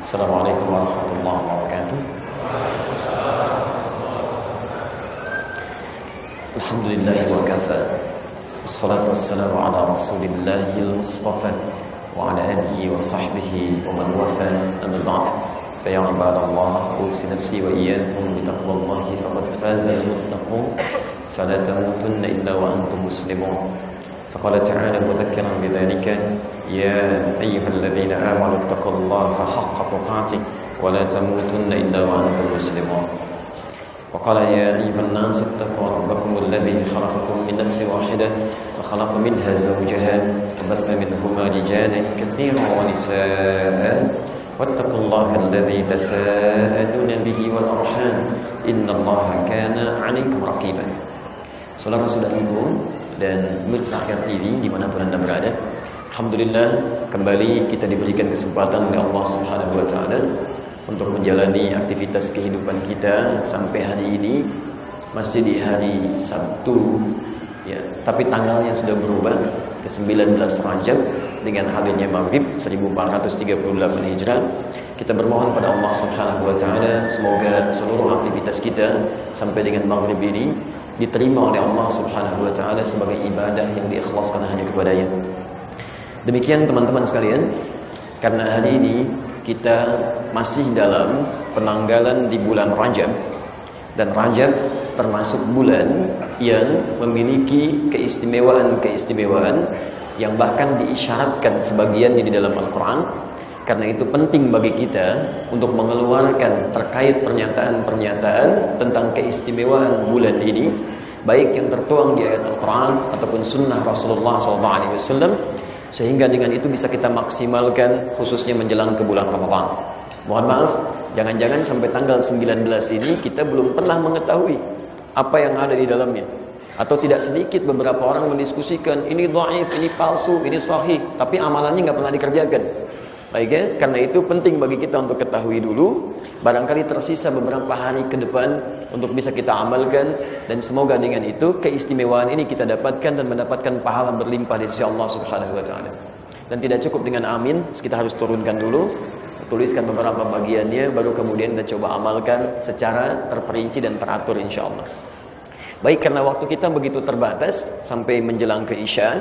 Assalamualaikum warahmatullahi wabarakatuh. Alhamdulillah wa kafa. Wassalatu wassalamu ala rasulillahil mustafa wa ala alihi wa sahbihi wa man wafa. Amma ba'd. Fa ya ibadallah, usi nafsi wa iyyakum bi taqwallahi faqad faza al-muttaqun. Fala tamutunna illa wa antum muslimun. فقال تعالى مذكرا بذلك يا أيها الذين آمنوا اتقوا الله حق تقاته ولا تموتن إلا وأنتم مسلمون وقال يا أيها الناس اتقوا ربكم الذي خلقكم من نفس واحدة وخلق منها زوجها وبث منهما رجالا كثيرا ونساء واتقوا الله الذي تساءلون به والأرحام إن الله كان عليكم رقيبا. Saudara-saudariku dan pemirsa Akhir TV dimanapun Anda berada, alhamdulillah kembali kita diberikan kesempatan oleh Allah Subhanahu wa taala untuk menjalani aktivitas kehidupan kita sampai hari ini, masih di hari Sabtu ya, tapi tanggalnya sudah berubah ke 19 Rajab dengan hadirnya Maghrib 1438 Hijrah. Kita bermohon pada Allah Subhanahu wa taala semoga seluruh aktivitas kita sampai dengan Maghrib ini diterima oleh Allah Subhanahu wa taala sebagai ibadah yang diikhlaskan hanya kepada-Nya. Demikian teman-teman sekalian, karena hari ini kita masih dalam penanggalan di bulan Rajab, dan Rajab termasuk bulan yang memiliki keistimewaan-keistimewaan yang bahkan diisyaratkan sebagiannya di dalam Al-Qur'an. Karena itu penting bagi kita untuk mengeluarkan terkait pernyataan-pernyataan tentang keistimewaan bulan ini, baik yang tertuang di ayat Al-Quran ataupun sunnah Rasulullah SAW, sehingga dengan itu bisa kita maksimalkan khususnya menjelang ke bulan Ramadan. Mohon maaf, jangan-jangan sampai tanggal 19 ini kita belum pernah mengetahui apa yang ada di dalamnya. Atau tidak sedikit beberapa orang mendiskusikan ini dhaif, ini palsu, ini sahih, tapi amalannya nggak pernah dikerjakan. Baik ya, karena itu penting bagi kita untuk ketahui dulu. Barangkali tersisa beberapa hari ke depan untuk bisa kita amalkan, dan semoga dengan itu keistimewaan ini kita dapatkan dan mendapatkan pahala berlimpah di sisi Allah Subhanahu wa taala. Dan tidak cukup dengan amin, kita harus turunkan dulu, tuliskan beberapa bagiannya, baru kemudian kita coba amalkan secara terperinci dan teratur insyaallah. Baik, karena waktu kita begitu terbatas sampai menjelang ke Isya,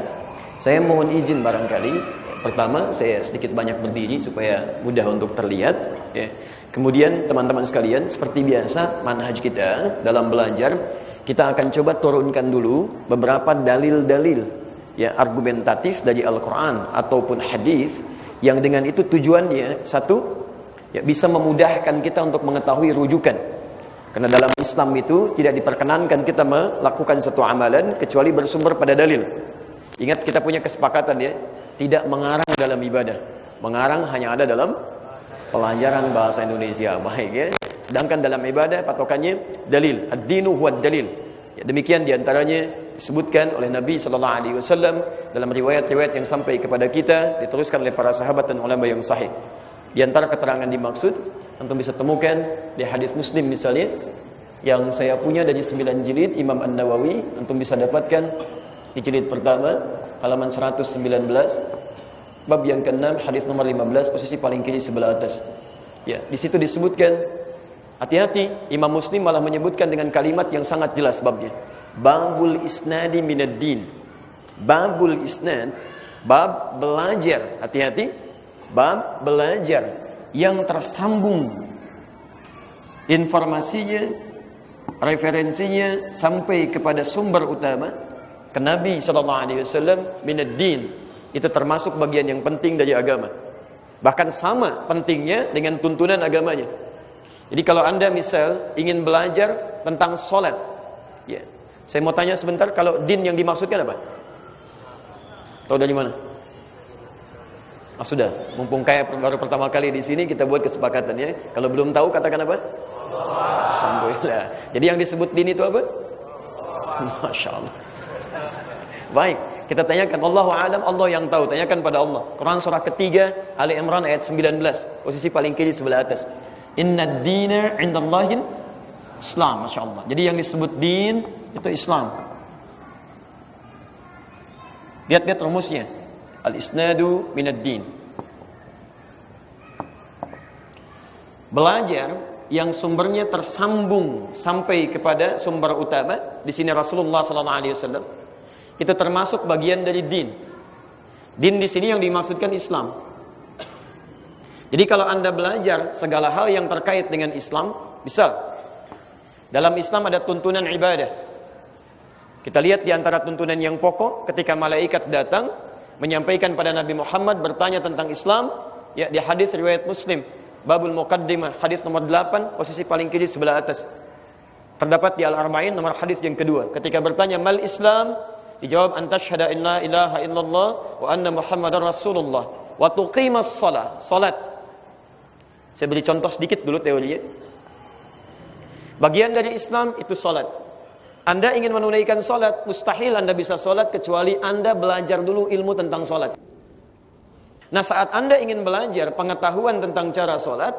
saya mohon izin barangkali pertama saya sedikit banyak berdiri supaya mudah untuk terlihat ya. Kemudian teman-teman sekalian, seperti biasa manhaj kita dalam belajar, kita akan coba turunkan dulu beberapa dalil-dalil ya, argumentatif dari Al-Qur'an ataupun hadis, yang dengan itu tujuannya satu ya, bisa memudahkan kita untuk mengetahui rujukan. Karena dalam Islam itu tidak diperkenankan kita melakukan satu amalan kecuali bersumber pada dalil. Ingat, kita punya kesepakatan ya, tidak mengarang dalam ibadah. Mengarang hanya ada dalam pelajaran bahasa Indonesia. Baik ya. Sedangkan dalam ibadah patokannya dalil. Ad-dinu huwad dalil. Ya, demikian diantaranya disebutkan oleh Nabi SAW dalam riwayat-riwayat yang sampai kepada kita, diteruskan oleh para sahabat dan ulama yang sahih. Di antara keterangan dimaksud, antum bisa temukan di hadis Muslim misalnya, yang saya punya dari 9 jilid Imam An-Nawawi, antum bisa dapatkan di jilid pertama halaman 119, bab yang ke-6, hadis nomor 15, posisi paling kiri sebelah atas. Ya, di situ disebutkan, hati-hati, Imam Muslim malah menyebutkan dengan kalimat yang sangat jelas babnya. Babul isnadi minad din. Babul isnad, bab belajar, hati-hati, bab belajar yang tersambung informasinya, referensinya sampai kepada sumber utama ke Nabi SAW, minad din, itu termasuk bagian yang penting dari agama. Bahkan sama pentingnya dengan tuntunan agamanya. Jadi kalau Anda misal ingin belajar tentang sholat ya, saya mau tanya sebentar, kalau din yang dimaksudkan apa? Tahu dari mana? Sudah, mumpung kayak baru pertama kali di sini, kita buat kesepakatan ya. Kalau belum tahu katakan apa? Alhamdulillah. Jadi yang disebut din itu apa? Masya Allah. Baik, kita tanyakan, Allahu a'lam, Allah yang tahu, tanyakan pada Allah. Quran surah ketiga, Ali Imran ayat 19, posisi paling kiri sebelah atas. Inna ad-dina 'indallahi Islam, Masya Allah. Jadi yang disebut din itu Islam. Lihat-lihat rumusnya. Al-isnadu minad din. Belajar yang sumbernya tersambung sampai kepada sumber utama, di sini Rasulullah SAW, itu termasuk bagian dari din. Din di sini yang dimaksudkan Islam. Jadi kalau Anda belajar segala hal yang terkait dengan Islam, misal dalam Islam ada tuntunan ibadah. Kita lihat di antara tuntunan yang pokok ketika malaikat datang menyampaikan pada Nabi Muhammad bertanya tentang Islam, ya, di hadis riwayat Muslim, Babul Muqaddimah, hadis nomor 8, posisi paling kiri sebelah atas. Terdapat di Al-Arba'in nomor hadis yang kedua. Ketika bertanya mal Islam, dijawab antashhada inna ilaha illallah wa anna Muhammadar Rasulullah wa tuqimas shalah, salat. Saya beri contoh sedikit dulu teorinya. Bagian dari Islam itu salat. Anda ingin menunaikan salat, mustahil Anda bisa salat kecuali Anda belajar dulu ilmu tentang salat. Nah, saat Anda ingin belajar pengetahuan tentang cara salat,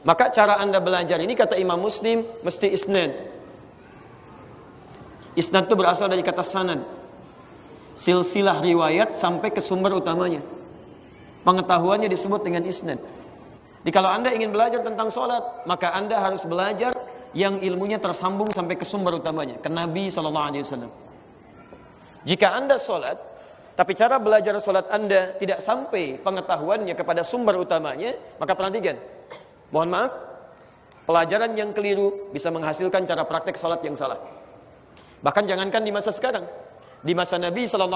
maka cara Anda belajar ini kata Imam Muslim mesti isnad. Isnad itu berasal dari kata sanad. Silsilah riwayat sampai ke sumber utamanya. Pengetahuannya disebut dengan isnad. Jadi kalau Anda ingin belajar tentang salat, maka Anda harus belajar yang ilmunya tersambung sampai ke sumber utamanya, ke Nabi SAW. Jika Anda salat, tapi cara belajar salat Anda tidak sampai pengetahuannya kepada sumber utamanya, maka perhatikan. Mohon maaf, pelajaran yang keliru bisa menghasilkan cara praktek salat yang salah. Bahkan jangankan di masa sekarang, di masa Nabi SAW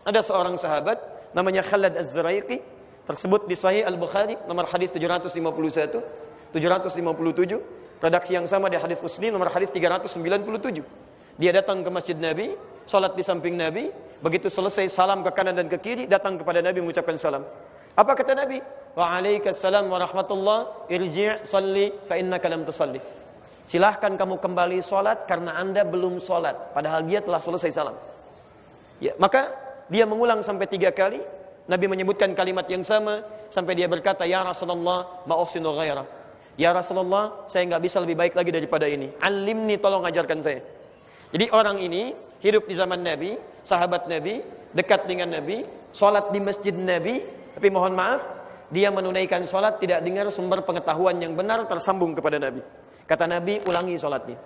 ada seorang sahabat namanya Khalad Az-Zuraiqi, tersebut di Sahih Al-Bukhari nomor hadis 751, 757, redaksi yang sama di hadis Muslim nomor hadis 397. Dia datang ke masjid Nabi, salat di samping Nabi, begitu selesai salam ke kanan dan ke kiri, datang kepada Nabi mengucapkan salam. Apa kata Nabi? Waalaikumsalam warahmatullah, irji' salli fa innaka lam tusalli. Silahkan kamu kembali salat karena Anda belum salat, padahal dia telah selesai salam. Ya, maka dia mengulang sampai 3 kali. Nabi menyebutkan kalimat yang sama sampai dia berkata, ya Rasulullah, ma uhsinu ghairah. Ya Rasulullah, saya enggak bisa lebih baik lagi daripada ini. Alimni, tolong ajarkan saya. Jadi orang ini hidup di zaman Nabi, sahabat Nabi, dekat dengan Nabi, salat di masjid Nabi, tapi mohon maaf, dia menunaikan salat tidak dengar sumber pengetahuan yang benar tersambung kepada Nabi. Kata Nabi, ulangi salatnya.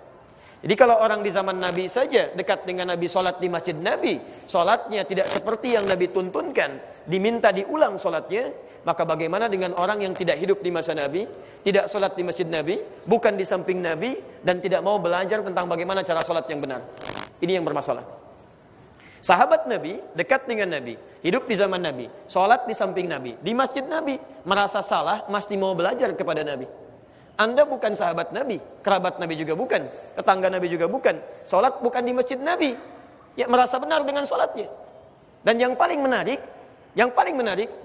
Jadi kalau orang di zaman Nabi saja dekat dengan Nabi, salat di masjid Nabi, salatnya tidak seperti yang Nabi tuntunkan, diminta diulang salatnya, maka bagaimana dengan orang yang tidak hidup di masa Nabi, tidak salat di masjid Nabi, bukan di samping Nabi, dan tidak mau belajar tentang bagaimana cara salat yang benar. Ini yang bermasalah. Sahabat Nabi dekat dengan Nabi, hidup di zaman Nabi, salat di samping Nabi, di masjid Nabi, merasa salah, mesti mau belajar kepada Nabi. Anda bukan sahabat Nabi, kerabat Nabi juga bukan, tetangga Nabi juga bukan, salat bukan di masjid Nabi, ya merasa benar dengan salatnya. Dan yang paling menarik,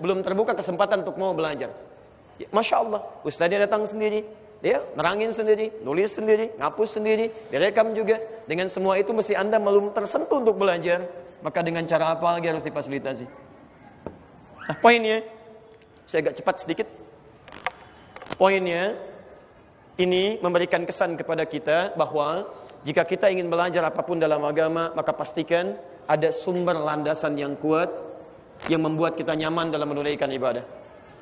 belum terbuka kesempatan untuk mau belajar. Ya, Masya Allah, ustaznya datang sendiri, ya, nerangin sendiri, nulis sendiri, ngapus sendiri, direkam juga. Dengan semua itu mesti Anda belum tersentuh untuk belajar, maka dengan cara apa lagi harus difasilitasi? Nah, poinnya, saya agak cepat sedikit. Poinnya, ini memberikan kesan kepada kita bahwa jika kita ingin belajar apapun dalam agama, maka pastikan ada sumber landasan yang kuat yang membuat kita nyaman dalam menunaikan ibadah.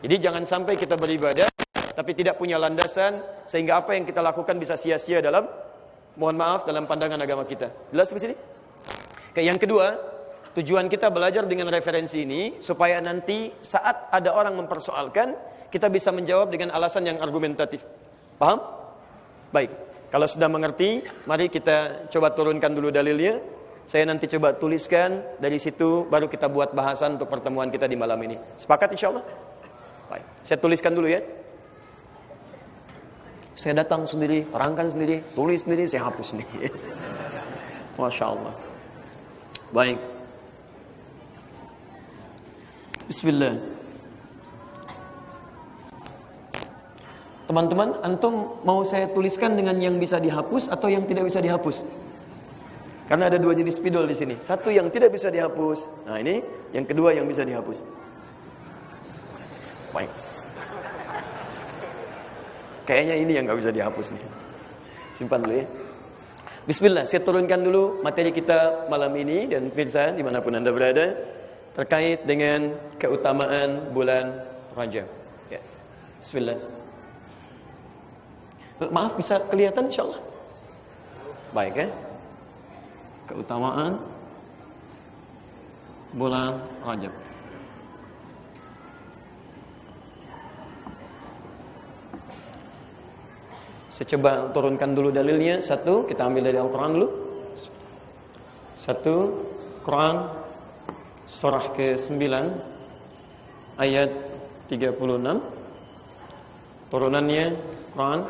Jadi jangan sampai kita beribadah tapi tidak punya landasan sehingga apa yang kita lakukan bisa sia-sia dalam, mohon maaf, dalam pandangan agama kita. Jelas di sini? Yang kedua, tujuan kita belajar dengan referensi ini supaya nanti saat ada orang mempersoalkan, kita bisa menjawab dengan alasan yang argumentatif. Paham? Baik. Kalau sudah mengerti, mari kita coba turunkan dulu dalilnya. Saya nanti coba tuliskan, dari situ baru kita buat bahasan untuk pertemuan kita di malam ini. Sepakat insyaallah? Baik. Saya tuliskan dulu ya. Saya datang sendiri, terangkan sendiri, tulis sendiri, saya hapus sendiri. Masya Allah. Baik. Bismillah. Teman-teman, antum mau saya tuliskan dengan yang bisa dihapus atau yang tidak bisa dihapus? Karena ada 2 jenis spidol di sini. Satu yang tidak bisa dihapus. Nah ini, yang kedua yang bisa dihapus. Baik. Kayaknya ini yang nggak bisa dihapus nih. Simpan dulu ya. Bismillah, saya turunkan dulu materi kita malam ini dan pemirsa dimanapun Anda berada terkait dengan keutamaan bulan Rajab. Ya. Bismillah. Maaf, bisa kelihatan insyaallah? Baik ya. Keutamaan bulan Rajab. Saya coba turunkan dulu dalilnya. Satu, kita ambil dari Al-Quran dulu. Satu, Quran surah ke-9 ayat 36. Turunannya Quran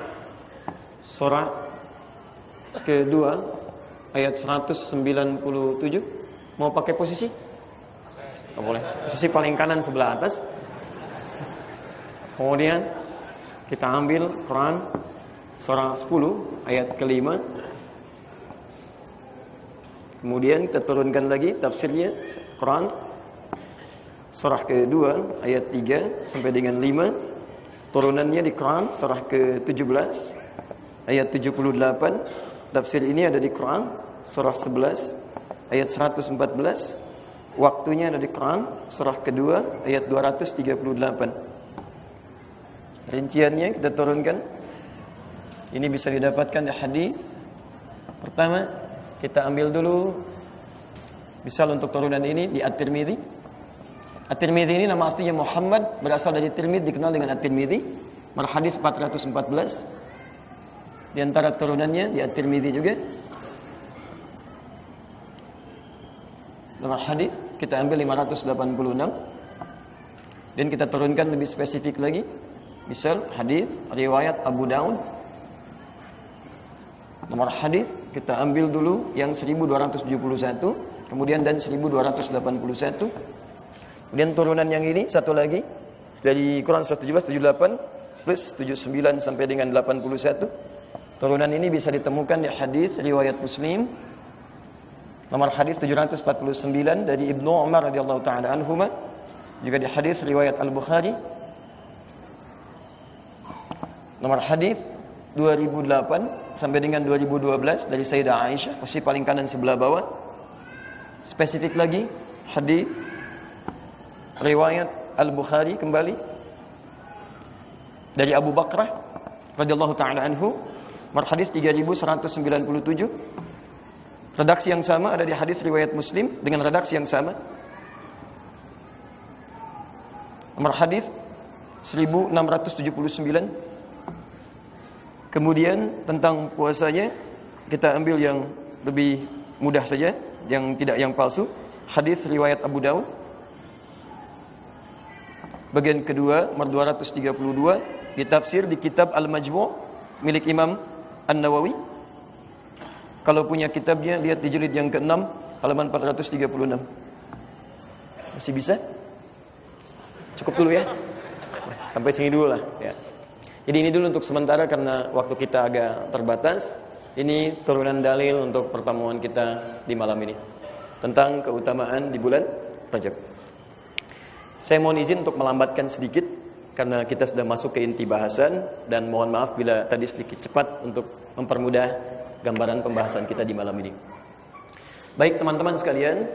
surah ke-2 ayat 197. Mau pakai posisi? Nggak boleh. Posisi paling kanan sebelah atas. Kemudian kita ambil Quran surah 10 ayat ke-5. Kemudian kita turunkan lagi tafsirnya Quran surah ke-2 ayat 3 sampai dengan 5. Turunannya di Quran surah ke-17 ayat 78. Tafsir ini ada di Quran surah 11 ayat 114. Waktunya ada di Quran surah kedua ayat 238. Rinciannya kita turunkan. Ini bisa didapatkan di hadis. Pertama, kita ambil dulu misal untuk turunan ini di At-Tirmidzi. At-Tirmidzi ini nama aslinya Muhammad, berasal dari Tirmidzi, dikenal dengan At-Tirmidzi. Nomor hadis 414. Di antara turunannya di At-Tirmidzi juga. Nomor hadis kita ambil 586. Dan kita turunkan lebih spesifik lagi. Misal hadis riwayat Abu Daud. Nomor hadis kita ambil dulu yang 1271, kemudian dan 1281. Kemudian turunan yang ini satu lagi dari Quran surah 17, 78 plus 79 sampai dengan 81. Turunan ini bisa ditemukan di hadis riwayat Muslim. Nomor hadis 749 dari Ibnu Umar radhiyallahu taala anhuma, juga di hadis riwayat Al-Bukhari. Nomor hadis 2008 sampai dengan 2012 dari Sayyidah Aisyah, posisi paling kanan sebelah bawah. Spesifik lagi hadis riwayat Al-Bukhari kembali dari Abu Bakrah radhiyallahu taala anhu, nomor hadis 3197. Redaksi yang sama ada di hadis riwayat Muslim dengan redaksi yang sama. Nomor hadis 1679. Kemudian tentang puasanya kita ambil yang lebih mudah saja, yang tidak yang palsu. Hadis riwayat Abu Daud bagian kedua nomor 232, ditafsir di kitab Al-Majmu' milik Imam An-Nawawi. Kalau punya kitabnya lihat di jilid yang ke-6 halaman 436. Masih bisa? Cukup dulu ya. Sampai sini dulu lah ya. Jadi ini dulu untuk sementara karena waktu kita agak terbatas. Ini turunan dalil untuk pertemuan kita di malam ini tentang keutamaan di bulan Rajab. Saya mohon izin untuk melambatkan sedikit karena kita sudah masuk ke inti bahasan, dan mohon maaf bila tadi sedikit cepat untuk mempermudah gambaran pembahasan kita di malam ini. Baik teman-teman sekalian,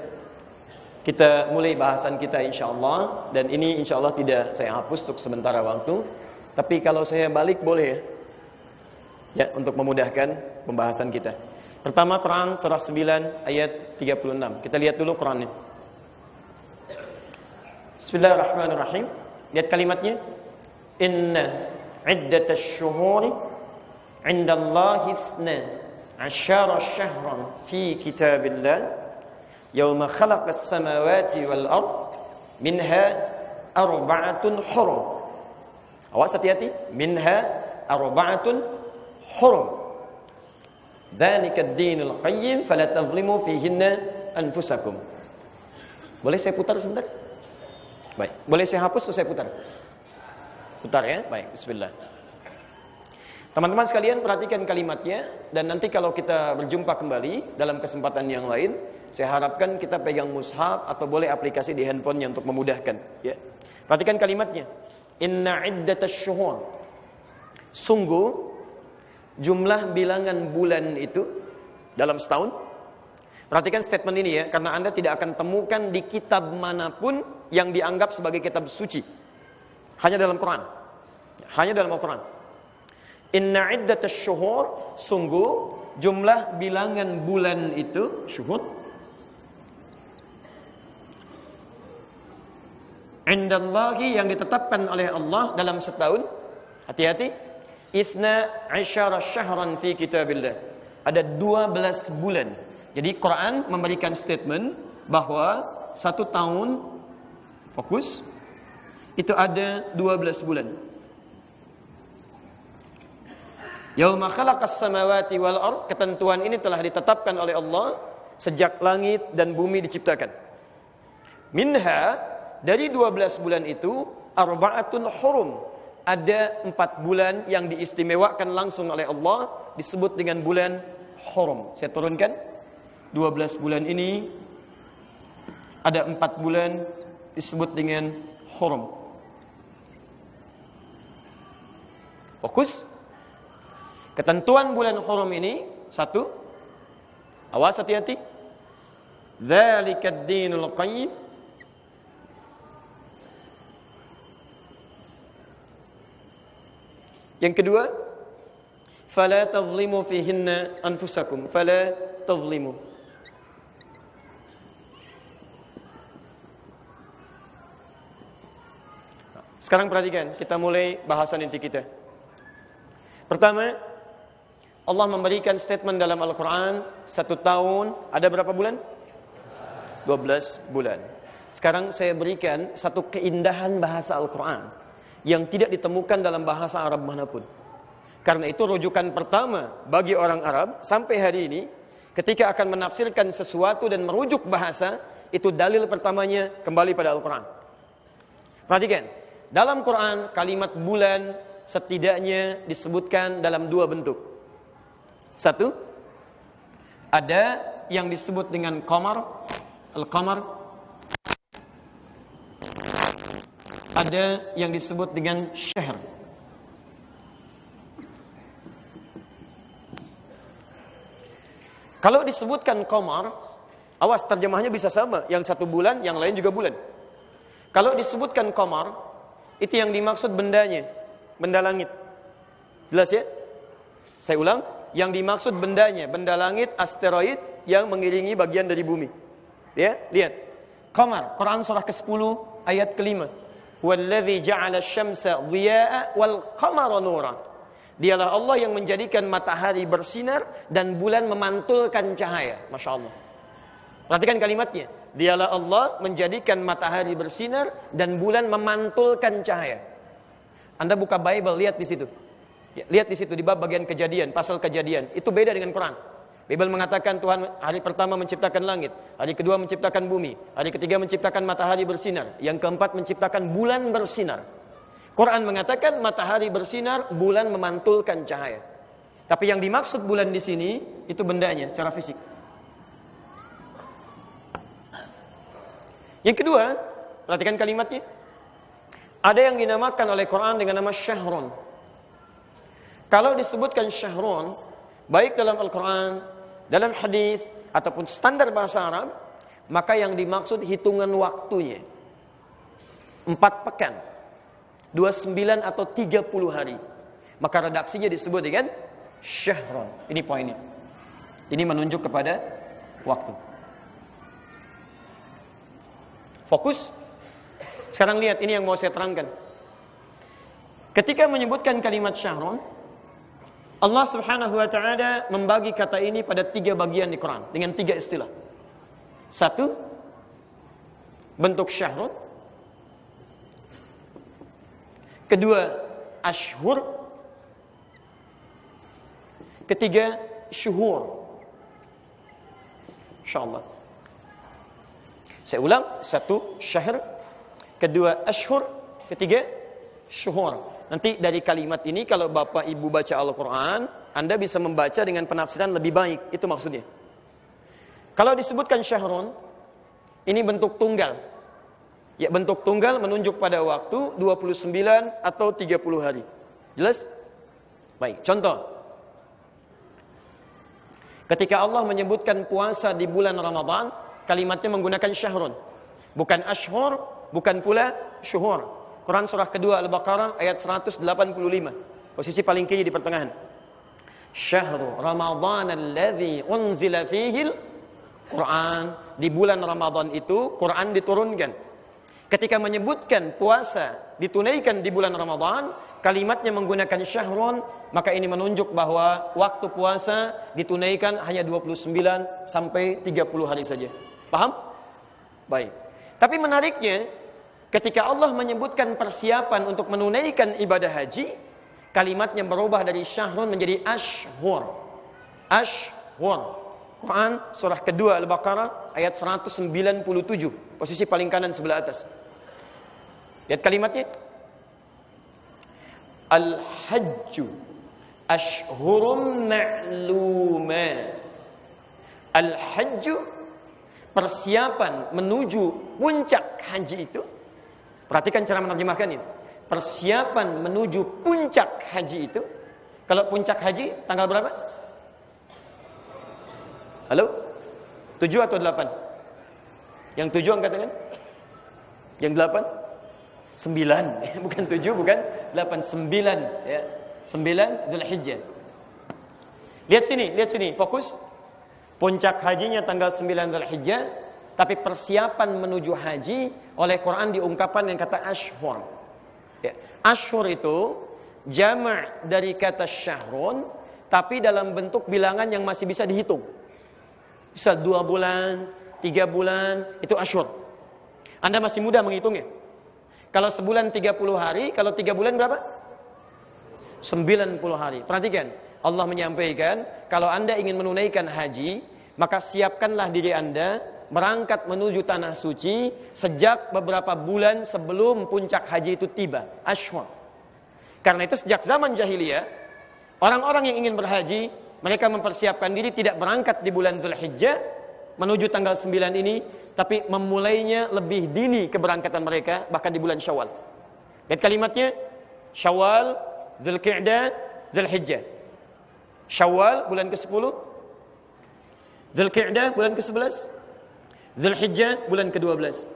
kita mulai bahasan kita insyaallah, dan ini insyaallah tidak saya hapus untuk sementara waktu. Tapi kalau saya balik boleh ya, untuk memudahkan pembahasan kita. Pertama Quran surah 9 ayat 36. Kita lihat dulu Qurannya. Bismillahirrahmanirrahim. Lihat kalimatnya. Inna iddatash syuhuri 'indallahi 12 syahran fi kitabillah yauma khalaqas samawati wal ard minha arba'atun hurum. Awas hati-hati, minha arba'atun hurum. Dzalika ad-dinul qayyim fala tadhlimu fihinna anfusakum. Boleh saya putar sebentar? Baik, boleh saya hapus atau saya putar? Putar ya. Baik, bismillah. Teman-teman sekalian perhatikan kalimatnya, dan nanti kalau kita berjumpa kembali dalam kesempatan yang lain, saya harapkan kita pegang mushaf atau boleh aplikasi di handphonenya untuk memudahkan ya. Perhatikan kalimatnya. Inna iddatash syuhur. Sungguh jumlah bilangan bulan itu dalam setahun. Perhatikan statement ini ya, karena Anda tidak akan temukan di kitab manapun yang dianggap sebagai kitab suci. Hanya dalam Quran. Hanya dalam Al-Quran. Inna iddatasy syuhur, sungguh jumlah bilangan bulan itu syuhur indallahi yang ditetapkan oleh Allah dalam setahun. Hati-hati. Isna asyara syahran fi kitabillah. Ada 12 bulan. Jadi Quran memberikan statement bahwa satu tahun, fokus, itu ada 12 bulan. Yauma khalaqas samawati wal ard, ketentuan ini telah ditetapkan oleh Allah sejak langit dan bumi diciptakan. Minha, dari 12 bulan itu, arba'atun hurum, ada 4 bulan yang diistimewakan langsung oleh Allah, disebut dengan bulan hurum. Saya turunkan 12 bulan ini, ada 4 bulan disebut dengan hurum. Fokus. Ketentuan bulan hurum ini, satu, awas hati-hati, dzalikad dinul qayyim, yang kedua, fala tadhlimu fihinna anfusakum, fala tadhlimu. Sekarang perhatikan, kita mulai bahasan inti kita. Pertama, Allah memberikan statement dalam Al-Quran, 1 tahun, ada berapa bulan? 12 bulan. Sekarang saya berikan satu keindahan bahasa Al-Quran yang tidak ditemukan dalam bahasa Arab manapun. Karena itu rujukan pertama bagi orang Arab sampai hari ini, ketika akan menafsirkan sesuatu dan merujuk bahasa, itu dalil pertamanya kembali pada Al-Quran. Perhatikan, dalam Quran kalimat bulan setidaknya disebutkan dalam 2 bentuk. Satu, ada yang disebut dengan qamar, al-qamar. Ada yang disebut dengan syahr. Kalau disebutkan qamar, awas terjemahnya bisa sama, yang 1 bulan, yang lain juga bulan. Kalau disebutkan qamar, itu yang dimaksud bendanya, benda langit. Jelas ya? Saya ulang, yang dimaksud bendanya, benda langit, asteroid yang mengiringi bagian dari bumi. Ya, lihat. Qamar, Quran surah ke-10 ayat ke-5. Wallazi ja'ala asy-syamsa dhiyaa'a wal qamara nura. Dialah Allah yang menjadikan matahari bersinar dan bulan memantulkan cahaya. Masya Allah. Perhatikan kalimatnya. Dialah Allah menjadikan matahari bersinar dan bulan memantulkan cahaya. Anda buka Bible, lihat di situ. Lihat di situ di bab bagian kejadian, pasal kejadian. Itu beda dengan Quran. Bible mengatakan Tuhan hari pertama menciptakan langit, hari kedua menciptakan bumi, hari ketiga menciptakan matahari bersinar, yang keempat menciptakan bulan bersinar. Quran mengatakan matahari bersinar, bulan memantulkan cahaya. Tapi yang dimaksud bulan di sini itu bendanya secara fisik. Yang kedua, perhatikan kalimatnya. Ada yang dinamakan oleh Quran dengan nama syahrun. Kalau disebutkan syahrun, baik dalam Al-Quran, dalam hadis ataupun standar bahasa Arab, maka yang dimaksud hitungan waktunya 4 pekan, 29 atau 30 hari. Maka redaksinya disebut dengan syahrun. Ini poinnya. Ini menunjuk kepada waktu. Fokus. Sekarang lihat, ini yang mau saya terangkan. Ketika menyebutkan kalimat syahrun, Allah subhanahu wa ta'ala membagi kata ini pada 3 bagian di Quran dengan 3 istilah. 1, bentuk syahrun. 2, ashhur. 3, syuhur. InsyaAllah. Saya ulang. 1, syahr. 2, ashhur. 3, syuhur. Nanti dari kalimat ini kalau Bapak Ibu baca Al-Quran, Anda bisa membaca dengan penafsiran lebih baik. Itu maksudnya. Kalau disebutkan syahrun, ini bentuk tunggal. Ya, bentuk tunggal menunjuk pada waktu 29 atau 30 hari. Jelas? Baik, contoh. Ketika Allah menyebutkan puasa di bulan Ramadan, kalimatnya menggunakan syahrun. Bukan ashhur, bukan pula syuhur. Quran surah kedua Al-Baqarah ayat 185. Posisi paling kiri di pertengahan. Syahrul Ramadhan alladzi unzila fihil Quran. Di bulan Ramadan itu Quran diturunkan. Ketika menyebutkan puasa ditunaikan di bulan Ramadan, kalimatnya menggunakan syahrun, maka ini menunjuk bahwa waktu puasa ditunaikan hanya 29 sampai 30 hari saja. Paham? Baik. Tapi menariknya, ketika Allah menyebutkan persiapan untuk menunaikan ibadah haji, kalimatnya berubah dari syahrun menjadi ashhur. Ashhur. Quran surah kedua Al-Baqarah ayat 197, posisi paling kanan sebelah atas. Lihat kalimatnya. Al-hajju ashhurum ma'lumat. Al-hajju, persiapan menuju puncak haji itu. Perhatikan cara menerjemahkan ini. Persiapan menuju puncak haji itu. Kalau puncak haji tanggal berapa? Halo? 7 atau 8? Yang 7 angkat tangan? Yang 8? 9. Bukan 7, bukan 8, 9 ya. 9 Dzulhijjah. Lihat sini, fokus. Puncak hajinya tanggal 9 Dzulhijjah, tapi persiapan menuju haji oleh Quran diungkapkan dengan kata ashhur. Ya. Ashhur itu jama' dari kata syahrun, tapi dalam bentuk bilangan yang masih bisa dihitung. Bisa 2 bulan, 3 bulan, itu ashhur. Anda masih muda menghitungnya. Kalau sebulan 30 hari, kalau 3 bulan berapa? 90 hari. Perhatikan, Allah menyampaikan, kalau Anda ingin menunaikan haji, maka siapkanlah diri Anda berangkat menuju tanah suci sejak beberapa bulan sebelum puncak haji itu tiba. Ashhur. Karena itu sejak zaman jahiliyah, orang-orang yang ingin berhaji, mereka mempersiapkan diri tidak berangkat di bulan Dzulhijjah menuju tanggal 9 ini, tapi memulainya lebih dini keberangkatan mereka, bahkan di bulan Syawal. Lihat kalimatnya, Syawal, Dzulqa'dah, Dzulhijjah. Syawal bulan ke-10, Dzulqa'dah bulan ke-11, Dzulhijjah bulan ke-12.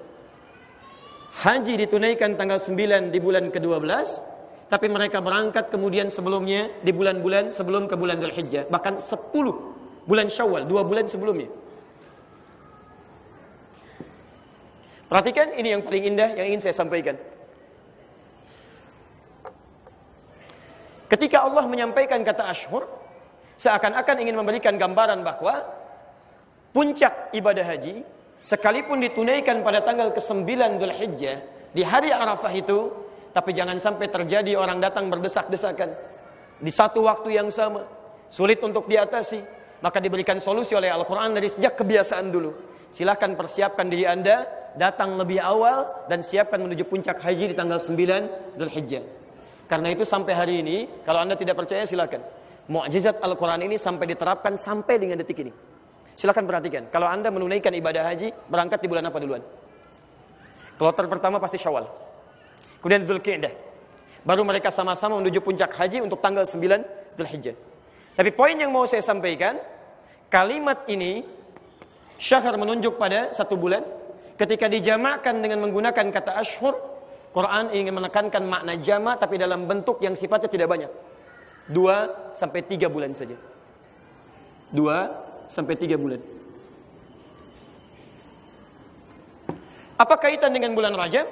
Haji ditunaikan tanggal 9 di bulan ke-12, tapi mereka berangkat kemudian sebelumnya di bulan-bulan sebelum ke bulan Dzulhijjah, bahkan 10 bulan Syawal, 2 bulan sebelumnya. Perhatikan, ini yang paling indah yang ingin saya sampaikan. Ketika Allah menyampaikan kata ashhur, seakan-akan ingin memberikan gambaran bahwa puncak ibadah haji, sekalipun ditunaikan pada tanggal ke-9 Dzulhijjah, di hari Arafah itu, tapi jangan sampai terjadi orang datang berdesak-desakan di satu waktu yang sama, sulit untuk diatasi. Maka diberikan solusi oleh Al-Quran dari sejak kebiasaan dulu. Silakan persiapkan diri Anda, datang lebih awal dan siapkan menuju puncak haji di tanggal 9 Dzulhijjah. Karena itu sampai hari ini, kalau Anda tidak percaya silakan. Mukjizat Al-Quran ini sampai diterapkan sampai dengan detik ini. Silakan perhatikan, kalau Anda menunaikan ibadah haji, berangkat di bulan apa duluan? Kloter pertama pasti Syawal. Kemudian Dzulqa'dah. Baru mereka sama-sama menuju puncak haji untuk tanggal 9 Dzulhijjah. Tapi poin yang mau saya sampaikan, kalimat ini syahr menunjuk pada 1 bulan. Ketika dijamakkan dengan menggunakan kata ashhur, Quran ingin menekankan makna jamak tapi dalam bentuk yang sifatnya tidak banyak. 2 sampai 3 bulan saja. 2 sampai 3 bulan. Apa kaitan dengan bulan Rajab?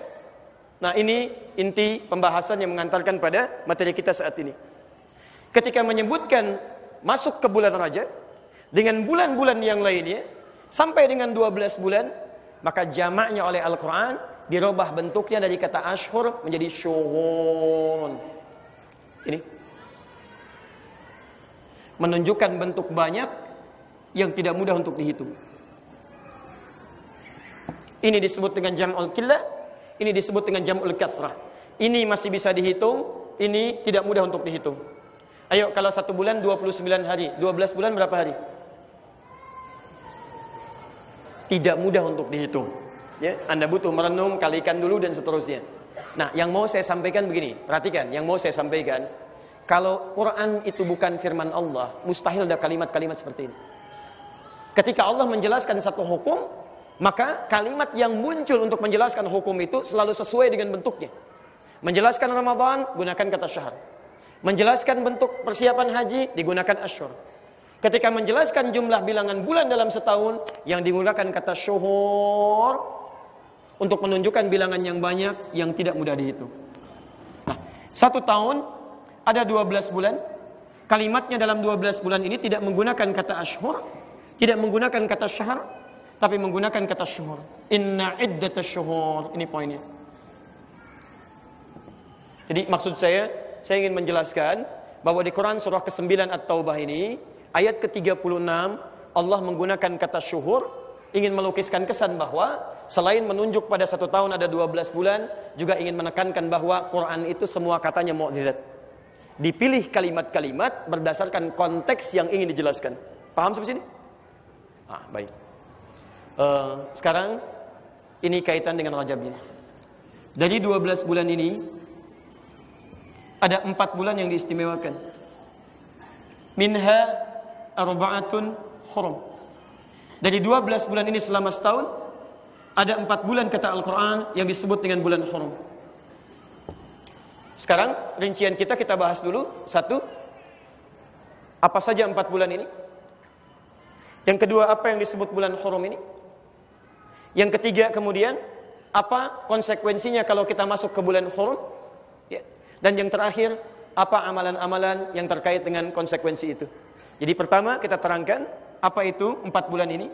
Nah, ini inti pembahasan yang mengantarkan pada materi kita saat ini. Ketika menyebutkan masuk ke bulan Rajab dengan bulan-bulan yang lainnya sampai dengan 12 bulan, maka jamaknya oleh Al-Quran dirubah bentuknya dari kata ashhur menjadi syuhur. Ini menunjukkan bentuk banyak yang tidak mudah untuk dihitung. Ini disebut dengan jam'ul qillah, ini disebut dengan jam'ul kathrah. Ini masih bisa dihitung, ini tidak mudah untuk dihitung. Ayo, kalau 1 bulan 29 hari, 12 bulan berapa hari? Tidak mudah untuk dihitung. Ya, Anda butuh merenung, kalikan dulu dan seterusnya. Nah, yang mau saya sampaikan begini, perhatikan, yang mau saya sampaikan, kalau Quran itu bukan firman Allah, mustahil ada kalimat-kalimat seperti ini. Ketika Allah menjelaskan satu hukum, maka kalimat yang muncul untuk menjelaskan hukum itu selalu sesuai dengan bentuknya. Menjelaskan Ramadan, gunakan kata syahr. Menjelaskan bentuk persiapan haji digunakan asyhur. Ketika menjelaskan jumlah bilangan bulan dalam setahun yang digunakan kata syuhur untuk menunjukkan bilangan yang banyak yang tidak mudah dihitung. Nah, 1 tahun ada 12 bulan. Kalimatnya dalam 12 bulan ini tidak menggunakan kata asyhur, tidak menggunakan kata syahr, tapi menggunakan kata syuhur. Inna iddatash syuhur. Ini poinnya. Jadi maksud saya ingin menjelaskan bahwa di Quran surah ke-9 At-Taubah ini, ayat ke-36, Allah menggunakan kata syuhur, ingin melukiskan kesan bahwa selain menunjuk pada 1 tahun ada 12 bulan, juga ingin menekankan bahwa Quran itu semua katanya mukjizat. Dipilih kalimat-kalimat berdasarkan konteks yang ingin dijelaskan. Paham sampai sini? Baik. Sekarang ini kaitan dengan Rajab ini. Dari 12 bulan ini ada 4 bulan yang diistimewakan. Minha arba'atun hurum. Dari 12 bulan ini selama setahun ada 4 bulan kata Al-Quran yang disebut dengan bulan hurum. Sekarang rincian kita bahas dulu. 1, apa saja 4 bulan ini? Yang kedua, apa yang disebut bulan hurum ini? Yang ketiga kemudian, apa konsekuensinya kalau kita masuk ke bulan hurum? Ya. Dan yang terakhir, apa amalan-amalan yang terkait dengan konsekuensi itu? Jadi pertama kita terangkan apa itu 4 bulan ini.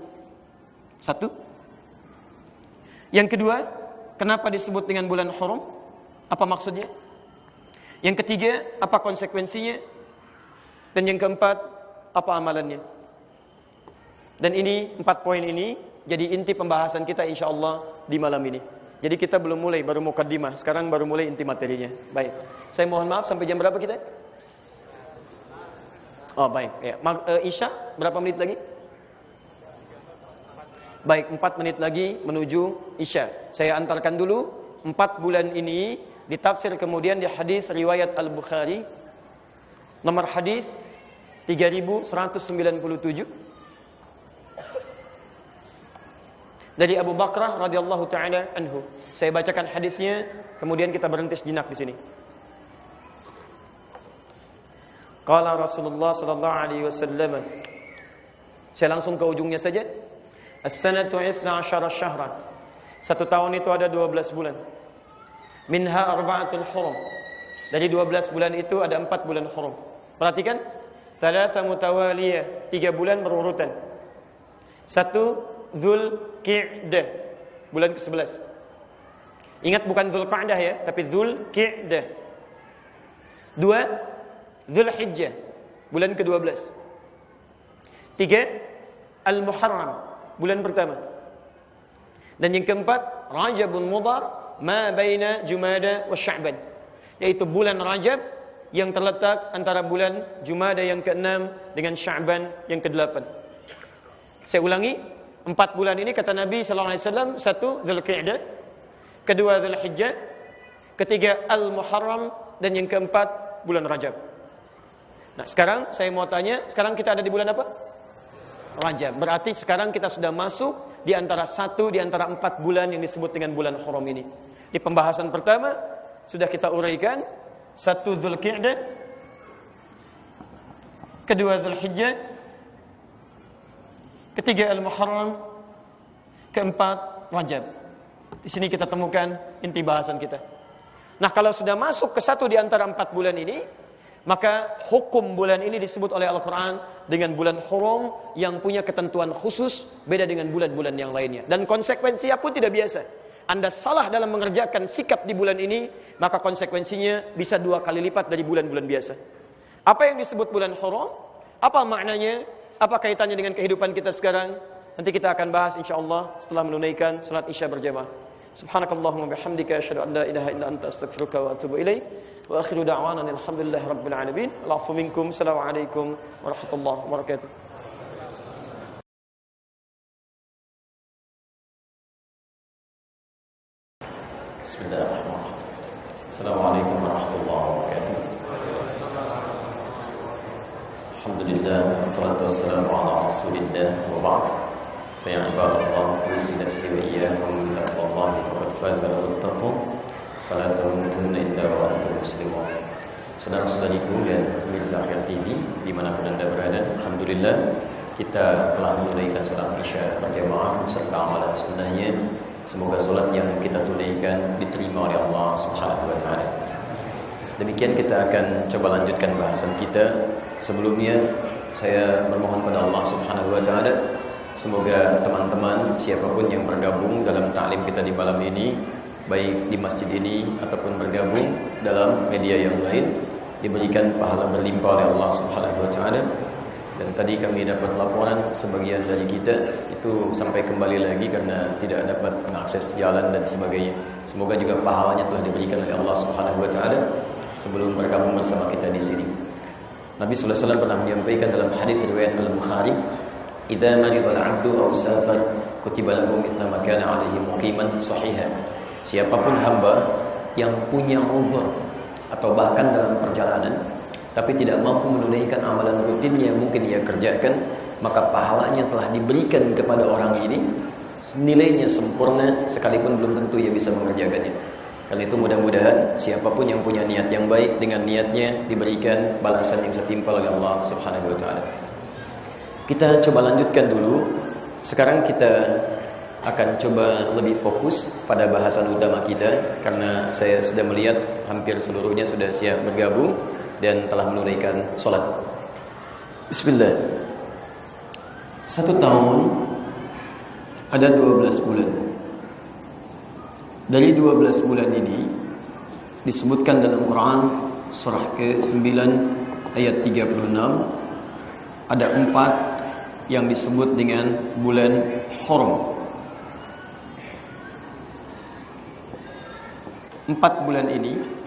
1. Yang kedua, kenapa disebut dengan bulan hurum? Apa maksudnya? Yang ketiga, apa konsekuensinya? Dan yang keempat, apa amalannya? Dan ini 4 poin ini jadi inti pembahasan kita insyaallah di malam ini. Jadi kita belum mulai, baru mukaddimah. Sekarang baru mulai inti materinya. Baik. Saya mohon maaf, sampai jam berapa kita? Oh, baik. Ya. Isya berapa menit lagi? Baik, 4 menit lagi menuju Isya. Saya antarkan dulu 4 bulan ini ditafsir kemudian di hadis riwayat Al-Bukhari. Nomor hadis 3197. Dari Abu Bakrah radhiyallahu taala anhu. Saya bacakan hadisnya, kemudian kita berhenti sejenak di sini. Qala Rasulullah sallallahu alaihi wasallam. Saya langsung ke ujungnya saja. As-sanatu 12 syahran. 1 tahun itu ada 12 bulan. Minha arba'atul hurum. Dari 12 bulan itu ada 4 bulan hurum. Perhatikan, 3 mutawaliyah, 3 bulan berurutan. 1 Dzulqa'dah, bulan ke-11. Ingat bukan Dzulqa'dah ya, tapi Dzulqa'dah. 2 Dzulhijjah, bulan ke-12. 3 Al-Muharram, bulan pertama. Dan yang keempat Rajabun Mudhar, ma baina Jumada wa Sya'ban, yaitu bulan Rajab yang terletak antara bulan Jumada yang ke-6 dengan Sya'ban yang ke-8. Saya ulangi, 4 bulan ini kata Nabi SAW, 1 Dzulqa'dah, 2 Dzulhijjah, 3 Al-Muharram, dan yang keempat bulan Rajab. Nah sekarang saya mau tanya, sekarang kita ada di bulan apa? Rajab. Berarti sekarang kita sudah masuk di antara 1 di antara 4 bulan yang disebut dengan bulan hurum ini. Di pembahasan pertama sudah kita uraikan, 1 Dzulqa'dah, 2 Dzulhijjah, 3 Al-Muharram, 4 Rajab. Di sini kita temukan inti bahasan kita. Nah, kalau sudah masuk ke 1 di antara 4 bulan ini, maka hukum bulan ini disebut oleh Al-Quran dengan bulan hurum yang punya ketentuan khusus, beda dengan bulan-bulan yang lainnya. Dan konsekuensinya pun tidak biasa. Anda salah dalam mengerjakan sikap di bulan ini, maka konsekuensinya bisa 2 kali lipat dari bulan-bulan biasa. Apa yang disebut bulan hurum? Apa maknanya? Apa kaitannya dengan kehidupan kita sekarang? Nanti kita akan bahas insyaallah setelah menunaikan salat Isya berjamaah. Subhanakallahumma bihamdika asyhadu an la ilaha illa anta astaghfiruka wa atubu ilaik. Wa akhiru da'wana alhamdulillahi rabbil alamin. Al'afwu minkum. Assalamualaikum warahmatullahi wabarakatuh. Bismillahirrahmanirrahim. Assalamualaikum warahmatullahi wabarakatuh. Alhamdulillah, wassalatu wassalamu ala rasulillah wa ba'd. Fa ya ibadallah, usi nafsi wa iyyakum bi taqwallahi faqad faza al-muttaqun. Fala tamutunna illa wa antum muslimun. saudara-saudariku dan pemirsa Akhir TV dimanapun Anda berada. Alhamdulillah kita telah menunaikan salat Isya berjamaah serta amalan sunnahnya. Semoga salat yang kita tunaikan diterima oleh Allah Subhanahu wa taala. Demikian kita akan coba lanjutkan bahasan kita. Sebelumnya saya memohon pada Allah Subhanahu wa taala semoga teman-teman siapapun yang bergabung dalam ta'lim kita di malam ini, baik di masjid ini ataupun bergabung dalam media yang lain, diberikan pahala berlimpah oleh Allah Subhanahu wa taala. Dan tadi kami dapat laporan sebagian dari kita itu sampai kembali lagi karena tidak dapat mengakses jalan dan sebagainya. Semoga juga pahalanya telah diberikan oleh Allah Subhanahu wa taala sebelum bergabung bersama kita di sini. Nabi sallallahu alaihi wasallam pernah menyampaikan dalam hadis riwayat Al-Bukhari, "Idza marida al-'abdu aw safar, kutiba lahu mithla ma kana 'alaihi muqiman sahihan." Siapapun hamba yang punya uzur atau bahkan dalam perjalanan tapi tidak mampu menunaikan amalan rutin yang mungkin ia kerjakan, maka pahalanya telah diberikan kepada orang ini, nilainya sempurna sekalipun belum tentu ia bisa mengerjakannya. Karena itu mudah-mudahan siapapun yang punya niat yang baik, dengan niatnya diberikan balasan yang setimpal oleh Allah Subhanahu wa taala. Kita coba lanjutkan dulu. Sekarang kita akan coba lebih fokus pada bahasan utama kita, karena saya sudah melihat hampir seluruhnya sudah siap bergabung dan telah menunaikan salat. Bismillah. 1 tahun ada 12 bulan. Dari 12 bulan ini disebutkan dalam Quran surah ke-9 ayat 36 ada 4 yang disebut dengan bulan Haram. 4 bulan ini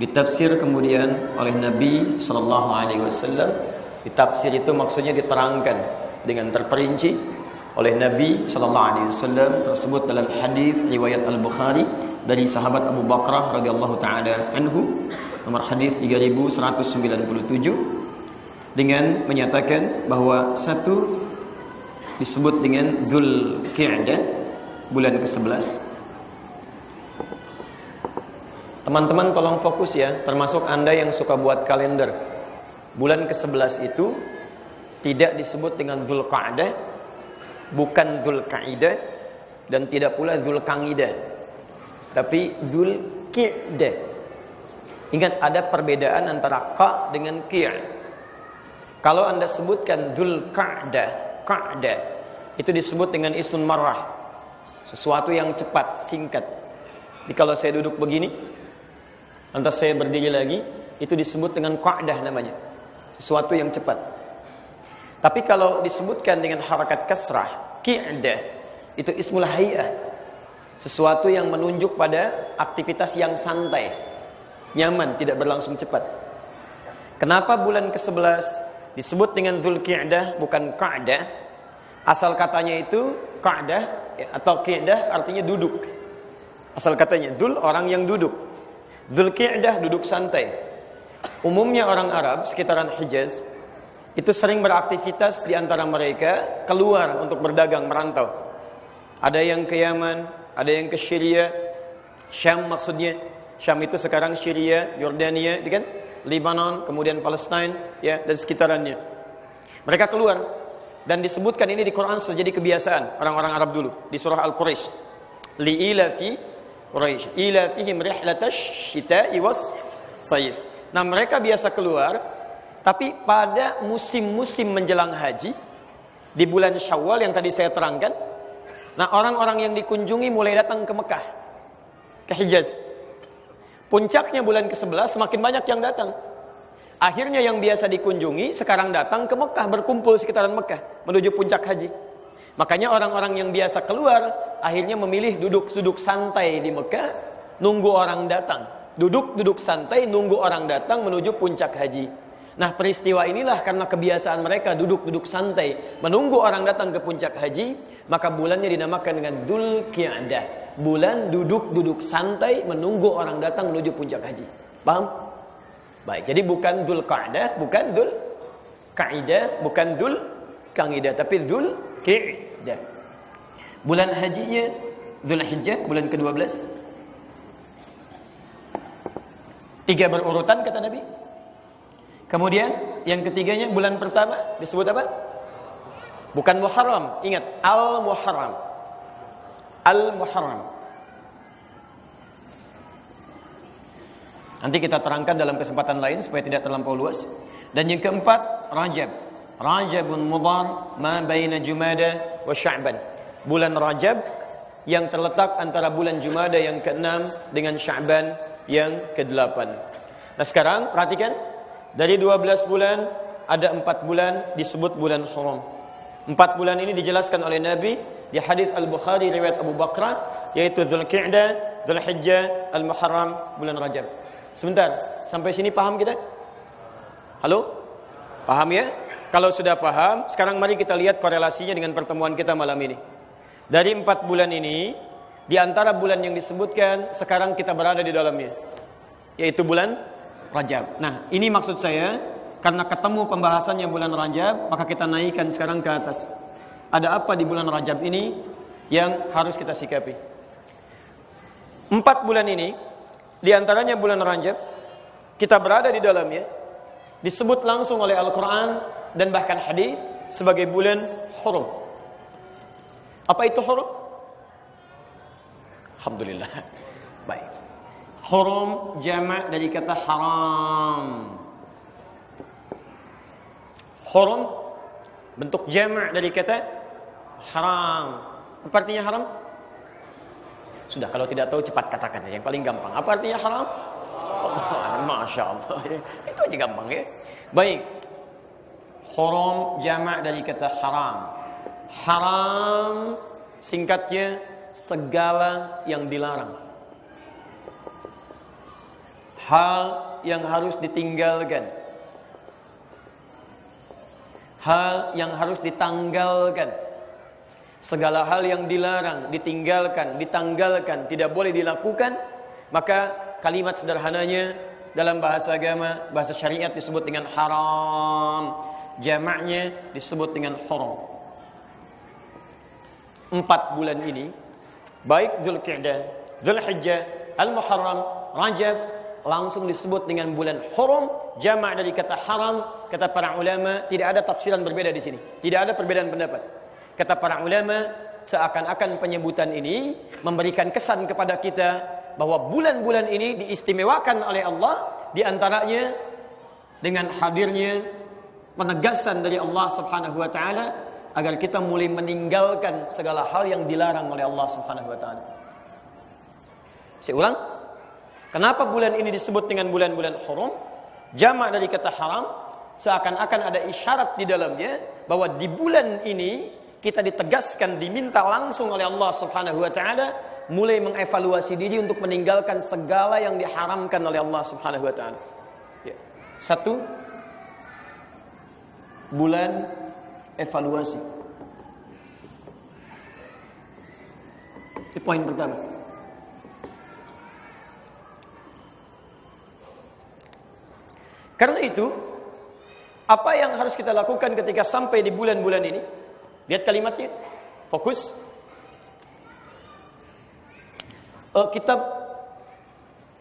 ditafsir kemudian oleh Nabi sallallahu alaihi wasallam. Ditafsir itu maksudnya diterangkan dengan terperinci oleh Nabi sallallahu alaihi wasallam, tersebut dalam hadis riwayat Al-Bukhari dari sahabat Abu Bakrah radhiyallahu taala anhu, nomor hadis 3197, dengan menyatakan bahwa satu disebut dengan Dzulqa'dah, bulan ke-11. Teman-teman tolong fokus ya, termasuk Anda yang suka buat kalender. Bulan ke-11 itu tidak disebut dengan Dzulqa'dah, bukan Dzulqa'idah, dan tidak pula Dzulqa'idah, tapi Dzulqa'dah. Ingat ada perbedaan antara qa dengan qi'. Kalau Anda sebutkan Dzulqa'dah, qa'dah, itu disebut dengan ismun marrah, sesuatu yang cepat, singkat. Jadi kalau saya duduk begini, lantas saya berdiri lagi, itu disebut dengan qa'dah namanya, sesuatu yang cepat. Tapi kalau disebutkan dengan harakat kasrah, qi'dah, itu ismul hay'ah, sesuatu yang menunjuk pada aktivitas yang santai, nyaman, tidak berlangsung cepat. Kenapa bulan ke-11 disebut dengan Dzulqa'dah bukan qa'dah? Asal katanya itu qa'dah atau qi'dah artinya duduk. Asal katanya dzul, orang yang duduk. Dzulqa'dah duduk santai. Umumnya orang Arab sekitaran Hijaz itu sering beraktivitas di antara mereka keluar untuk berdagang, merantau. Ada yang ke Yaman, ada yang ke Syria, Syam maksudnya. Syam itu sekarang Syria, Yordania, itu kan? Lebanon, kemudian Palestina, ya, dan sekitarannya. Mereka keluar dan disebutkan ini di Quran sejadi kebiasaan orang-orang Arab dulu di surah Al-Quraisy. Li'ilafi Quraisy ila fihim rihlatash syita'i was sayf. Nah, mereka biasa keluar, tapi pada musim-musim menjelang haji di bulan Syawal yang tadi saya terangkan, nah orang-orang yang dikunjungi mulai datang ke Mekah, ke Hijaz. Puncaknya bulan ke-11 semakin banyak yang datang. Akhirnya yang biasa dikunjungi sekarang datang ke Mekah, berkumpul sekitaran Mekah menuju puncak haji. Makanya orang-orang yang biasa keluar akhirnya memilih duduk-duduk santai di Mekah, nunggu orang datang. Duduk-duduk santai nunggu orang datang menuju puncak haji. Nah, peristiwa inilah karena kebiasaan mereka duduk-duduk santai menunggu orang datang ke puncak haji, maka bulannya dinamakan dengan Dzulqa'dah. Bulan duduk-duduk santai menunggu orang datang menuju puncak haji. Paham? Baik, jadi bukan Dzulqa'dah, bukan Dzulqa'idah, bukan Dzulqa'idah, tapi Dzulqa'dah. Bulan hajinya Dzulhijjah, bulan ke-12. 3 berurutan kata Nabi. Kemudian yang ketiganya bulan pertama disebut apa? Bukan Muharram, ingat, Al-Muharram. Al-Muharram. Nanti kita terangkan dalam kesempatan lain supaya tidak terlampau luas. Dan yang keempat, Rajab. Rajabun Mudhar ma baina Jumada wa Sya'ban. Bulan Rajab yang terletak antara bulan Jumada yang ke-6 dengan Sya'ban yang ke-8. Nah sekarang perhatikan, dari 12 bulan ada 4 bulan disebut bulan haram. 4 bulan ini dijelaskan oleh Nabi di hadis Al-Bukhari riwayat Abu Bakrah, yaitu Dzulqa'dah, Dzulhijjah, Al-Muharram, bulan Rajab. Sebentar, sampai sini paham kita? Halo? Paham ya? Kalau sudah paham, sekarang mari kita lihat korelasinya dengan pertemuan kita malam ini. Dari 4 bulan ini, di antara bulan yang disebutkan, sekarang kita berada di dalamnya, yaitu bulan Rajab. Nah, ini maksud saya, karena ketemu pembahasannya bulan Rajab, maka kita naikkan sekarang ke atas. Ada apa di bulan Rajab ini yang harus kita sikapi? 4 bulan ini, di antaranya bulan Rajab, kita berada di dalamnya, disebut langsung oleh Al-Quran dan bahkan hadis sebagai bulan hurum. Apa itu hurum? Alhamdulillah. Baik. Hurum jamak dari kata haram. Hurum bentuk jamak dari kata haram. Apa artinya haram? Sudah, kalau tidak tahu cepat katakan, yang paling gampang. Apa artinya haram? Allah, Masya Allah. Itu aja gampang ya. Baik. Hurum jamak dari kata haram. Haram singkatnya segala yang dilarang. Hal yang harus ditinggalkan. Hal yang harus ditanggalkan. Segala hal yang dilarang, ditinggalkan, ditanggalkan, tidak boleh dilakukan, maka kalimat sederhananya dalam bahasa agama, bahasa syariat disebut dengan haram. Jamaknya disebut dengan haram. 4 bulan ini, baik Dzulqa'dah, Dzulhijjah, Al-Muharram, Rajab, langsung disebut dengan bulan haram. Jamak dari kata haram, kata para ulama, tidak ada tafsiran berbeda di sini. Tidak ada perbedaan pendapat. Kata para ulama, seakan-akan penyebutan ini memberikan kesan kepada kita bahwa bulan-bulan ini diistimewakan oleh Allah, di antaranya dengan hadirnya penegasan dari Allah Subhanahu wa taala agar kita mulai meninggalkan segala hal yang dilarang oleh Allah Subhanahu wa taala. Saya ulang. Kenapa bulan ini disebut dengan bulan-bulan haram? Jamak dari kata haram, seakan-akan ada isyarat di dalamnya bahwa di bulan ini kita ditegaskan, diminta langsung oleh Allah Subhanahu wa taala mulai mengevaluasi diri untuk meninggalkan segala yang diharamkan oleh Allah Subhanahu wa taala. Ya. 1, bulan evaluasi. Itu poin pertama. Karena itu, apa yang harus kita lakukan ketika sampai di bulan-bulan ini? Lihat kalimatnya, fokus. Kitab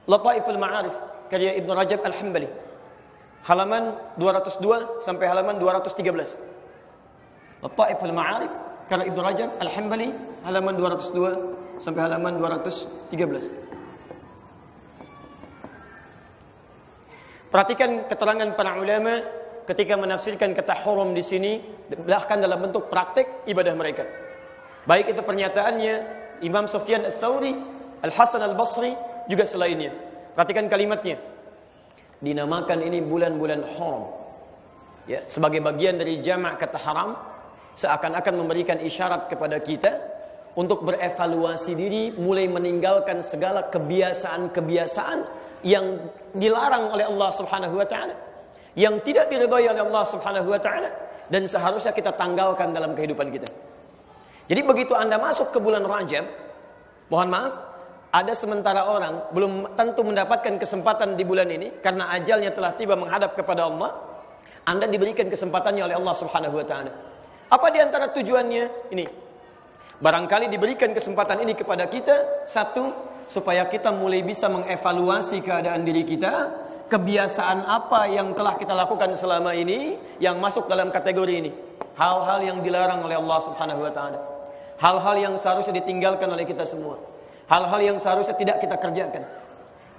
Lataiful Ma'arif karya Ibnu Rajab Al-Hambali, halaman 202 sampai halaman 213. Lataiful Ma'arif karya Ibnu Rajab Al-Hambali, halaman 202 sampai halaman 213. Perhatikan keterangan para ulama ketika menafsirkan kata haram di sini, bahkan dalam bentuk praktik ibadah mereka. Baik itu pernyataannya Imam Sufyan Ats-Tsauri, Al-Hasan Al-Basri, juga selainnya. Perhatikan kalimatnya. Dinamakan ini bulan-bulan haram. Ya, sebagai bagian dari jamak kata haram, seakan-akan memberikan isyarat kepada kita untuk berevaluasi diri, mulai meninggalkan segala kebiasaan-kebiasaan yang dilarang oleh Allah Subhanahu wa taala, yang tidak diridhai oleh Allah Subhanahu wa taala, dan seharusnya kita tanggalkan dalam kehidupan kita. Jadi begitu Anda masuk ke bulan Rajab, mohon maaf, ada sementara orang belum tentu mendapatkan kesempatan di bulan ini karena ajalnya telah tiba menghadap kepada Allah. Anda diberikan kesempatannya oleh Allah Subhanahu wa taala. Apa di antara tujuannya? Ini. Barangkali diberikan kesempatan ini kepada kita, 1, supaya kita mulai bisa mengevaluasi keadaan diri kita, kebiasaan apa yang telah kita lakukan selama ini yang masuk dalam kategori ini. Hal-hal yang dilarang oleh Allah Subhanahu wa taala. Hal-hal yang seharusnya ditinggalkan oleh kita semua. Hal-hal yang seharusnya tidak kita kerjakan.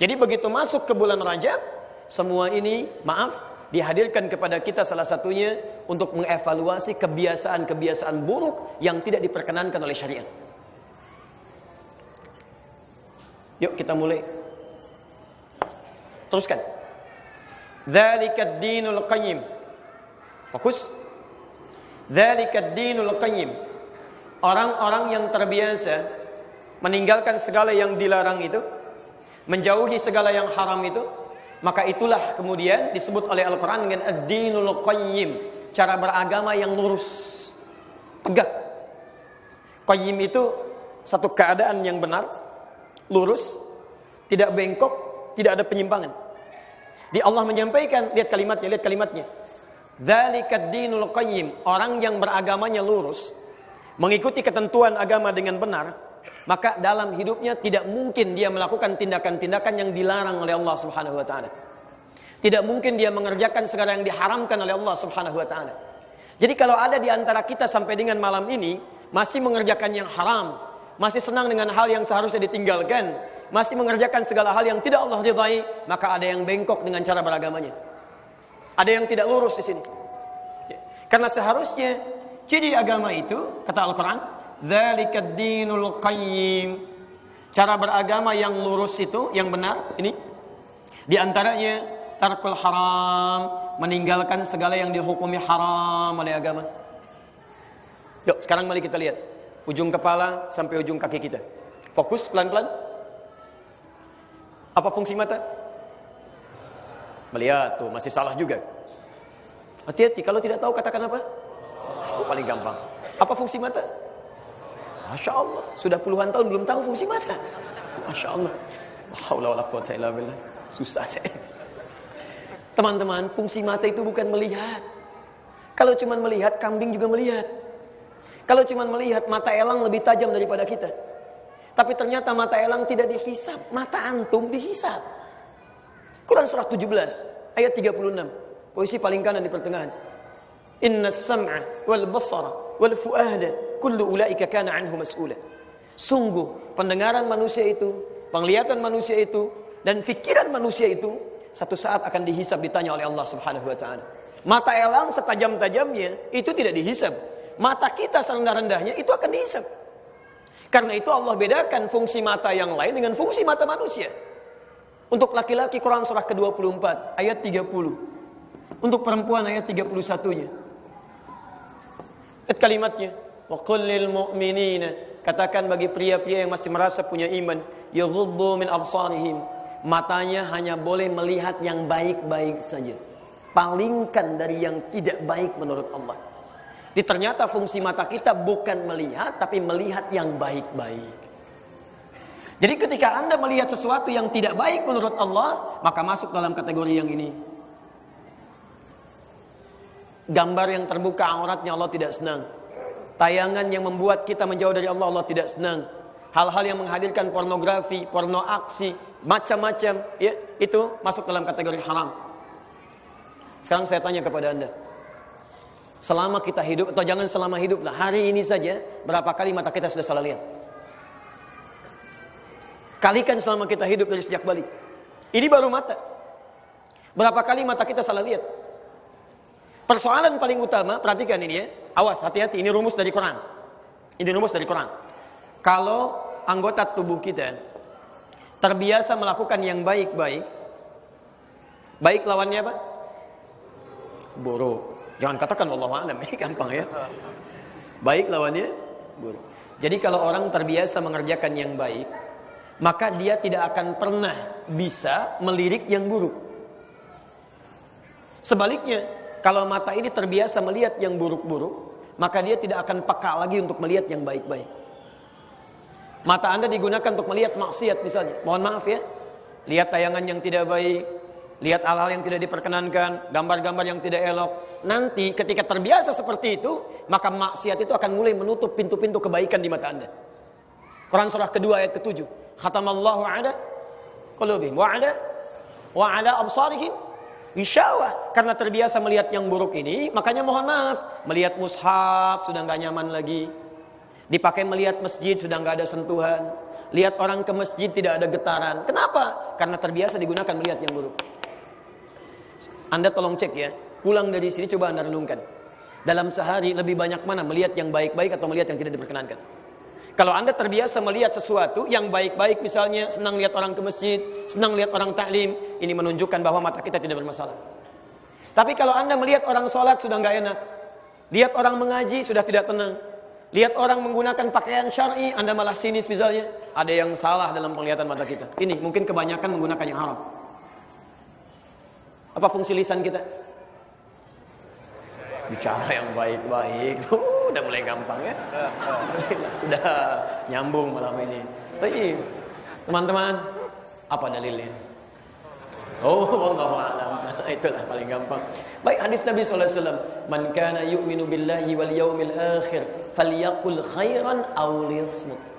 Jadi begitu masuk ke bulan Rajab, semua ini, maaf, dihadirkan kepada kita salah satunya untuk mengevaluasi kebiasaan-kebiasaan buruk yang tidak diperkenankan oleh syariat. Yuk kita mulai. Teruskan. Dzalikad dinul qayyim. Fokus. Dzalikad dinul qayyim. Orang-orang yang terbiasa meninggalkan segala yang dilarang itu, menjauhi segala yang haram itu, maka itulah kemudian disebut oleh Al-Quran dengan ad-dinul qayyim, cara beragama yang lurus, tegak. Qayyim itu satu keadaan yang benar, lurus, tidak bengkok, tidak ada penyimpangan. Di Allah menyampaikan, lihat kalimatnya. Dzalikad dinul qayyim, orang yang beragamanya lurus, mengikuti ketentuan agama dengan benar, maka dalam hidupnya tidak mungkin dia melakukan tindakan-tindakan yang dilarang oleh Allah Subhanahu wa taala. Tidak mungkin dia mengerjakan segala yang diharamkan oleh Allah Subhanahu wa taala. Jadi kalau ada di antara kita sampai dengan malam ini masih mengerjakan yang haram, masih senang dengan hal yang seharusnya ditinggalkan, masih mengerjakan segala hal yang tidak Allah ridhai, maka ada yang bengkok dengan cara beragamanya. Ada yang tidak lurus di sini. Karena seharusnya ciri agama itu, kata Al-Quran, dzalikad dinul qayyim, cara beragama yang lurus itu, yang benar, ini di antaranya tarkul haram, meninggalkan segala yang dihukumi haram oleh agama. Yuk, sekarang mari kita lihat ujung kepala sampai ujung kaki kita. Fokus pelan-pelan. Apa fungsi mata? Melihat, tuh masih salah juga. Hati-hati, kalau tidak tahu katakan apa? Itu paling gampang. Apa fungsi mata? Masya Allah, sudah puluhan tahun belum tahu fungsi mata. Masya Allah. Susah saya. Teman-teman, fungsi mata itu bukan melihat. Kalau cuma melihat, kambing juga melihat. Kalau cuma melihat, mata elang lebih tajam daripada kita. Tapi ternyata mata elang tidak dihisap, mata antum dihisap. Quran surah 17 ayat 36, posisi paling kanan di pertengahan. Innas sam'a wal basara wal fu'ada kullu ulaika kana anhu mas'ula. Sungguh pendengaran manusia itu, penglihatan manusia itu, dan fikiran manusia itu satu saat akan dihisab, ditanya oleh Allah Subhanahu wa taala. Mata elang setajam-tajamnya itu tidak dihisab. Mata kita serendah-rendahnya itu akan dihisab. Karena itu Allah bedakan fungsi mata yang lain dengan fungsi mata manusia. Untuk laki-laki Quran surah ke-24 ayat 30. Untuk perempuan ayat 31-nya. Lihat kalimatnya. Wa qul lil mu'minina, katakan bagi pria-pria yang masih merasa punya iman, yaghuddu min absarihim, matanya hanya boleh melihat yang baik-baik saja. Palingkan dari yang tidak baik menurut Allah. Jadi ternyata fungsi mata kita bukan melihat, tapi melihat yang baik-baik. Jadi ketika Anda melihat sesuatu yang tidak baik menurut Allah, maka masuk dalam kategori yang ini. Gambar yang terbuka auratnya Allah tidak senang. Tayangan yang membuat kita menjauh dari Allah, Allah tidak senang. Hal-hal yang menghadirkan pornografi, porno aksi, macam-macam, ya, itu masuk dalam kategori haram. Sekarang saya tanya kepada Anda. Selama kita hidup, atau jangan selama hidup lah, hari ini saja, berapa kali mata kita sudah salah lihat? Kalikan selama kita hidup dari sejak balik. Ini baru mata. Berapa kali mata kita salah lihat? Persoalan paling utama, perhatikan ini ya. Awas, hati-hati, ini rumus dari Quran. Ini rumus dari Quran. Kalau anggota tubuh kita terbiasa melakukan yang baik-baik, baik lawannya apa? Buruk. Jangan katakan wallahu a'lam, ini gampang ya. Baik lawannya buruk. Jadi kalau orang terbiasa mengerjakan yang baik, maka dia tidak akan pernah bisa melirik yang buruk. Sebaliknya, kalau mata ini terbiasa melihat yang buruk-buruk, maka dia tidak akan peka lagi untuk melihat yang baik-baik. Mata Anda digunakan untuk melihat maksiat misalnya. Mohon maaf ya. Lihat tayangan yang tidak baik, lihat hal-hal yang tidak diperkenankan, gambar-gambar yang tidak elok. Nanti ketika terbiasa seperti itu, maka maksiat itu akan mulai menutup pintu-pintu kebaikan di mata Anda. Quran surah kedua ayat ke-7. Khatamallahu ala qulubihim wa ala absarihim gishawah. Karena terbiasa melihat yang buruk ini, makanya mohon maaf, melihat mushaf sudah nggak nyaman lagi. Dipakai melihat masjid sudah nggak ada sentuhan. Lihat orang ke masjid tidak ada getaran. Kenapa? Karena terbiasa digunakan melihat yang buruk. Anda tolong cek ya, pulang dari sini coba Anda renungkan. Dalam sehari lebih banyak mana melihat yang baik-baik atau melihat yang tidak diperkenankan? Kalau Anda terbiasa melihat sesuatu yang baik-baik, misalnya senang lihat orang ke masjid, senang lihat orang taklim, ini menunjukkan bahwa mata kita tidak bermasalah. Tapi kalau Anda melihat orang sholat sudah nggak enak, lihat orang mengaji sudah tidak tenang, lihat orang menggunakan pakaian syar'i, Anda malah sinis misalnya, ada yang salah dalam penglihatan mata kita. Ini mungkin kebanyakan menggunakan yang haram. Apa fungsi lisan kita? Bicara yang baik-baik. Udah mulai gampang ya. Sudah nyambung malam ini. Tapi teman-teman, apa dalilnya? Oh, wallahu a'lam. Itulah paling gampang. Baik, hadis Nabi sallallahu alaihi wasallam, "Man kana yu'minu billahi wal yawmil akhir falyaqul khairan aw liyasmut."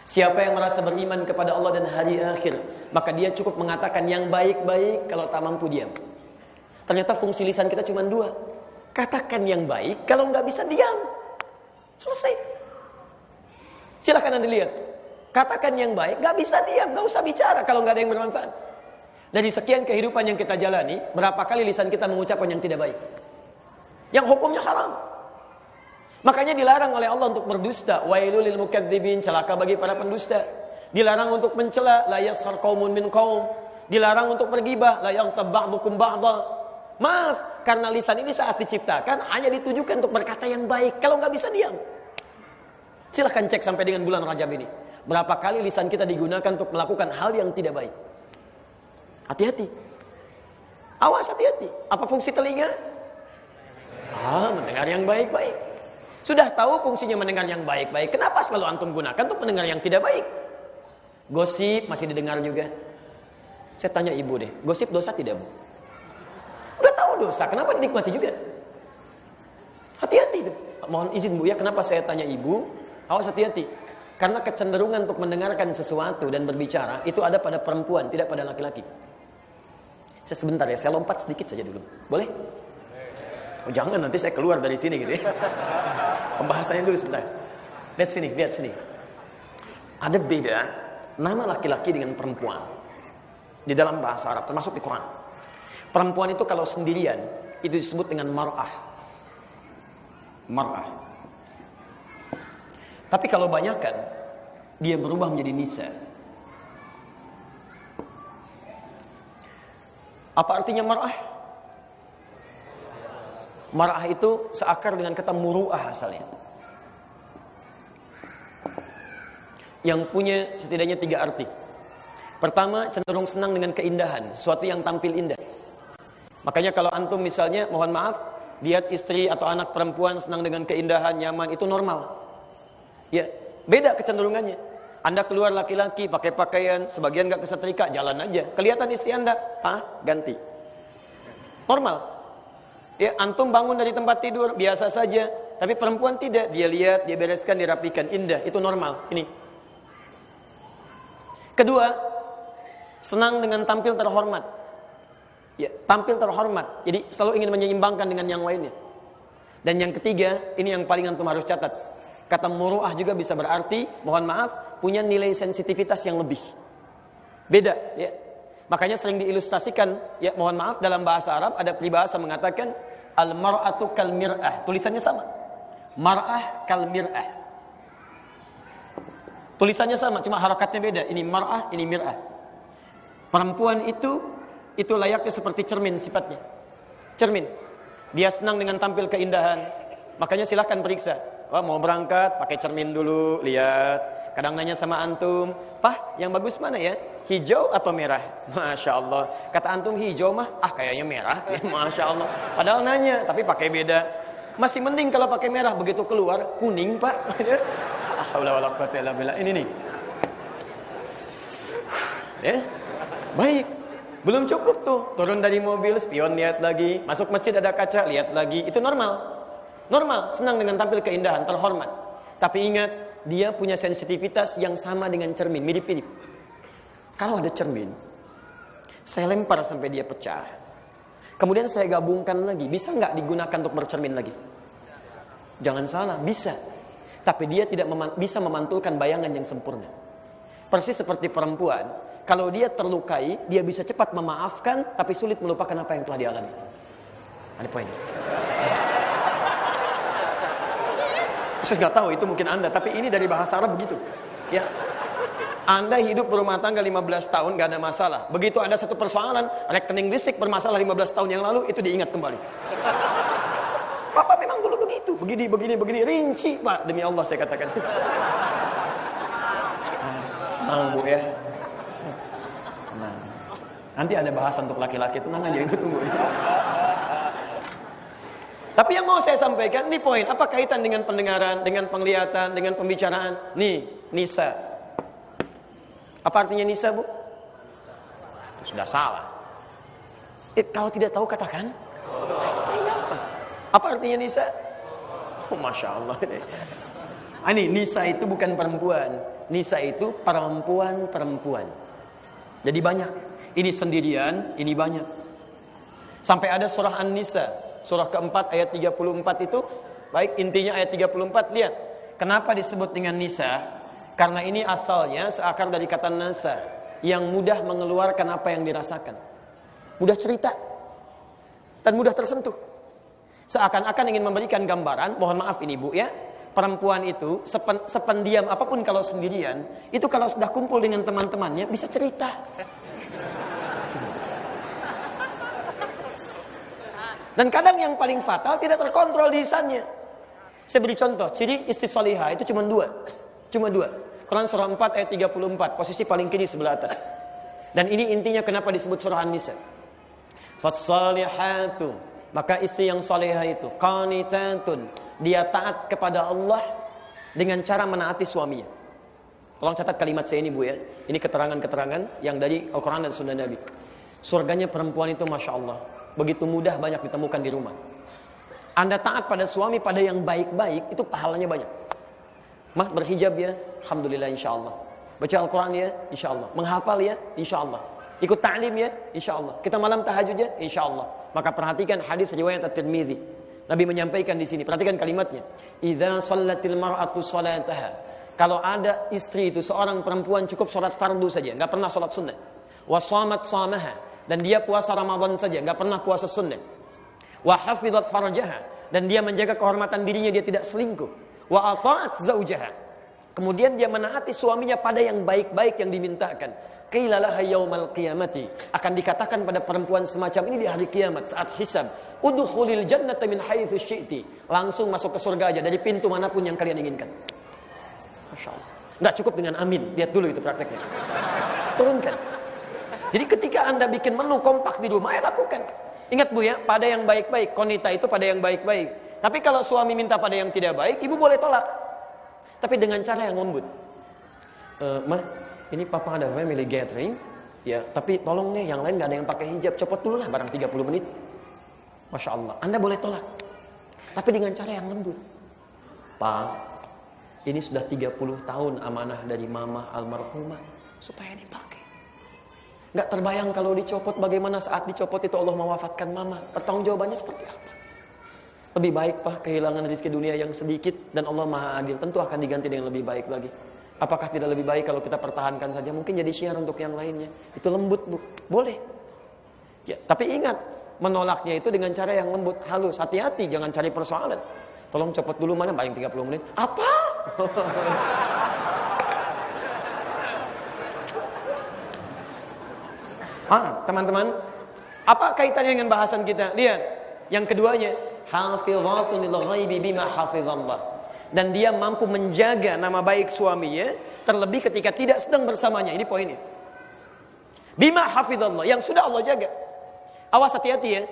Siapa yang merasa beriman kepada Allah dan hari akhir, maka dia cukup mengatakan yang baik-baik, kalau tak mampu diam. Ternyata fungsi lisan kita cuma dua. Katakan yang baik, kalau nggak bisa diam. Selesai. Silahkan Anda lihat. Katakan yang baik, nggak bisa diam, nggak usah bicara kalau nggak ada yang bermanfaat. Dari sekian kehidupan yang kita jalani, berapa kali lisan kita mengucapkan yang tidak baik, yang hukumnya haram. Makanya dilarang oleh Allah untuk berdusta. Wailul lil mukadzibin, celaka bagi para pendusta. Dilarang untuk mencela, la yaskhar qaumun min qaum. Dilarang untuk bergibah, la yaghtab ba'dukum ba'dha. Maaf, karena lisan ini saat diciptakan hanya ditujukan untuk berkata yang baik. Kalau nggak bisa diam. Silahkan cek sampai dengan bulan Rajab ini. Berapa kali lisan kita digunakan untuk melakukan hal yang tidak baik. Hati-hati. Awas, hati-hati. Apa fungsi telinga? Mendengar yang baik-baik. Sudah tahu fungsinya mendengar yang baik-baik, kenapa selalu antum gunakan untuk mendengar yang tidak baik? Gosip masih didengar juga. Saya tanya ibu deh, gosip dosa tidak, Bu? Udah tahu dosa, kenapa dinikmati juga? Hati-hati tuh. Mohon izin Bu ya, kenapa saya tanya ibu? Awas, hati-hati. Karena kecenderungan untuk mendengarkan sesuatu dan berbicara itu ada pada perempuan, tidak pada laki-laki. Saya sebentar ya, saya lompat sedikit saja dulu. Boleh? Oh, jangan nanti saya keluar dari sini gitu ya. Pembahasannya dulu sebentar. Lihat sini. Ada beda nama laki-laki dengan perempuan di dalam bahasa Arab, termasuk di Quran. Perempuan itu kalau sendirian itu disebut dengan mar'ah. Mar'ah. Tapi kalau banyakan dia berubah menjadi nisa. Apa artinya mar'ah? Mar'ah itu seakar dengan kata muru'ah asalnya. Yang punya setidaknya 3 arti. Pertama, cenderung senang dengan keindahan, sesuatu yang tampil indah. Makanya kalau antum misalnya, mohon maaf, lihat istri atau anak perempuan senang dengan keindahan, nyaman, itu normal. Ya, beda kecenderungannya. Anda keluar laki-laki pakai pakaian, sebagian gak kesetrika, jalan aja. Kelihatan istri Anda, ganti. Normal. Ya, antum bangun dari tempat tidur, biasa saja. Tapi perempuan tidak, dia lihat, dia bereskan, dirapikan, indah, itu normal. Ini. Kedua, senang dengan tampil terhormat. Ya, tampil terhormat. Jadi selalu ingin menyeimbangkan dengan yang lainnya. Dan yang ketiga, ini yang paling antum harus catat. Kata muru'ah juga bisa berarti, mohon maaf, punya nilai sensitivitas yang lebih. Beda, ya. Makanya sering diilustrasikan, ya, mohon maaf, dalam bahasa Arab ada peribahasa mengatakan al-mar'atu kal mir'ah. Tulisannya sama. Mar'ah kal mir'ah. Tulisannya sama, cuma harakatnya beda. Ini mar'ah, ini mir'ah. Perempuan itu layaknya seperti cermin sifatnya. Cermin. Dia senang dengan tampil keindahan. Makanya silahkan periksa. Mau berangkat, pakai cermin dulu, lihat. Kadang nanya sama antum, "Pah, yang bagus mana ya? Hijau atau merah?" Masya Allah. Kata antum hijau mah, kayaknya merah. Ya, Masya Allah. Padahal nanya, tapi pakai beda. Masih mending kalau pakai merah, begitu keluar kuning, Pak. Ini nih. Ya, baik. Belum cukup tuh, turun dari mobil, spion lihat lagi, masuk masjid ada kaca, lihat lagi, itu normal. Normal, senang dengan tampil keindahan, terhormat. Tapi ingat, dia punya sensitivitas yang sama dengan cermin, mirip-mirip. Kalau ada cermin, saya lempar sampai dia pecah. Kemudian saya gabungkan lagi, bisa nggak digunakan untuk bercermin lagi? Jangan salah, bisa. Tapi dia tidak bisa memantulkan bayangan yang sempurna. Persis seperti perempuan, kalau dia terlukai, dia bisa cepat memaafkan, tapi sulit melupakan apa yang telah dialami. Ada poin. Saya nggak tahu itu mungkin Anda, tapi ini dari bahasa Arab begitu. Ya, Anda hidup berumah tangga 15 tahun nggak ada masalah. Begitu ada satu persoalan, rekening listrik bermasalah 15 tahun yang lalu, itu diingat kembali. Papa memang dulu begitu, begini, rinci Pak, demi Allah saya katakan. Tenang Bu ya. Tenang. Nanti ada bahasan untuk laki-laki, tenang aja, itu tunggu. Tapi yang mau saya sampaikan, ini poin, apa kaitan dengan pendengaran, dengan penglihatan, dengan pembicaraan? Nih, Nisa. Apa artinya Nisa, Bu? Sudah salah. Kalau tidak tahu katakan. Apa artinya Nisa? Oh, Masya Allah. Ini Nisa itu bukan perempuan. Nisa itu perempuan-perempuan. Jadi banyak. Ini sendirian, ini banyak. Sampai ada surah An-Nisa. Surah keempat ayat 34 itu. Baik, intinya ayat 34. Lihat. Kenapa disebut dengan Nisa? Karena ini asalnya seakar dari kata nasa. Yang mudah mengeluarkan apa yang dirasakan. Mudah cerita. Dan mudah tersentuh. Seakan-akan ingin memberikan gambaran. Mohon maaf ini Bu ya. Perempuan itu sependiam apapun kalau sendirian. Itu kalau sudah kumpul dengan teman-temannya bisa cerita. Dan kadang yang paling fatal tidak terkontrol lisannya. Saya beri contoh, ciri istri salihah itu cuma dua. Quran surah 4 ayat 34, posisi paling kiri sebelah atas. Dan ini intinya kenapa disebut surah An-Nisa. Fassalihatu, maka istri yang salihah itu qanitatun, dia taat kepada Allah dengan cara menaati suaminya. Tolong catat kalimat saya ini Bu ya. Ini keterangan-keterangan yang dari Al-Quran dan Sunnah Nabi. Surganya perempuan itu Masya Allah begitu mudah, banyak ditemukan di rumah. Anda taat pada suami, pada yang baik-baik, itu pahalanya banyak. Mah berhijab ya, Alhamdulillah insya Allah. Baca Al-Quran ya, insya Allah. Menghafal ya, insya Allah. Ikut ta'lim ya, insya Allah. Kita malam tahajud ya, insya Allah. Maka perhatikan hadis riwayat At-Tirmidzi. Nabi menyampaikan di sini, perhatikan kalimatnya. Idza shallatil mar'atu salataha. Kalau ada istri itu, seorang perempuan cukup sholat fardu saja, nggak pernah sholat sunnah. Wa shamat shamaha. Dan dia puasa Ramadan saja, nggak pernah puasa sunnah. Wa hafizat farjaha, dan dia menjaga kehormatan dirinya, dia tidak selingkuh. Wa ata'at zaujaha, kemudian dia menaati suaminya pada yang baik-baik yang dimintakan. Qila laha yaumal qiyamati, akan dikatakan pada perempuan semacam ini di hari kiamat saat hisab, udkhulil jannata min haitsu syi'ti, langsung masuk ke surga aja dari pintu manapun yang kalian inginkan. Masya Allah. Nggak cukup dengan amin, lihat dulu itu prakteknya. Turunkan. Jadi ketika Anda bikin menu kompak di rumah, lakukan. Ingat Bu ya, pada yang baik-baik. Konita itu pada yang baik-baik. Tapi kalau suami minta pada yang tidak baik, ibu boleh tolak. Tapi dengan cara yang lembut. Mah, ini papa ada family gathering. Ya, tapi tolong nih, yang lain gak ada yang pakai hijab. Copot dulu lah, barang 30 menit. Masya Allah, Anda boleh tolak. Tapi dengan cara yang lembut. Pak, ini sudah 30 tahun amanah dari mama almarhumah. Supaya dipakai. Gak terbayang kalau dicopot, bagaimana saat dicopot itu Allah mewafatkan mama. Pertanggungjawabannya seperti apa? Lebih baik Pak kehilangan rezeki dunia yang sedikit, dan Allah Maha Adil, tentu akan diganti dengan lebih baik lagi. Apakah tidak lebih baik kalau kita pertahankan saja? Mungkin jadi syiar untuk yang lainnya. Itu lembut Bu, boleh. Ya, tapi ingat, menolaknya itu dengan cara yang lembut, halus. Hati-hati, jangan cari persoalan. Tolong copot dulu, mana paling 30 menit. Apa? Teman-teman, apa kaitannya dengan bahasan kita? Lihat, yang keduanya, hafizatun lil ghaibi bima hafizallah. Dan dia mampu menjaga nama baik suaminya, terlebih ketika tidak sedang bersamanya. Ini poinnya. Bima hafizallah, yang sudah Allah jaga. Awas, hati-hati ya.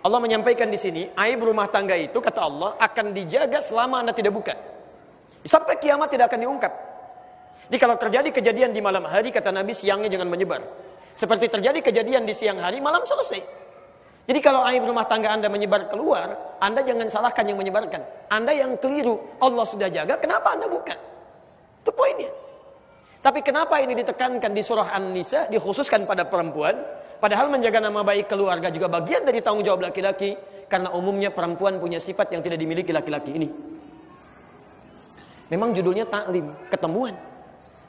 Allah menyampaikan di sini, aib rumah tangga itu kata Allah akan dijaga selama Anda tidak buka. Sampai kiamat tidak akan diungkap. Jadi kalau terjadi kejadian di malam hari, kata Nabi, siangnya jangan menyebar. Seperti terjadi kejadian di siang hari, malam selesai. Jadi kalau aib rumah tangga Anda menyebar keluar, Anda jangan salahkan yang menyebarkan. Anda yang keliru. Allah sudah jaga, kenapa Anda buka? Itu poinnya. Tapi kenapa ini ditekankan di surah An-Nisa, dikhususkan pada perempuan? Padahal menjaga nama baik keluarga juga bagian dari tanggung jawab laki-laki. Karena umumnya perempuan punya sifat yang tidak dimiliki laki-laki ini. Memang judulnya taklim, ketemuan.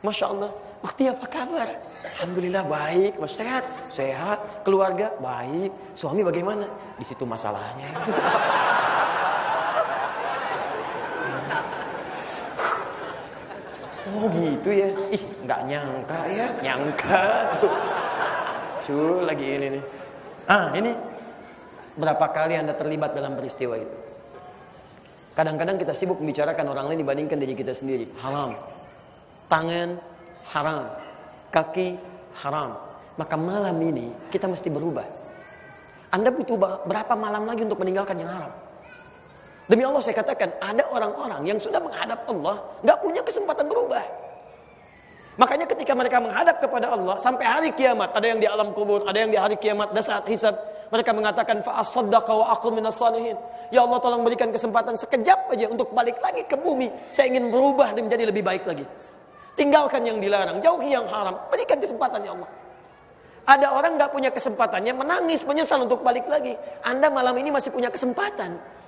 Masya Allah. Waktu apa kabar? Alhamdulillah baik, Mas, sehat. Sehat, keluarga baik. Suami bagaimana? Di situ masalahnya. Oh gitu ya. Ih, nggak nyangka ya. Nyangka tuh. Cul lagi ini nih. Ini berapa kali Anda terlibat dalam peristiwa itu? Kadang-kadang kita sibuk membicarakan orang lain dibandingkan diri kita sendiri. Haram. Tangan haram. Kaki haram. Maka malam ini kita mesti berubah. Anda butuh berapa malam lagi untuk meninggalkan yang haram? Demi Allah saya katakan, ada orang-orang yang sudah menghadap Allah, gak punya kesempatan berubah. Makanya ketika mereka menghadap kepada Allah, sampai hari kiamat, ada yang di alam kubur, ada yang di hari kiamat, dan saat hisab, mereka mengatakan, fa'asaddaqa wa aqum minas salihin. Ya Allah tolong berikan kesempatan sekejap aja untuk balik lagi ke bumi. Saya ingin berubah dan menjadi lebih baik lagi. Tinggalkan yang dilarang, jauhi yang haram, berikan kesempatan ya Allah. Ada orang gak punya kesempatannya, menangis, menyesal untuk balik lagi. Anda malam ini masih punya kesempatan.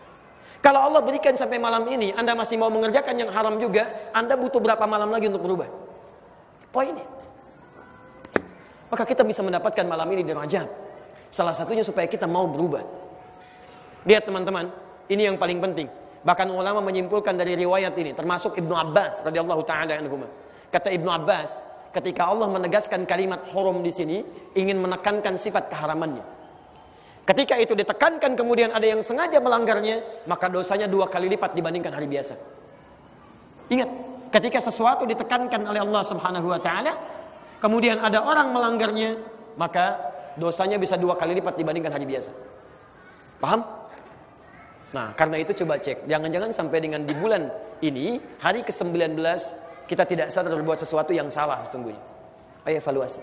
Kalau Allah berikan sampai malam ini, Anda masih mau mengerjakan yang haram juga, Anda butuh berapa malam lagi untuk berubah? Poinnya. Maka kita bisa mendapatkan malam ini di Rajab. Salah satunya supaya kita mau berubah. Lihat teman-teman, ini yang paling penting. Bahkan ulama menyimpulkan dari riwayat ini, termasuk Ibnu Abbas radhiyallahu taala anhuma. Kata Ibnu Abbas, ketika Allah menegaskan kalimat haram di sini, ingin menekankan sifat keharamannya. Ketika itu ditekankan kemudian ada yang sengaja melanggarnya, maka dosanya 2 kali lipat dibandingkan hari biasa. Ingat, ketika sesuatu ditekankan oleh Allah Subhanahu wa taala, kemudian ada orang melanggarnya, maka dosanya bisa 2 kali lipat dibandingkan hari biasa. Paham? Nah, karena itu coba cek, jangan-jangan sampai dengan di bulan ini, hari ke-19, kita tidak sadar berbuat sesuatu yang salah sesungguhnya. Ayo evaluasi.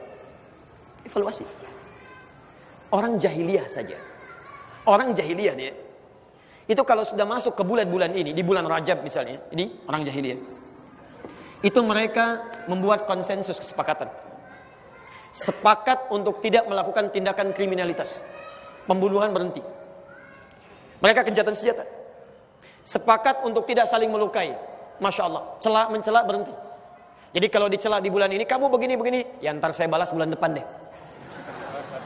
Evaluasi. Orang jahiliyah saja. Orang jahiliyah nih, itu kalau sudah masuk ke bulan-bulan ini, di bulan Rajab misalnya, ini orang jahiliyah. Itu mereka membuat konsensus kesepakatan. Sepakat untuk tidak melakukan tindakan kriminalitas. Pembunuhan berhenti. Mereka kejahatan senjata. Sepakat untuk tidak saling melukai. Masya Allah, mencela berhenti. Jadi kalau dicela di bulan ini, kamu begini-begini, ya ntar saya balas bulan depan deh.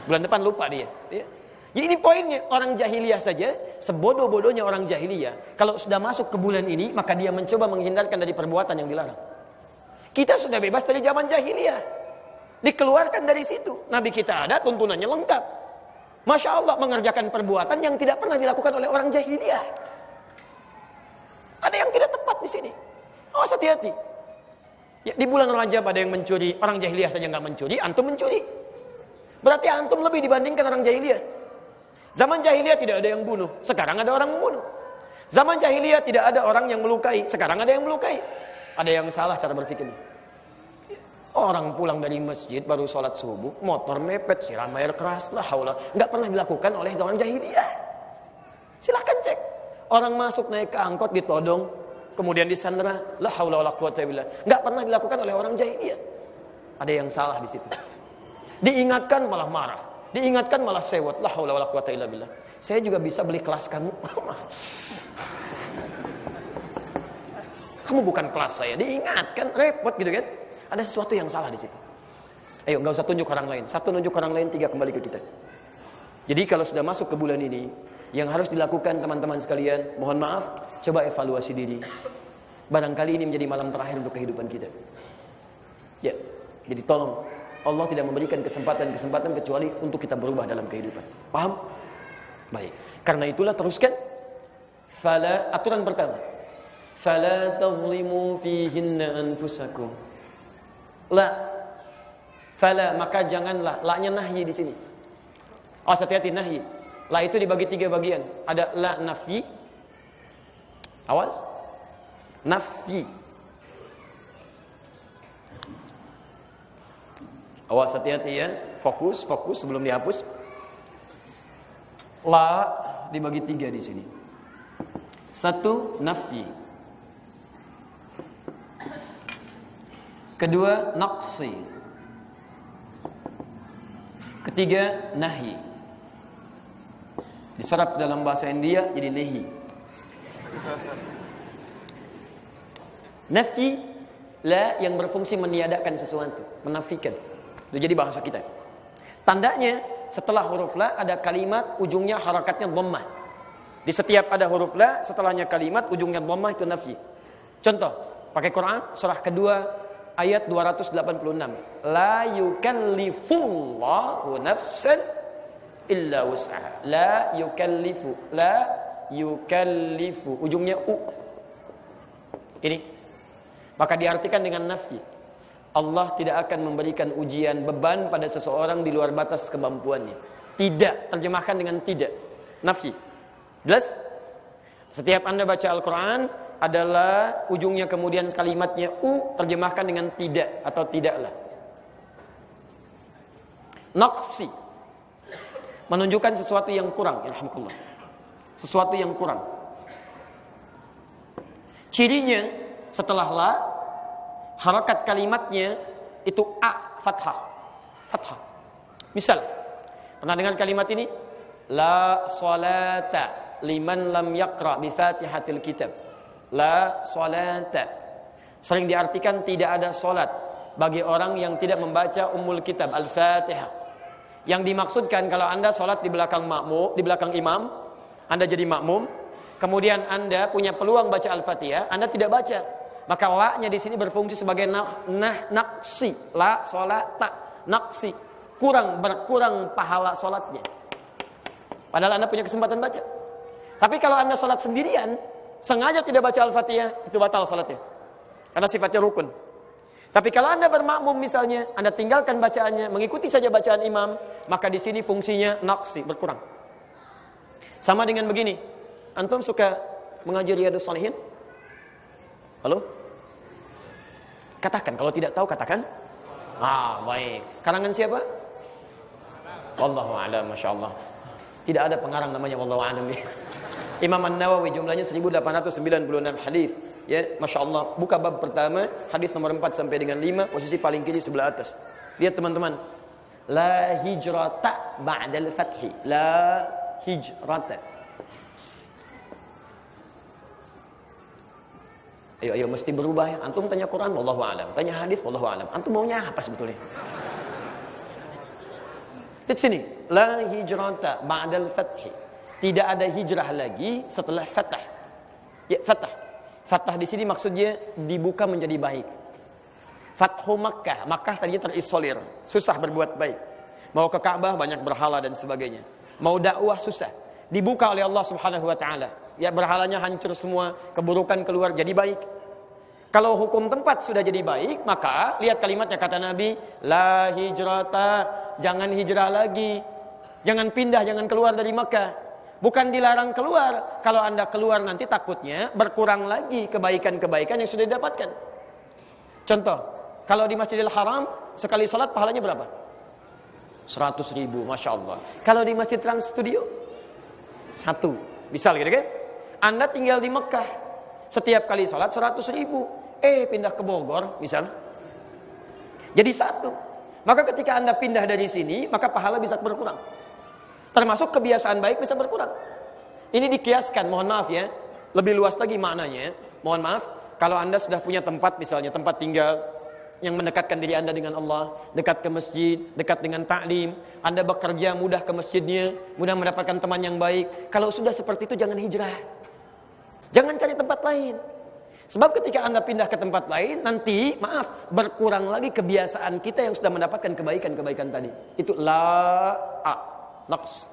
Bulan depan lupa dia. Ya. Jadi ini poinnya, orang jahiliyah saja, sebodoh-bodohnya orang jahiliyah, kalau sudah masuk ke bulan ini, maka dia mencoba menghindarkan dari perbuatan yang dilarang. Kita sudah bebas dari zaman jahiliyah. Dikeluarkan dari situ. Nabi kita ada, tuntunannya lengkap. Masya Allah, mengerjakan perbuatan yang tidak pernah dilakukan oleh orang jahiliyah. Ada yang tidak tepat di sini. Oh, hati-hati. Ya, di bulan Rajab ada yang mencuri, orang jahiliyah saja nggak mencuri, antum mencuri. Berarti antum lebih dibandingkan orang jahiliyah. Zaman jahiliyah tidak ada yang bunuh, sekarang ada orang membunuh. Zaman jahiliyah tidak ada orang yang melukai, sekarang ada yang melukai. Ada yang salah cara berpikirnya. Orang pulang dari masjid baru sholat subuh, motor mepet, siram air keras, la haula, nggak pernah dilakukan oleh orang jahiliyah. Silahkan cek. Orang masuk naik ke angkot ditodong, kemudian disandera, la haula wala quwwata illa billah. Nggak pernah dilakukan oleh orang jahiliyah. Ada yang salah di situ. Diingatkan malah marah, diingatkan malah sewot, la haula wala quwwata illa billah. Saya juga bisa beli kelas kamu. Kamu bukan kelas saya, diingatkan, repot gitu kan? Ada sesuatu yang salah di situ. Ayo, nggak usah tunjuk orang lain. 1 nunjuk orang lain, 3 kembali ke kita. Jadi kalau sudah masuk ke bulan ini, yang harus dilakukan teman-teman sekalian, mohon maaf, coba evaluasi diri. Barangkali ini menjadi malam terakhir untuk kehidupan kita. Ya, jadi tolong. Allah tidak memberikan kesempatan kecuali untuk kita berubah dalam kehidupan. Paham? Baik. Karena itulah teruskan. Aturan pertama. Fala tazlimu fihinna anfusakum. La. Fala, maka janganlah. La-nya nahyi di sini. Oh, hati-hati nahyi. La itu dibagi 3 bagian. Ada la nafi. Awas. Nafi. Awas, hati-hati ya. Fokus sebelum dihapus. La dibagi 3 di sini. 1 nafi. Kedua, naqsi. Ketiga, nahi. Diserap dalam bahasa India jadi nahi. Nafi, la yang berfungsi meniadakan sesuatu, menafikan. Itu jadi bahasa kita. Tandanya setelah huruf la ada kalimat ujungnya harakatnya dhammah. Di setiap ada huruf la setelahnya kalimat ujungnya dhammah, itu nafi. Contoh, pakai Quran surah kedua ayat 286. La yukallifullahu nafsan illa wus'aha. La yukallifu. La yukallifu. Ujungnya u. Ini. Maka diartikan dengan nafi. Allah tidak akan memberikan ujian beban pada seseorang di luar batas kemampuannya. Tidak. Terjemahkan dengan tidak. Nafi. Jelas? Setiap Anda baca Al-Quran adalah ujungnya kemudian kalimatnya u, terjemahkan dengan tidak atau tidaklah. Naqsi, menunjukkan sesuatu yang kurang. Alhamdulillah. Sesuatu yang kurang. Cirinya setelah la, harakat kalimatnya itu a, fathah. Fathah. Misal, pernah dengar kalimat ini? La salata liman lam yaqra bi Fatihatil Kitab. La salata. Sering diartikan tidak ada solat bagi orang yang tidak membaca Ummul Kitab Al-Fatihah. Yang dimaksudkan kalau Anda solat di belakang makmum, di belakang imam, Anda jadi makmum, kemudian Anda punya peluang baca Al-Fatihah, Anda tidak baca, maka la-nya di sini berfungsi sebagai naqsi. La salata, naqsi, berkurang pahala solatnya. Padahal Anda punya kesempatan baca. Tapi kalau Anda solat sendirian, sengaja tidak baca Al-Fatihah, itu batal salatnya. Karena sifatnya rukun. Tapi kalau Anda bermakmum misalnya, Anda tinggalkan bacaannya, mengikuti saja bacaan imam, maka di sini fungsinya naqsi, berkurang. Sama dengan begini. Antum suka mengaji Riyadhus Shalihin? Halo? Katakan, kalau tidak tahu katakan. Baik. Karangan siapa? Wallahu a'lam, masyaallah. Tidak ada pengarang namanya wallahu a'lam. Imam An-Nawawi jumlahnya 1896 hadis. Ya, Masya Allah. Buka bab pertama, hadis nomor 4 sampai dengan 5, posisi paling kiri sebelah atas. Lihat teman-teman. La hijrata ba'dal fathi. La hijrata. Ayo mesti berubah ya. Antum tanya Quran, wallahu a'lam. Tanya hadis, wallahu a'lam. Antum maunya apa sebetulnya? Di sini, la hijrata ba'dal fathi. Tidak ada hijrah lagi setelah fatah. Ya, fatah. Fatah di sini maksudnya dibuka menjadi baik. Fathu Makkah. Makkah tadinya terisolir, susah berbuat baik. Mau ke Ka'bah banyak berhala dan sebagainya. Mau dakwah susah. Dibuka oleh Allah Subhanahu wa taala. Ya, berhalanya hancur semua, keburukan keluar jadi baik. Kalau hukum tempat sudah jadi baik, maka lihat kalimatnya kata Nabi, la hijrata, jangan hijrah lagi. Jangan pindah, jangan keluar dari Makkah. Bukan dilarang keluar. Kalau Anda keluar nanti takutnya berkurang lagi kebaikan-kebaikan yang sudah didapatkan. Contoh, kalau di Masjidil Haram sekali sholat pahalanya berapa? 100.000, Masya Allah. Kalau di Masjid Trans Studio 1. Misal gitu kan? Anda tinggal di Mekah, setiap kali sholat 100.000. Pindah ke Bogor misal, jadi 1. Maka ketika Anda pindah dari sini, maka pahala bisa berkurang. Termasuk kebiasaan baik bisa berkurang. Ini dikiaskan, mohon maaf ya. Lebih luas lagi maknanya. Mohon maaf, kalau Anda sudah punya tempat misalnya, tempat tinggal yang mendekatkan diri Anda dengan Allah, dekat ke masjid, dekat dengan ta'lim, Anda bekerja mudah ke masjidnya, mudah mendapatkan teman yang baik. Kalau sudah seperti itu jangan hijrah. Jangan cari tempat lain. Sebab ketika Anda pindah ke tempat lain, nanti, maaf, berkurang lagi kebiasaan kita yang sudah mendapatkan kebaikan-kebaikan tadi. Itu naqs.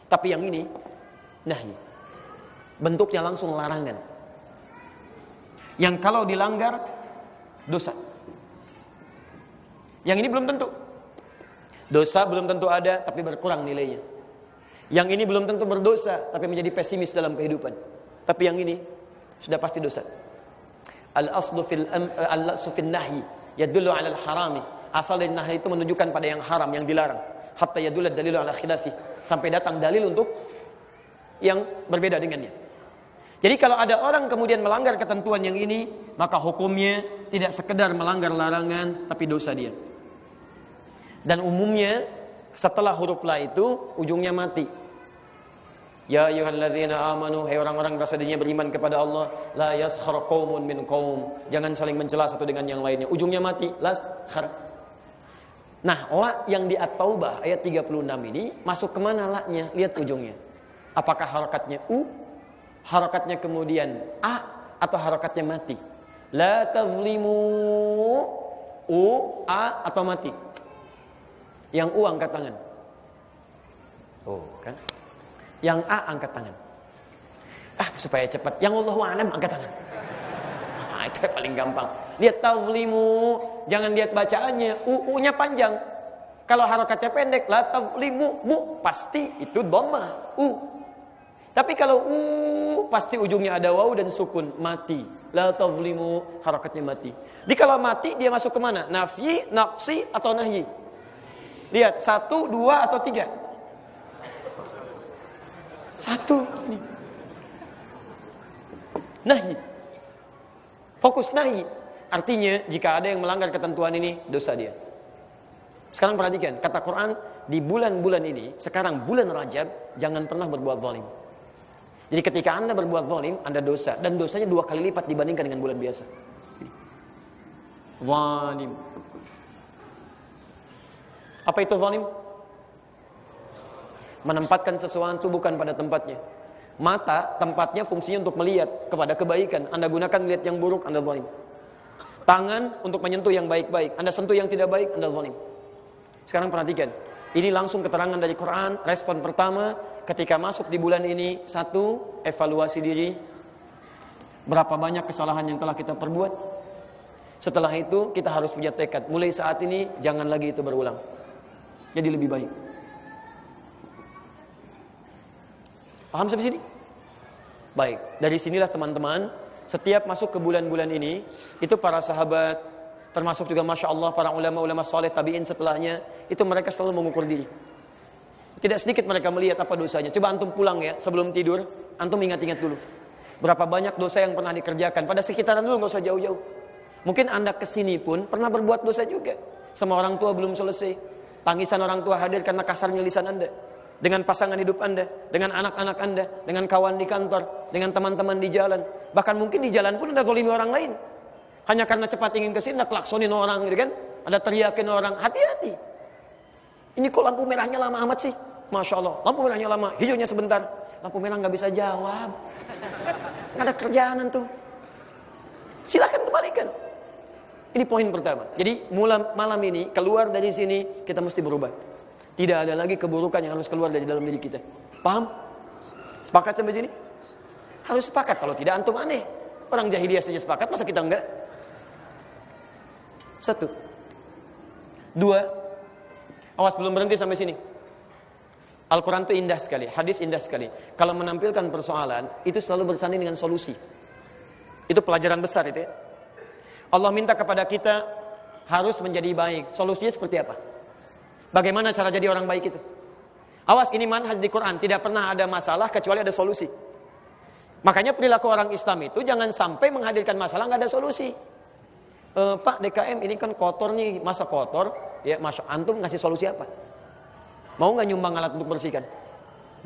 Tapi yang ini nahi. Bentuknya langsung larangan. Yang kalau dilanggar dosa. Yang ini belum tentu. Dosa belum tentu ada tapi berkurang nilainya. Yang ini belum tentu berdosa tapi menjadi pesimis dalam kehidupan. Tapi yang ini sudah pasti dosa. Al-aslu fil nahyi yadullu 'ala al-harami. Asal dari nahi itu menunjukkan pada yang haram, yang dilarang. Hatta yadullu dalilu 'ala khilafi, sampai datang dalil untuk yang berbeda dengannya. Jadi kalau ada orang kemudian melanggar ketentuan yang ini, maka hukumnya tidak sekedar melanggar larangan, tapi dosa dia. Dan umumnya setelah huruf la itu ujungnya mati. Ya ayyuhalladzina amanu, hai orang-orang berasa dirinya beriman kepada Allah, la yaskhar qaumun min qaum, jangan saling mencela satu dengan yang lainnya. Ujungnya mati, laskhar. Nah, la yang di At-Taubah ayat 36 ini masuk kemana la-nya? Lihat ujungnya. Apakah harakatnya u, harakatnya kemudian a, atau harakatnya mati? La tazlimu, u, a, atau mati? Yang u angkat tangan. Oh, kan? Yang A angkat tangan. Supaya cepat. Yang Allahu a'lam angkat tangan. Itu yang paling gampang. Lihat tazlimu, jangan lihat bacaannya. U-nya panjang. Kalau harakatnya pendek, la tazlimu, mu pasti itu dhammah. U. Tapi kalau u pasti ujungnya ada waw dan sukun, mati. La tazlimu, harakatnya mati. Jadi kalau mati dia masuk ke mana? Nafyi, naqsi atau nahyi? Lihat 1, 2 atau 3? 1 ini. Nahi. Fokus nahi. Artinya jika ada yang melanggar ketentuan ini, dosa dia. Sekarang perhatikan, kata Quran, di bulan-bulan ini, sekarang bulan Rajab, jangan pernah berbuat zalim. Jadi ketika Anda berbuat zalim, Anda dosa. Dan dosanya 2 kali lipat dibandingkan dengan bulan biasa. Zalim. Apa itu zalim? Menempatkan sesuatu bukan pada tempatnya. Mata, tempatnya fungsinya untuk melihat kepada kebaikan. Anda gunakan melihat yang buruk, Anda zalim. Tangan untuk menyentuh yang baik-baik. Anda sentuh yang tidak baik, Anda zalim. Sekarang perhatikan. Ini langsung keterangan dari Quran. Respon pertama, ketika masuk di bulan ini, 1, evaluasi diri. Berapa banyak kesalahan yang telah kita perbuat. Setelah itu, kita harus punya tekad. Mulai saat ini, jangan lagi itu berulang. Jadi lebih baik. Paham sampai sini? Baik, dari sinilah teman-teman, setiap masuk ke bulan-bulan ini, itu para sahabat, termasuk juga Masya Allah para ulama-ulama saleh tabi'in setelahnya, itu mereka selalu mengukur diri. Tidak sedikit mereka melihat apa dosanya. Coba antum pulang ya, sebelum tidur, antum ingat-ingat dulu. Berapa banyak dosa yang pernah dikerjakan, pada sekitaran dulu, gak usah jauh-jauh. Mungkin Anda kesini pun pernah berbuat dosa juga. Sama orang tua belum selesai. Tangisan orang tua hadir karena kasarnya lisan Anda. Dengan pasangan hidup Anda, dengan anak-anak Anda, dengan kawan di kantor, dengan teman-teman di jalan. Bahkan mungkin di jalan pun Anda zalimi orang lain. Hanya karena cepat ingin kesini, Anda klaksonin orang, gitu kan? Ada teriakin orang, hati-hati. Ini kok lampu merahnya lama amat sih? Masya Allah, lampu merahnya lama, hijaunya sebentar. Lampu merah nggak bisa jawab. Nggak ada kerjaan tuh. Silahkan kembalikan. Ini poin pertama. Jadi malam ini, keluar dari sini, kita mesti berubah. Tidak ada lagi keburukan yang harus keluar dari dalam diri kita. Paham? Sepakat sampai sini? Harus sepakat. Kalau tidak antum aneh. Orang jahiliyah saja sepakat, masa kita enggak? 1. 2. Awas, belum berhenti sampai sini. Al-Quran itu indah sekali. Hadis indah sekali. Kalau menampilkan persoalan, itu selalu bersanding dengan solusi. Itu pelajaran besar itu ya. Allah minta kepada kita harus menjadi baik. Solusinya seperti apa? Bagaimana cara jadi orang baik itu? Awas, ini manhaj di Quran. Tidak pernah ada masalah kecuali ada solusi. Makanya perilaku orang Islam itu jangan sampai menghadirkan masalah nggak ada solusi. Pak DKM ini kan kotor nih, masa kotor? Ya, masa antum ngasih solusi apa? Mau nggak nyumbang alat untuk bersihkan?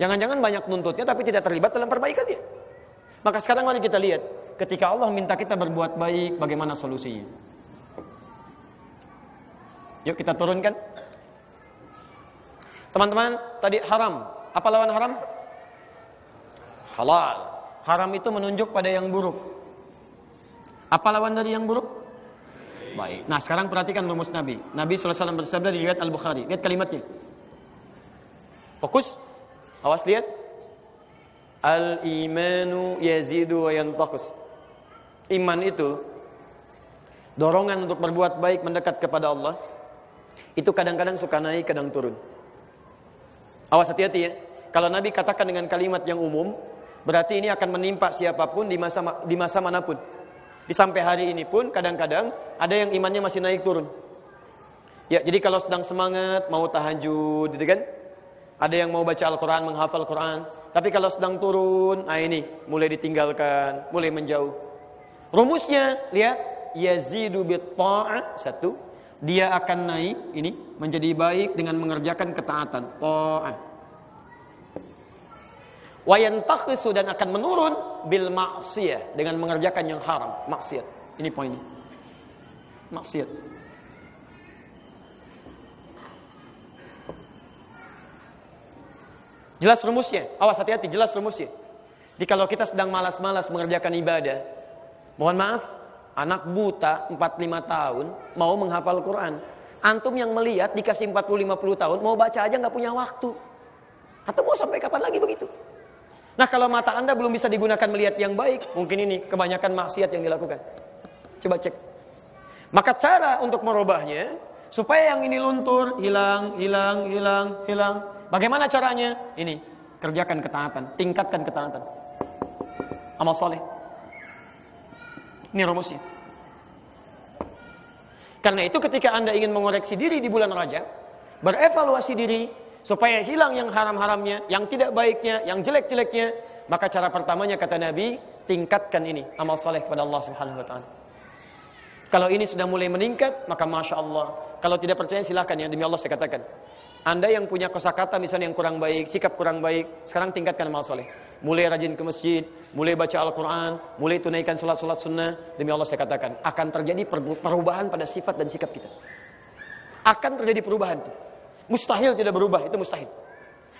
Jangan-jangan banyak nuntutnya tapi tidak terlibat dalam perbaikannya. Maka sekarang mari kita lihat, ketika Allah minta kita berbuat baik, bagaimana solusinya? Yuk kita turunkan. Teman-teman, tadi haram. Apa lawan haram? Halal. Haram itu menunjuk pada yang buruk. Apa lawan dari yang buruk? Baik. Nah, sekarang perhatikan rumus Nabi. Nabi SAW bersabda di riwayat Al-Bukhari. Lihat kalimatnya. Fokus. Awas lihat. Al-imanu yazidu wa yantaqus. Iman itu dorongan untuk berbuat baik, mendekat kepada Allah. Itu kadang-kadang suka naik, kadang turun. Awas, hati-hati ya. Kalau Nabi katakan dengan kalimat yang umum, berarti ini akan menimpa siapapun di masa manapun. Di sampai hari ini pun kadang-kadang ada yang imannya masih naik turun. Ya, jadi kalau sedang semangat mau tahajud, gitu kan? Ada yang mau baca Al-Quran, menghafal Quran. Tapi kalau sedang turun, ini mulai ditinggalkan, mulai menjauh. Rumusnya, lihat, yazidu bit-tha'ah, satu, dia akan naik ini menjadi baik dengan mengerjakan ketaatan, ta'ah. Wa yantakhisu, dan akan menurun bil ma'siyah, dengan mengerjakan yang haram, maksiat. Ini poinnya. Maksiat. Jelas rumusnya. Awas, hati-hati, jelas rumusnya. Jadi kalau kita sedang malas-malas mengerjakan ibadah, mohon maaf, anak buta 4-5 tahun mau menghafal Quran. Antum yang melihat dikasih 40-50 tahun mau baca aja nggak punya waktu. Atau mau sampai kapan lagi begitu? Nah, kalau mata Anda belum bisa digunakan melihat yang baik, mungkin ini kebanyakan maksiat yang dilakukan. Coba cek. Maka cara untuk merubahnya supaya yang ini luntur, hilang. Bagaimana caranya? Ini, kerjakan ketaatan, tingkatkan ketaatan. Amal soleh. Ini rumusnya. Karena itu ketika Anda ingin mengoreksi diri di bulan Rajab, berevaluasi diri supaya hilang yang haram-haramnya, yang tidak baiknya, yang jelek-jeleknya, maka cara pertamanya kata Nabi, tingkatkan ini, amal soleh kepada Allah Subhanahu wa taala. Kalau ini sudah mulai meningkat, maka Masya Allah. Kalau tidak percaya silahkan ya, demi Allah saya katakan. Anda yang punya kosakata misalnya yang kurang baik, sikap kurang baik, sekarang tingkatkan amal soleh. Mulai rajin ke masjid, mulai baca Al-Quran, mulai tunaikan salat-salat sunnah. Demi Allah saya katakan, akan terjadi perubahan pada sifat dan sikap kita. Akan terjadi perubahan itu. Mustahil tidak berubah, itu mustahil.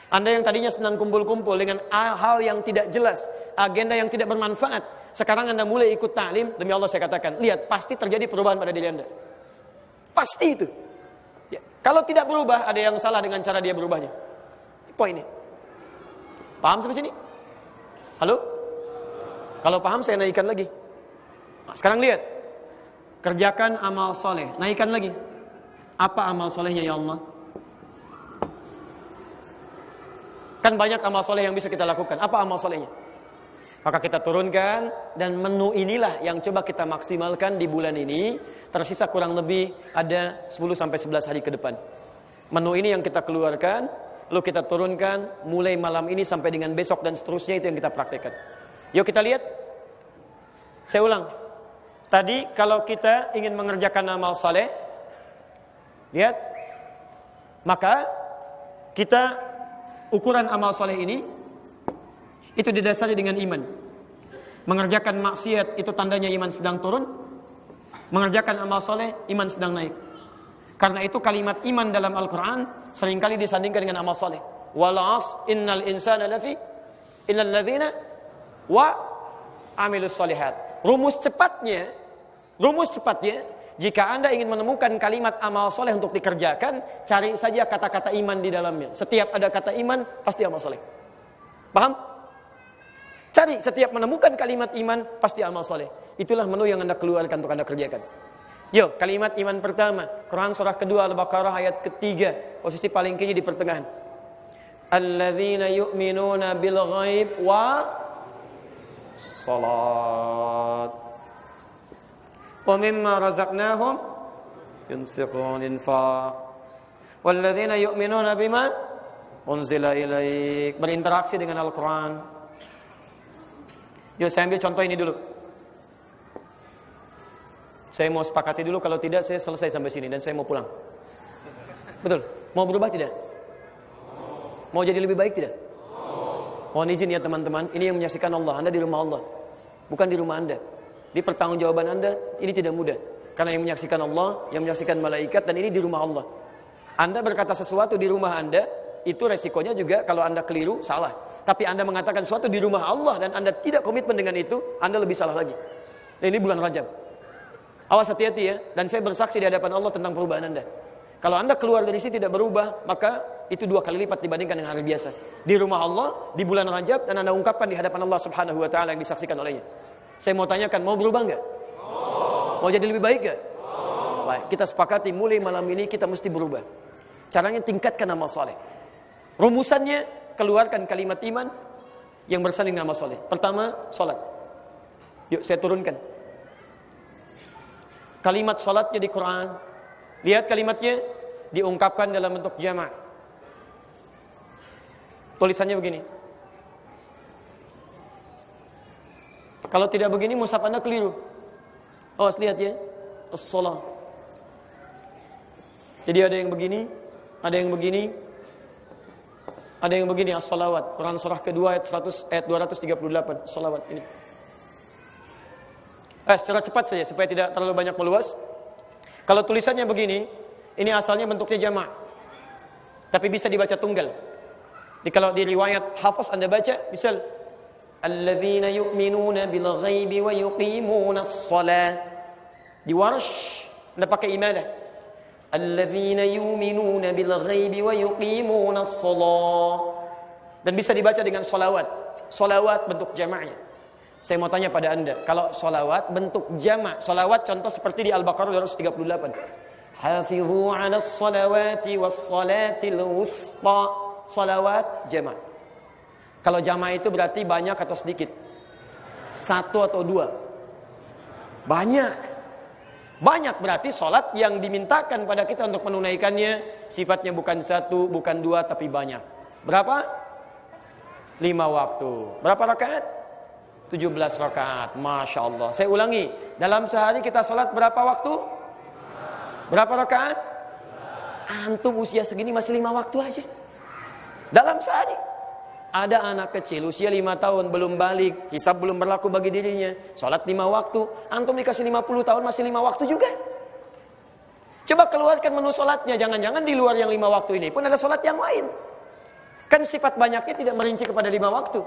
Anda yang tadinya senang kumpul-kumpul dengan hal yang tidak jelas, agenda yang tidak bermanfaat, sekarang Anda mulai ikut ta'lim, demi Allah saya katakan, lihat, pasti terjadi perubahan pada diri Anda. Pasti itu. Ya. Kalau tidak berubah, ada yang salah dengan cara dia berubahnya. Poinnya. Paham sampai sini? Halo? Kalau paham saya naikkan lagi. Nah, sekarang lihat. Kerjakan amal soleh. Naikkan lagi. Apa amal solehnya ya Allah? Kan banyak amal soleh yang bisa kita lakukan. Apa amal solehnya? Maka kita turunkan, dan menu inilah yang coba kita maksimalkan di bulan ini. Tersisa kurang lebih ada 10-11 hari ke depan. Menu ini yang kita keluarkan, lalu kita turunkan mulai malam ini sampai dengan besok dan seterusnya, itu yang kita praktekkan. Yuk kita lihat. Saya ulang. Tadi kalau kita ingin mengerjakan amal saleh, lihat, maka kita ukuran amal saleh ini itu didasari dengan iman. Mengerjakan maksiat itu tandanya iman sedang turun. Mengerjakan amal soleh, iman sedang naik. Karena itu kalimat iman dalam Al-Quran seringkali disandingkan dengan amal soleh. Wal 'asr innal insana lafi illal ladzina wa amilus solihat. Rumus cepatnya, jika Anda ingin menemukan kalimat amal soleh untuk dikerjakan, cari saja kata-kata iman di dalamnya. Setiap ada kata iman, pasti amal soleh. Paham? Cari, setiap menemukan kalimat iman, pasti amal soleh. Itulah menu yang Anda keluarkan untuk Anda kerjakan. Yuk, kalimat iman pertama, Quran surah kedua Al-Baqarah ayat ketiga, posisi paling kiri di pertengahan. Alladzina yu'minuna bil ghaib wa salat wa mimma razaqnahum yunfiqun infaq walladzina yu'minuna bima unzila ilaik, berinteraksi dengan Al-Quran. Yuk saya ambil contoh ini dulu. Saya mau sepakati dulu, kalau tidak saya selesai sampai sini dan saya mau pulang. Betul? Mau berubah tidak? Mau jadi lebih baik tidak? Mohon izin ya teman-teman, ini yang menyaksikan Allah. Anda di rumah Allah, bukan di rumah Anda. Di pertanggungjawaban Anda ini tidak mudah. Karena yang menyaksikan Allah, yang menyaksikan malaikat, dan ini di rumah Allah. Anda berkata sesuatu di rumah Anda, itu resikonya juga kalau Anda keliru, salah. Tapi Anda mengatakan sesuatu di rumah Allah dan Anda tidak komitmen dengan itu, Anda lebih salah lagi. Dan ini bulan Rajab. Awas, hati-hati ya. Dan saya bersaksi di hadapan Allah tentang perubahan Anda. Kalau Anda keluar dari sini tidak berubah, maka itu 2 kali lipat dibandingkan dengan hari biasa. Di rumah Allah, di bulan Rajab, dan Anda ungkapkan di hadapan Allah Subhanahu wa taala yang disaksikan olehnya. Saya mau tanyakan, mau berubah enggak? Mau jadi lebih baik enggak? Baik, kita sepakati mulai malam ini kita mesti berubah. Caranya tingkatkan amal saleh. Rumusannya, keluarkan kalimat iman yang bersanding dengan amal saleh. Pertama, salat. Yuk saya turunkan. Kalimat salatnya di Quran. Lihat kalimatnya diungkapkan dalam bentuk jama'. Tulisannya begini. Kalau tidak begini mushaf Anda keliru. Awas lihat ya. As-shalah. Jadi ada yang begini, ada yang begini, ada yang begini, as-salawat. Quran surah kedua ayat 238, as-salawat ini. Secara cepat saja supaya tidak terlalu banyak meluas. Kalau tulisannya begini, ini asalnya bentuknya jamak. Tapi bisa dibaca tunggal. Jadi kalau di riwayat Hafiz Anda baca, misal alladzina yu'minuna bil ghaibi wa yuqimuna as-shalah. Di Warsh Anda pakai imadah. Alladzina yu'minuna bil ghaibi wa yuqimuna as-shalah. Dan bisa dibaca dengan salawat. Salawat bentuk jamaknya. Saya mau tanya pada Anda, kalau salawat bentuk jamak, salawat contoh seperti di Al-Baqarah 238. Hafizu 'alas salawati was salatil wusta. Salawat jamak. Kalau jamak itu berarti banyak atau sedikit? Satu atau dua? Banyak. Banyak berarti salat yang dimintakan pada kita untuk menunaikannya sifatnya bukan satu, bukan dua, tapi banyak. Berapa? 5 waktu. Berapa rakaat? 17 rakaat. Masya Allah. Saya ulangi. Dalam sehari kita salat berapa waktu? Berapa rakaat? Antum usia segini masih 5 waktu aja. Dalam sehari. Ada anak kecil usia 5 tahun belum balik, hisab belum berlaku bagi dirinya, salat 5 waktu. Antum dikasih 50 tahun masih 5 waktu juga. Coba keluarkan menu salatnya. Jangan-jangan di luar yang 5 waktu ini pun ada salat yang lain. Kan sifat banyaknya tidak merinci kepada 5 waktu.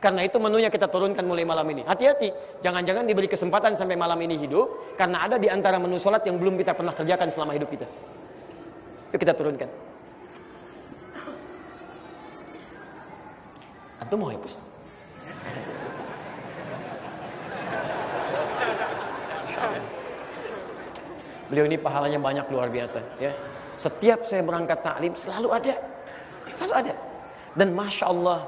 Karena itu menunya kita turunkan mulai malam ini. Hati-hati, jangan-jangan diberi kesempatan sampai malam ini hidup, karena ada di antara menu salat yang belum kita pernah kerjakan selama hidup kita. Yuk kita turunkan. Antum mau hapus? Beliau ini pahalanya banyak luar biasa, ya. Setiap saya berangkat taklim selalu ada. Dan masya Allah,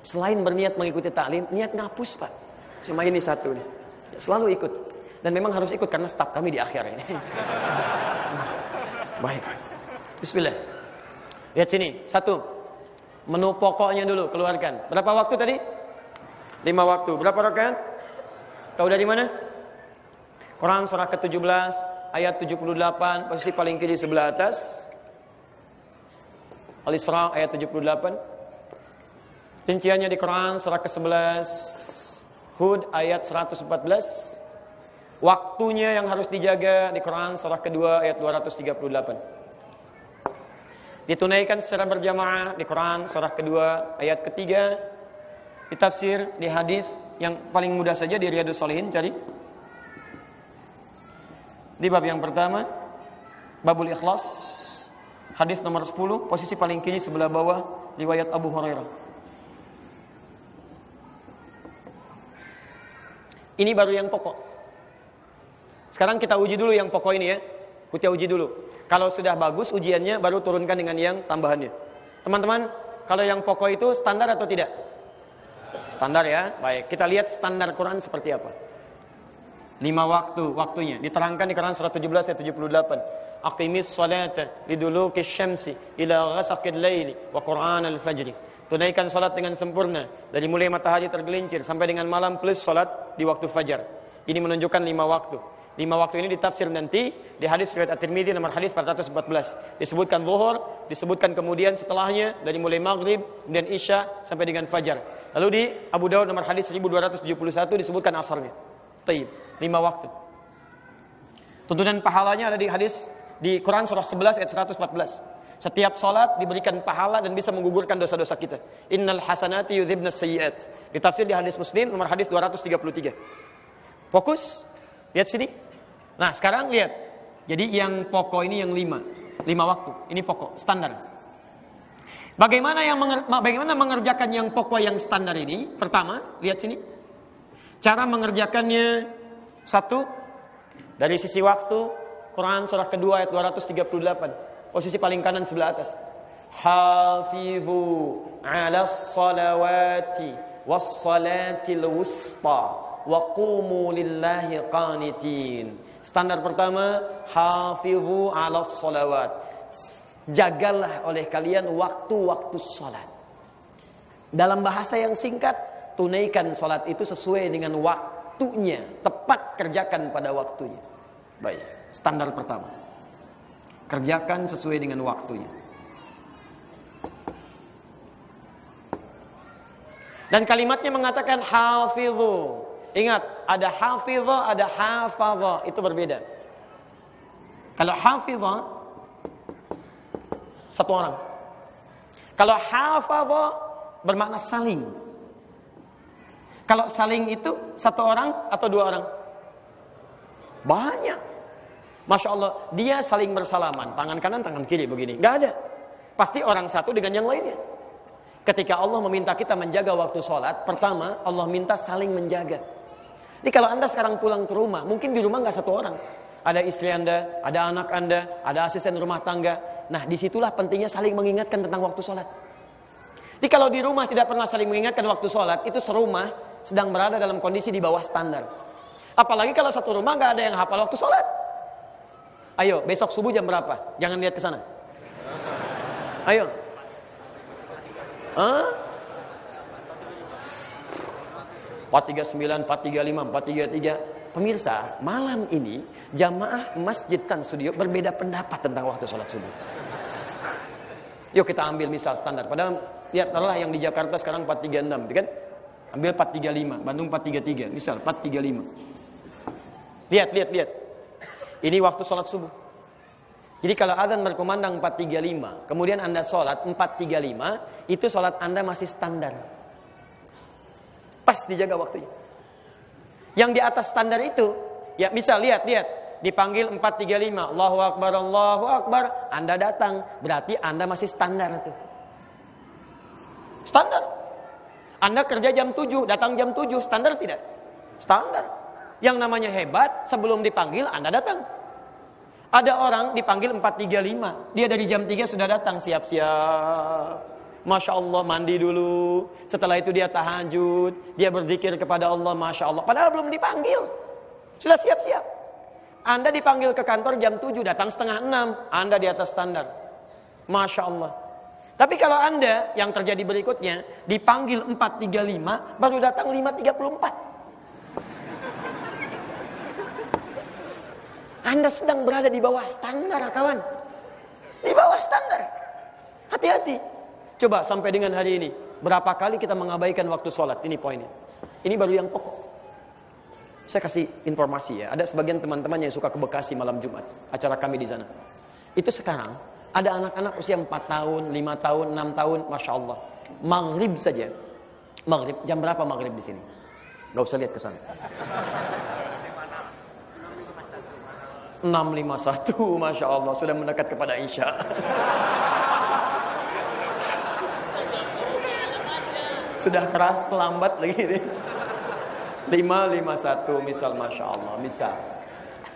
selain berniat mengikuti taklim, niat ngapus Pak. Cuma ini satu nih, selalu ikut. Dan memang harus ikut karena staf kami di akhir ini. Baik, Bismillah. Lihat sini, satu. Menu pokoknya dulu keluarkan. Berapa waktu tadi? 5 waktu. Berapa rakaat? Tahu dari mana? Quran surah ke-17 ayat 78, posisi paling kiri sebelah atas. Al-Isra ayat 78. Rinciannya di Quran surah ke-11 Hud ayat 114. Waktunya yang harus dijaga di Quran surah kedua ayat 238. Ditunaikan secara berjamaah di Quran surah kedua ayat ketiga. Ditafsir di hadis yang paling mudah saja di Riyadhus Shalihin, cari. Di bab yang pertama, Babul Ikhlas, hadis nomor 10, posisi paling kiri sebelah bawah, riwayat Abu Hurairah. Ini baru yang pokok. Sekarang kita uji dulu yang pokok ini ya. Kita uji dulu. Kalau sudah bagus ujiannya, baru turunkan dengan yang tambahannya. Teman-teman, kalau yang pokok itu standar atau tidak? Standar ya. Baik, kita lihat standar Quran seperti apa. 5 waktunya. Diterangkan di Quran surah 17 ayat 78. Aqimis salata liduluki syamsi ila ghasaqil laili wa Qur'an al-fajri. Tunaikan salat dengan sempurna dari mulai matahari tergelincir sampai dengan malam plus salat di waktu fajar. Ini menunjukkan 5 waktu. 5 waktu ini ditafsir nanti di hadis riwayat At-Tirmidzi nomor hadis 414. Disebutkan zuhur, disebutkan kemudian setelahnya dari mulai maghrib dan isya sampai dengan fajar. Lalu di Abu Daud nomor hadis 1271 disebutkan asarnya. Taib, 5 waktu. Tuntunan pahalanya ada di hadis di Quran surah 11 ayat 114. Setiap salat diberikan pahala dan bisa menggugurkan dosa-dosa kita. Innal hasanati yudhibnas sayyiat. Ditafsir di hadis Muslim nomor hadis 233. Fokus, lihat sini. Nah, sekarang lihat. Jadi yang pokok ini yang 5 waktu. Ini pokok standar. Bagaimana mengerjakan yang pokok yang standar ini? Pertama, lihat sini. Cara mengerjakannya, satu, dari sisi waktu, Quran surah kedua ayat 238. Posisi paling kanan sebelah atas. Hafizu 'alas salawati was salatil wusta wa qumu lillahi qanitin. Standar pertama, hafizu 'alas salawat. Jagalah oleh kalian waktu-waktu salat. Dalam bahasa yang singkat, tunaikan salat itu sesuai dengan waktunya, tepat tepat kerjakan pada waktunya. Baik, standar pertama. Kerjakan sesuai dengan waktunya. Dan kalimatnya mengatakan hafidhu. Ingat, ada hafidhu, ada hafadha, itu berbeda. Kalau hafidhu satu orang. Kalau hafadha bermakna saling. Kalau saling itu satu orang atau dua orang? Banyak. Masya Allah, dia saling bersalaman, tangan kanan, tangan kiri begini. Gak ada. Pasti orang satu dengan yang lainnya. Ketika Allah meminta kita menjaga waktu sholat, pertama Allah minta saling menjaga. Jadi kalau Anda sekarang pulang ke rumah, mungkin di rumah gak satu orang. Ada istri Anda, ada anak Anda, ada asisten rumah tangga. Nah, disitulah pentingnya saling mengingatkan tentang waktu sholat. Jadi kalau di rumah tidak pernah saling mengingatkan waktu sholat, itu serumah sedang berada dalam kondisi di bawah standar. Apalagi kalau satu rumah gak ada yang hafal waktu sholat. Ayo, besok subuh jam berapa? Jangan lihat ke sana. Ayo. 439, 435, 433. Pemirsa, malam ini jamaah Masjid Tan Studio berbeda pendapat tentang waktu sholat subuh. Yuk kita ambil misal standar. Padahal lihatlah yang di Jakarta sekarang 436, kan? Ambil 435, Bandung 433, misal 435. Lihat. Ini waktu sholat subuh. Jadi kalau adzan berkumandang 435, kemudian Anda sholat 435, itu sholat Anda masih standar. Pas dijaga waktunya. Yang di atas standar itu, ya misal lihat, dipanggil 435, Allahu Akbar, Anda datang, berarti Anda masih standar tuh. Standar. Anda kerja jam 7, datang jam 7, standar tidak? Standar. Yang namanya hebat, sebelum dipanggil Anda datang. Ada orang dipanggil 435, dia dari jam 3 sudah datang, siap-siap. Masya Allah, mandi dulu. Setelah itu dia tahajud, dia berzikir kepada Allah, Masya Allah. Padahal belum dipanggil, sudah siap-siap. Anda dipanggil ke kantor jam 7, datang setengah 6, Anda di atas standar. Masya Allah. Tapi kalau Anda yang terjadi berikutnya dipanggil 435, baru datang 5.34. Anda sedang berada di bawah standar, kawan. Di bawah standar. Hati-hati. Coba sampai dengan hari ini, berapa kali kita mengabaikan waktu sholat? Ini poinnya. Ini baru yang pokok. Saya kasih informasi ya. Ada sebagian teman-teman yang suka ke Bekasi malam Jumat. Acara kami di sana. Itu sekarang, ada anak-anak usia 4 tahun, 5 tahun, 6 tahun. Masya Allah. Maghrib saja. Maghrib, jam berapa maghrib di sini? Gak usah lihat ke sana. 6.51, Masya Allah, sudah mendekat kepada Isya. Sudah keras, terlambat lagi nih. 5.51 misal, Masya Allah, misal.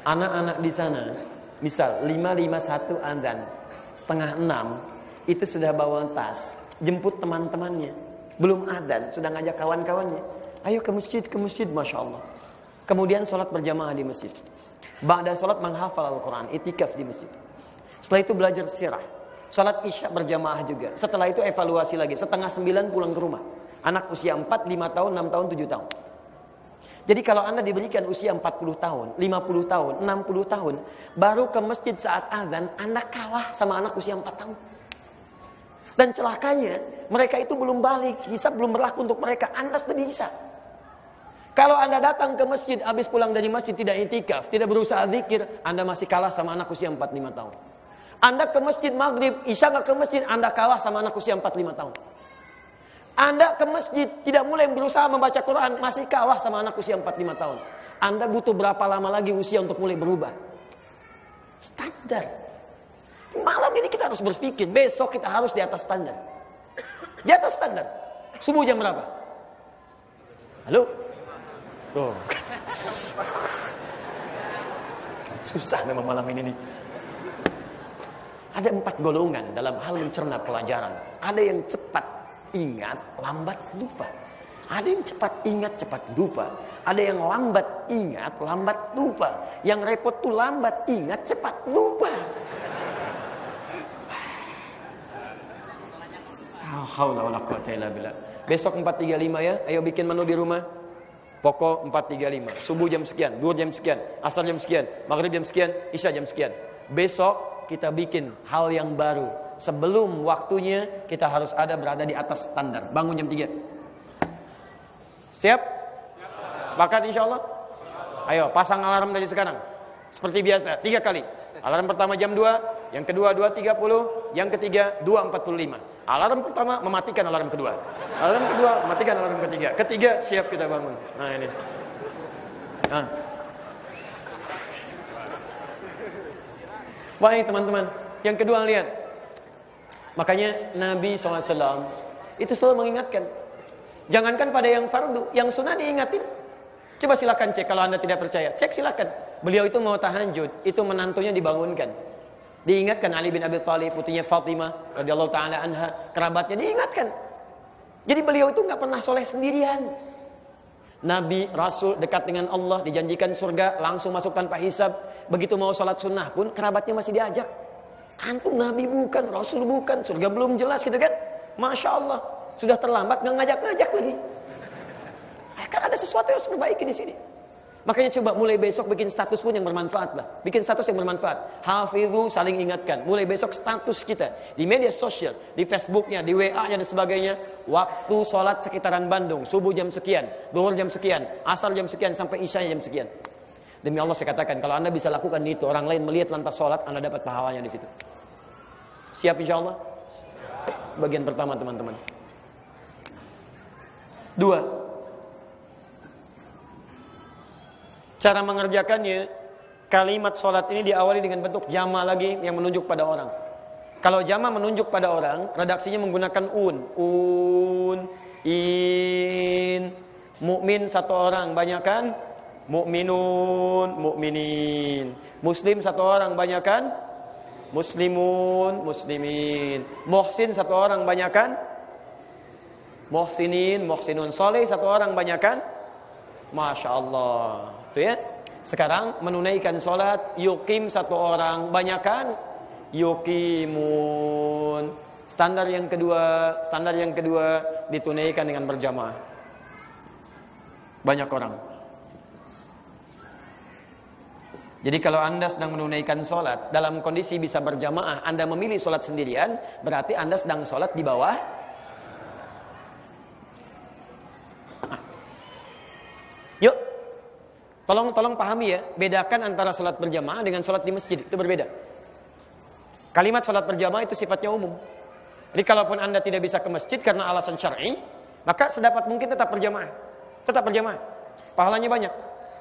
Anak-anak di sana, misal 5.51 adzan, setengah 6, itu sudah bawa tas, jemput teman-temannya. Belum adzan, sudah ngajak kawan-kawannya. Ayo ke masjid, Masya Allah. Kemudian sholat berjamaah di masjid. Ba'da sholat menghafal Al-Quran, itikaf di masjid. Setelah itu belajar sirah. Sholat isya berjamaah juga. Setelah itu evaluasi lagi. Setengah 9 pulang ke rumah. Anak usia 4, 5 tahun, 6 tahun, 7 tahun. Jadi kalau Anda diberikan usia 40 tahun, 50 tahun, 60 tahun, baru ke masjid saat azan, Anda kalah sama anak usia 4 tahun. Dan celakanya, mereka itu belum balik, hisab belum berlaku untuk mereka. Anda sudah dihisab. Kalau Anda datang ke masjid, habis pulang dari masjid tidak itikaf, tidak berusaha zikir, Anda masih kalah sama anak usia 4-5 tahun. Anda ke masjid maghrib, isya nggak ke masjid, Anda kalah sama anak usia 4-5 tahun. Anda ke masjid, tidak mulai berusaha membaca Quran, masih kalah sama anak usia 4-5 tahun. Anda butuh berapa lama lagi usia untuk mulai berubah? Standar. Malam ini kita harus berpikir, besok kita harus di atas standar. Di atas standar. Subuh jam berapa? Halo? Tuh. Susah memang malam ini nih. Ada 4 golongan dalam hal mencerna pelajaran. Ada yang cepat ingat, lambat lupa. Ada yang cepat ingat, cepat lupa. Ada yang lambat ingat, lambat lupa. Yang repot tuh lambat ingat, cepat lupa. Besok 435 ya. Ayo bikin menu di rumah. Pokok 4.35, subuh jam sekian, duhur jam sekian, asar jam sekian, maghrib jam sekian, isya jam sekian. Besok kita bikin hal yang baru. Sebelum waktunya kita harus berada di atas standar. Bangun jam 3. Siap? Sepakat insya Allah? Ayo pasang alarm dari sekarang. Seperti biasa, 3 kali. Alarm pertama jam 2, yang kedua 2.30, yang ketiga 2.45. Alarm pertama mematikan alarm kedua. Alarm kedua mematikan alarm ketiga. Ketiga siap kita bangun. Nah ini. Nah. Baik teman-teman. Yang kedua lihat. Makanya Nabi SAW itu selalu mengingatkan. Jangankan pada yang fardu, yang sunnah diingatin. Coba silakan cek kalau Anda tidak percaya. Cek silakan. Beliau itu mau tahajud, itu menantunya dibangunkan. Diingatkan Ali bin Abi Thalib, putrinya Fatimah radhiyallahu taala anha, kerabatnya diingatkan. Jadi beliau itu nggak pernah soleh sendirian. Nabi, Rasul dekat dengan Allah, dijanjikan surga, langsung masuk tanpa hisab. Begitu mau sholat sunnah pun kerabatnya masih diajak. Antum Nabi bukan, Rasul bukan, surga belum jelas gitu kan? Masya Allah, sudah terlambat nggak ngajak-ngajak lagi. Kan ada sesuatu yang harus perbaiki di sini. Makanya coba mulai besok bikin status pun yang bermanfaat lah. Bikin status yang bermanfaat. Hafidhu saling ingatkan. Mulai besok status kita di media sosial, di Facebooknya, di WA-nya dan sebagainya. Waktu sholat sekitaran Bandung, subuh jam sekian, zuhur jam sekian, asar jam sekian, sampai isya jam sekian. Demi Allah saya katakan, kalau Anda bisa lakukan itu, orang lain melihat lantas sholat, Anda dapat pahalanya di situ. Siap insya Allah? Bagian pertama teman-teman. 2. Cara mengerjakannya, kalimat sholat ini diawali dengan bentuk jama lagi yang menunjuk pada orang. Kalau jama menunjuk pada orang, redaksinya menggunakan in. Mukmin satu orang, banyakan mukminun, mukminin. Muslim satu orang, banyakan muslimun, muslimin. Muhsin satu orang, banyakan muhsinin, muhsinun. Soleh satu orang, banyakan Masya Allah. Itu ya. Sekarang menunaikan sholat, yukim satu orang, banyakan yukimun. Standar yang kedua ditunaikan dengan berjamaah. Banyak orang. Jadi kalau Anda sedang menunaikan sholat dalam kondisi bisa berjamaah, Anda memilih sholat sendirian, berarti Anda sedang sholat di bawah. Yuk, tolong pahami ya, bedakan antara sholat berjamaah dengan sholat di masjid, itu berbeda. Kalimat sholat berjamaah itu sifatnya umum. Jadi kalaupun Anda tidak bisa ke masjid karena alasan syar'i, maka sedapat mungkin tetap berjamaah. Tetap berjamaah. Pahalanya banyak.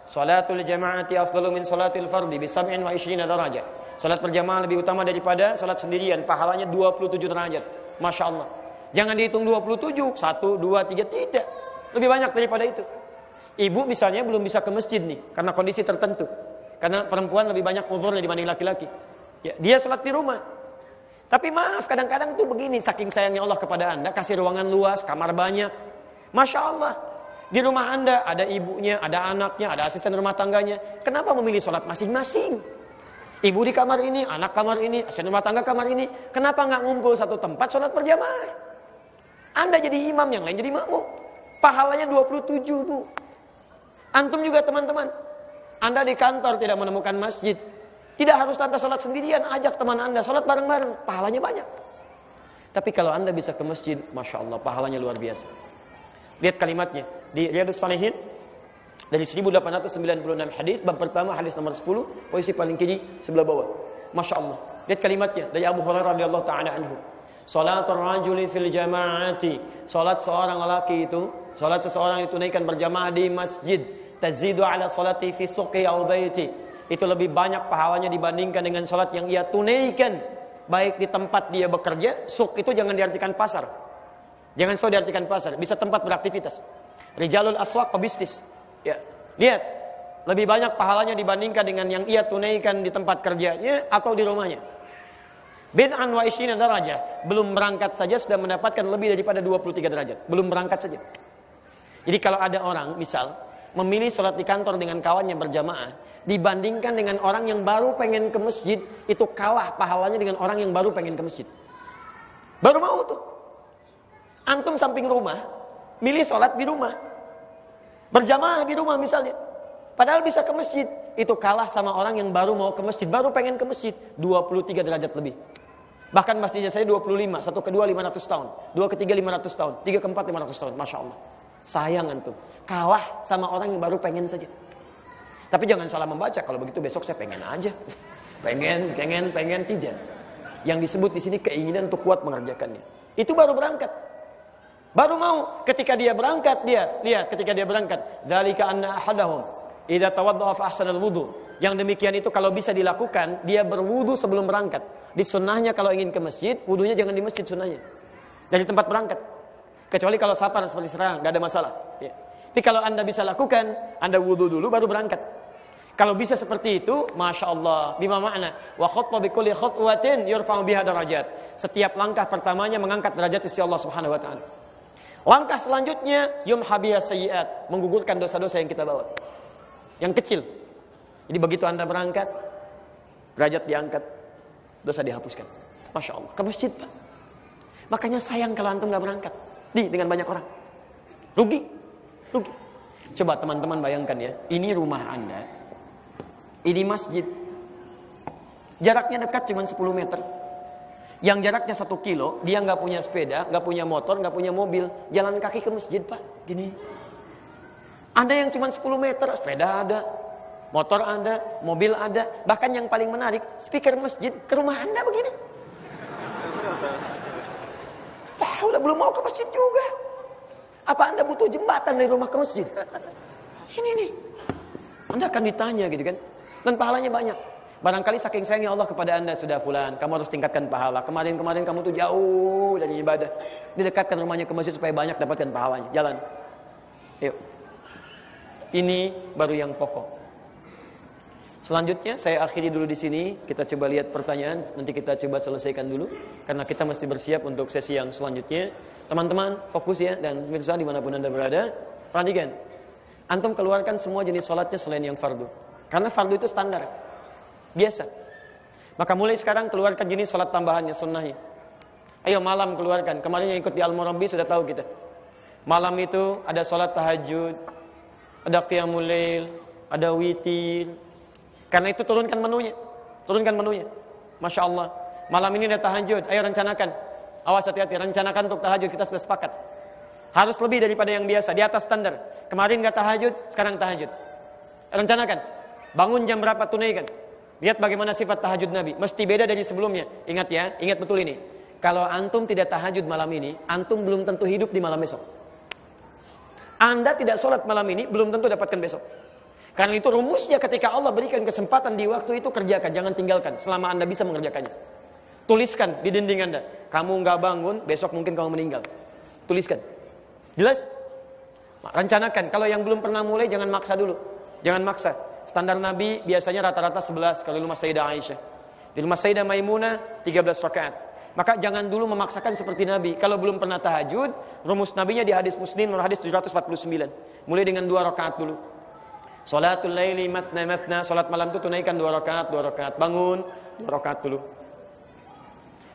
Sholatul jama'ati afdalu min sholatil fardi bi 27 darajat. Sholat berjamaah lebih utama daripada sholat sendirian, pahalanya 27 derajat. Masya Allah. Jangan dihitung 27, 1, 2, 3, tidak. Lebih banyak daripada itu. Ibu misalnya belum bisa ke masjid nih karena kondisi tertentu. Karena perempuan lebih banyak uzurnya dibanding laki-laki. Ya, dia sholat di rumah. Tapi maaf, kadang-kadang tuh begini, saking sayangnya Allah kepada Anda, kasih ruangan luas, kamar banyak. Masya Allah. Di rumah Anda ada ibunya, ada anaknya, ada asisten rumah tangganya. Kenapa memilih sholat masing-masing? Ibu di kamar ini, anak kamar ini, asisten rumah tangga kamar ini. Kenapa nggak ngumpul satu tempat sholat berjamaah? Anda jadi imam, yang lain jadi makmum. Pahalanya 27, Bu. Antum juga teman-teman, Anda di kantor tidak menemukan masjid, tidak harus lantas sholat sendirian, ajak teman Anda sholat bareng-bareng, pahalanya banyak. Tapi kalau Anda bisa ke masjid, Masya Allah, pahalanya luar biasa. Lihat kalimatnya di Riyadhus Shalihin dari 1896 hadis, bab pertama hadis nomor 10, posisi paling kiri sebelah bawah. Masya Allah. Lihat kalimatnya dari Abu Hurairah radhiyallahu taala anhu. Salatul rajuli fil jama'ati, salat seorang lelaki itu, salat seseorang ditunaikan berjamaah di masjid, tazidu ala salati fi suqi aw baiti. Itu lebih banyak pahalanya dibandingkan dengan salat yang ia tunaikan baik di tempat dia bekerja. Suq itu jangan diartikan pasar. Jangan selalu diartikan pasar, bisa tempat beraktivitas. Rijalul aswaq pebisnis. Ya. Lihat, lebih banyak pahalanya dibandingkan dengan yang ia tunaikan di tempat kerjanya atau di rumahnya. Bid'an wa 20 derajat. Belum berangkat saja sudah mendapatkan lebih daripada 23 derajat. Belum berangkat saja. Jadi kalau ada orang misal memilih sholat di kantor dengan kawannya berjamaah, dibandingkan dengan orang yang baru pengen ke masjid, itu kalah pahalanya dengan orang yang baru pengen ke masjid. Baru mau tuh. Antum samping rumah, milih sholat di rumah. Berjamaah di rumah misalnya. Padahal bisa ke masjid. Itu kalah sama orang yang baru mau ke masjid. Baru pengen ke masjid. 23 derajat lebih. Bahkan masjidnya saya 25. Satu kedua 500 tahun. Dua ketiga 500 tahun. Tiga keempat 500 tahun. Masya Allah. Sayang antum. Kalah sama orang yang baru pengen saja. Tapi jangan salah membaca. Kalau begitu besok saya pengen aja. Pengen. Tidak. Yang disebut di sini keinginan untuk kuat mengerjakannya. Itu baru berangkat. Baru mau. Ketika dia berangkat, lihat ketika dia berangkat. Dzalika anna ahadahum idza tawaddaa fa ahsana al-wudu. Yang demikian itu kalau bisa dilakukan, dia berwudu sebelum berangkat. Di sunnahnya kalau ingin ke masjid, wudunya jangan di masjid sunnahnya. Dari tempat berangkat. Kecuali kalau safar seperti sekarang, enggak ada masalah. Ya. Tapi kalau Anda bisa lakukan, Anda wudu dulu baru berangkat. Kalau bisa seperti itu, Masya Allah. Bima makna? Wa khatta bi kulli khatwatin yurfa'u biha darajat. Setiap langkah pertamanya mengangkat derajat sisi Allah Subhanahu wa taala. Langkah selanjutnya yumha biha sayyi'at, menggugurkan dosa-dosa yang kita bawa. Yang kecil. Jadi begitu Anda berangkat, derajat diangkat, dosa dihapuskan. Masya Allah. Ke masjid, Pak. Makanya sayang kalau antum gak berangkat. Dengan banyak orang. Rugi. Coba teman-teman bayangkan ya. Ini rumah Anda. Ini masjid. Jaraknya dekat cuma 10 meter. Yang jaraknya 1 kilo, dia gak punya sepeda, gak punya motor, gak punya mobil. Jalan kaki ke masjid, Pak. Gini. Anda yang cuma 10 meter, sepeda ada, motor ada, mobil ada. Bahkan yang paling menarik, speaker masjid ke rumah Anda begini. Udah belum mau ke masjid juga. Apa Anda butuh jembatan dari rumah ke masjid? Ini nih. Anda akan ditanya gitu kan. Dan pahalanya banyak. Barangkali saking sayangnya Allah kepada Anda, sudah fulan, kamu harus tingkatkan pahala. Kemarin kamu tuh jauh dari ibadah. Didekatkan rumahnya ke masjid supaya banyak dapatkan pahalanya. Jalan. Yuk. Ini baru yang pokok. Selanjutnya saya akhiri dulu di sini. Kita coba lihat pertanyaan. Nanti kita coba selesaikan dulu. Karena kita mesti bersiap untuk sesi yang selanjutnya. Teman-teman fokus ya. Dan pemirsa dimanapun Anda berada. Perhatikan. Antum keluarkan semua jenis sholatnya selain yang fardu. Karena fardu itu standar. Biasa. Maka mulai sekarang keluarkan jenis sholat tambahannya, sunnahnya. Ayo malam keluarkan. Kemarin yang ikut di Al-Murabbi sudah tahu kita. Malam itu ada sholat tahajud. Ada qiyamul lail. Ada witir. Karena itu turunkan menunya. Masya Allah. Malam ini ada tahajud. Ayo rencanakan. Awas hati-hati. Rencanakan untuk tahajud. Kita sudah sepakat. Harus lebih daripada yang biasa. Di atas standar. Kemarin gak tahajud. Sekarang tahajud. Rencanakan. Bangun jam berapa, tunaikan. Lihat bagaimana sifat tahajud Nabi. Mesti beda dari sebelumnya. Ingat ya. Ingat betul ini. Kalau antum tidak tahajud malam ini, antum belum tentu hidup di malam besok. Anda tidak sholat malam ini, belum tentu dapatkan besok. Karena itu rumusnya ketika Allah berikan kesempatan di waktu itu, kerjakan, jangan tinggalkan selama Anda bisa mengerjakannya. Tuliskan di dinding Anda, kamu nggak bangun, besok mungkin kamu meninggal. Tuliskan. Jelas? Rencanakan. Kalau yang belum pernah mulai, jangan maksa dulu. Jangan maksa. Standar Nabi biasanya rata-rata 11 kalau di rumah Sayyidah Aisyah. Di rumah Sayyidah Maimunah 13 rakaat. Maka jangan dulu memaksakan seperti Nabi. Kalau belum pernah tahajud, rumus Nabinya di hadis Muslim nomor hadis 749. Mulai dengan 2 rakaat dulu. Salatul laili matna matna, salat malam itu tunaikan 2 rakaat. Bangun 2 rakaat dulu.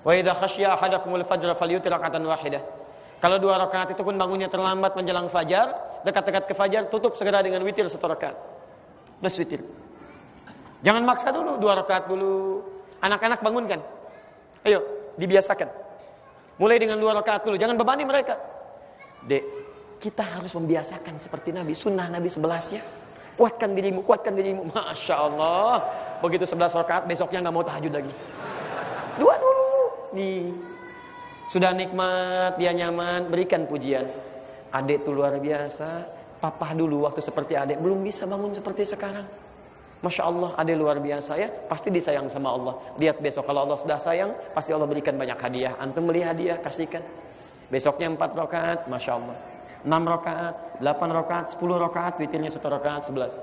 Wa idza khasya ahadakumul fajr falyutir raka'atan wahidah. Kalau 2 rakaat itu pun bangunnya terlambat menjelang fajar, dekat-dekat ke fajar, tutup segera dengan witir 1 rakaat. Plus witir. Jangan maksa dulu 2 rakaat dulu. Anak-anak bangunkan. Ayo, dibiasakan. Mulai dengan 2 rakaat dulu, jangan bebani mereka. Dek, kita harus membiasakan seperti Nabi, sunnah Nabi 11 ya. Kuatkan dirimu. Masya Allah. Begitu 11 rakaat, besoknya gak mau tahajud lagi. 2 dulu. Nih. Sudah nikmat, dia nyaman, berikan pujian. Adek tuh luar biasa. Papa dulu waktu seperti adek belum bisa bangun seperti sekarang. Masya Allah, adek luar biasa ya. Pasti disayang sama Allah. Lihat besok kalau Allah sudah sayang, pasti Allah berikan banyak hadiah. Antum beli hadiah, kasihkan. Besoknya 4 rakaat, Masya Allah. 6 rakaat, 8 rakaat, 10 rakaat, witirnya 1 rakaat, 11.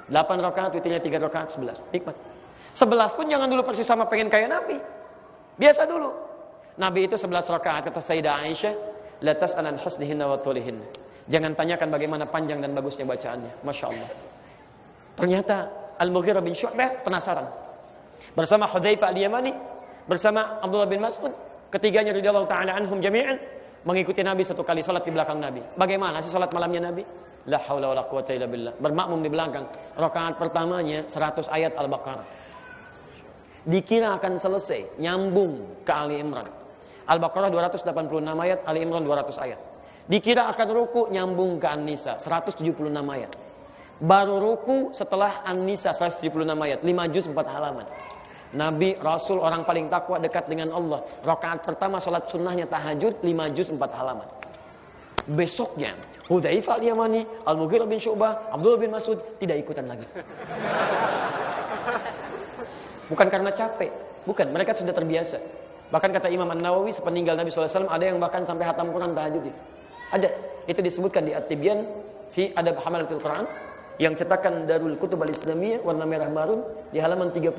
8 rakaat, witirnya 3 rakaat, 11. Nikmat. 11 pun jangan dulu persis sama pengen kayak Nabi. Biasa dulu. Nabi itu 11 rakaat, kata Sayyidah Aisyah, la tas'alan husnihinna wa tulihinna. Jangan tanyakan bagaimana panjang dan bagusnya bacaannya. Masya Allah. Ternyata Al-Mughirah bin Syu'bah penasaran. Bersama Hudzaifah Al-Yamani, bersama Abdullah bin Mas'ud, ketiganya radhiyallahu ta'ala anhum jami'an, mengikuti Nabi 1 kali salat di belakang Nabi. Bagaimana sih salat malamnya Nabi? La haula wala quwata illa billah. Bermakmum di belakang. Rakaat pertamanya 100 ayat Al-Baqarah. Dikira akan selesai, nyambung ke Ali Imran. Al-Baqarah 286 ayat, Ali Imran 200 ayat. Dikira akan ruku, nyambung ke An-Nisa 176 ayat. Baru ruku setelah An-Nisa 176 ayat, 5 juz 4 halaman. Nabi, Rasul, orang paling takwa dekat dengan Allah. Rakaat pertama salat sunnahnya tahajud 5 juz 4 halaman. Besoknya Hudzaifah Al-Yamani, Al-Mughirah bin Syu'bah, Abdullah bin Mas'ud tidak ikutan lagi. Bukan karena capek, bukan, mereka sudah terbiasa. Bahkan kata Imam An-Nawawi sepeninggal Nabi SAW ada yang bahkan sampai hatam Quran tahajud. Ada, itu disebutkan di At-Tibyan fi Adab Hamalatul Quran yang cetakan Darul Kutub Al-Islamiyah warna merah marun di halaman 38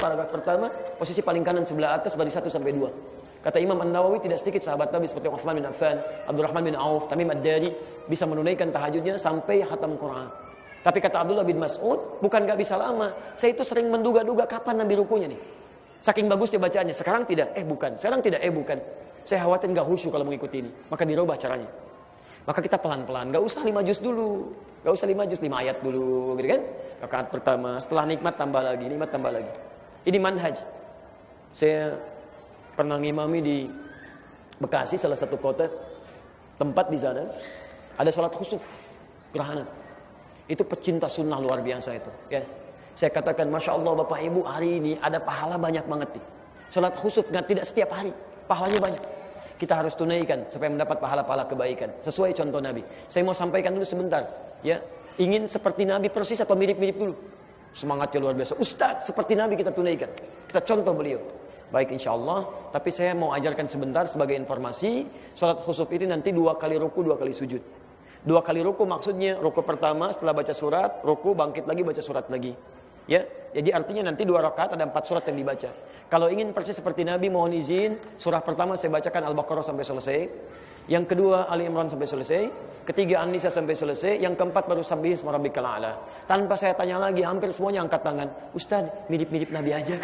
paragraf pertama, posisi paling kanan sebelah atas baris 1 sampai 2. Kata Imam An-Nawawi tidak sedikit sahabat Nabi seperti Uthman bin Affan, Abdurrahman bin Auf, Tamim Ad-Dari bisa menunaikan tahajudnya sampai hatam Quran. Tapi kata Abdullah bin Mas'ud, bukan gak bisa lama, saya itu sering menduga-duga kapan Nabi rukunya nih. Saking bagusnya bacaannya, sekarang tidak, bukan, sekarang tidak, bukan. Saya khawatir gak khusyuk kalau mengikuti ini, maka dirubah caranya. Maka kita pelan-pelan, gak usah 5 juz dulu, gak usah 5 juz, 5 ayat dulu, gitu kan? Rakaat pertama, setelah nikmat tambah lagi, nikmat tambah lagi. Ini manhaj. Saya pernah ngimami di Bekasi, salah satu kota, tempat di sana, ada sholat khusuf, gerhana. Itu pecinta sunnah luar biasa itu. Ya. Saya katakan, Masya Allah Bapak Ibu, hari ini ada pahala banyak banget nih. Sholat khusuf, tidak setiap hari, pahalanya banyak. Kita harus tunaikan supaya mendapat pahala-pahala kebaikan sesuai contoh Nabi. Saya mau sampaikan dulu sebentar, ya. Ingin seperti Nabi persis atau mirip-mirip dulu? Semangatnya luar biasa. Ustaz, seperti Nabi kita tunaikan. Kita contoh beliau. Baik insyaallah, tapi saya mau ajarkan sebentar sebagai informasi, salat khusuf itu nanti 2 kali ruku, 2 kali sujud. 2 kali ruku maksudnya ruku pertama setelah baca surat, ruku bangkit lagi baca surat lagi. Ya, jadi artinya nanti 2 rakaat ada 4 surat yang dibaca. Kalau ingin persis seperti Nabi, mohon izin, surah pertama saya bacakan Al-Baqarah sampai selesai. Yang kedua Ali Imran sampai selesai. Ketiga An-Nisa sampai selesai. Yang keempat baru Sabbihisma Rabbikal A'la. Tanpa saya tanya lagi, hampir semuanya angkat tangan. Ustaz, mirip-mirip Nabi aja.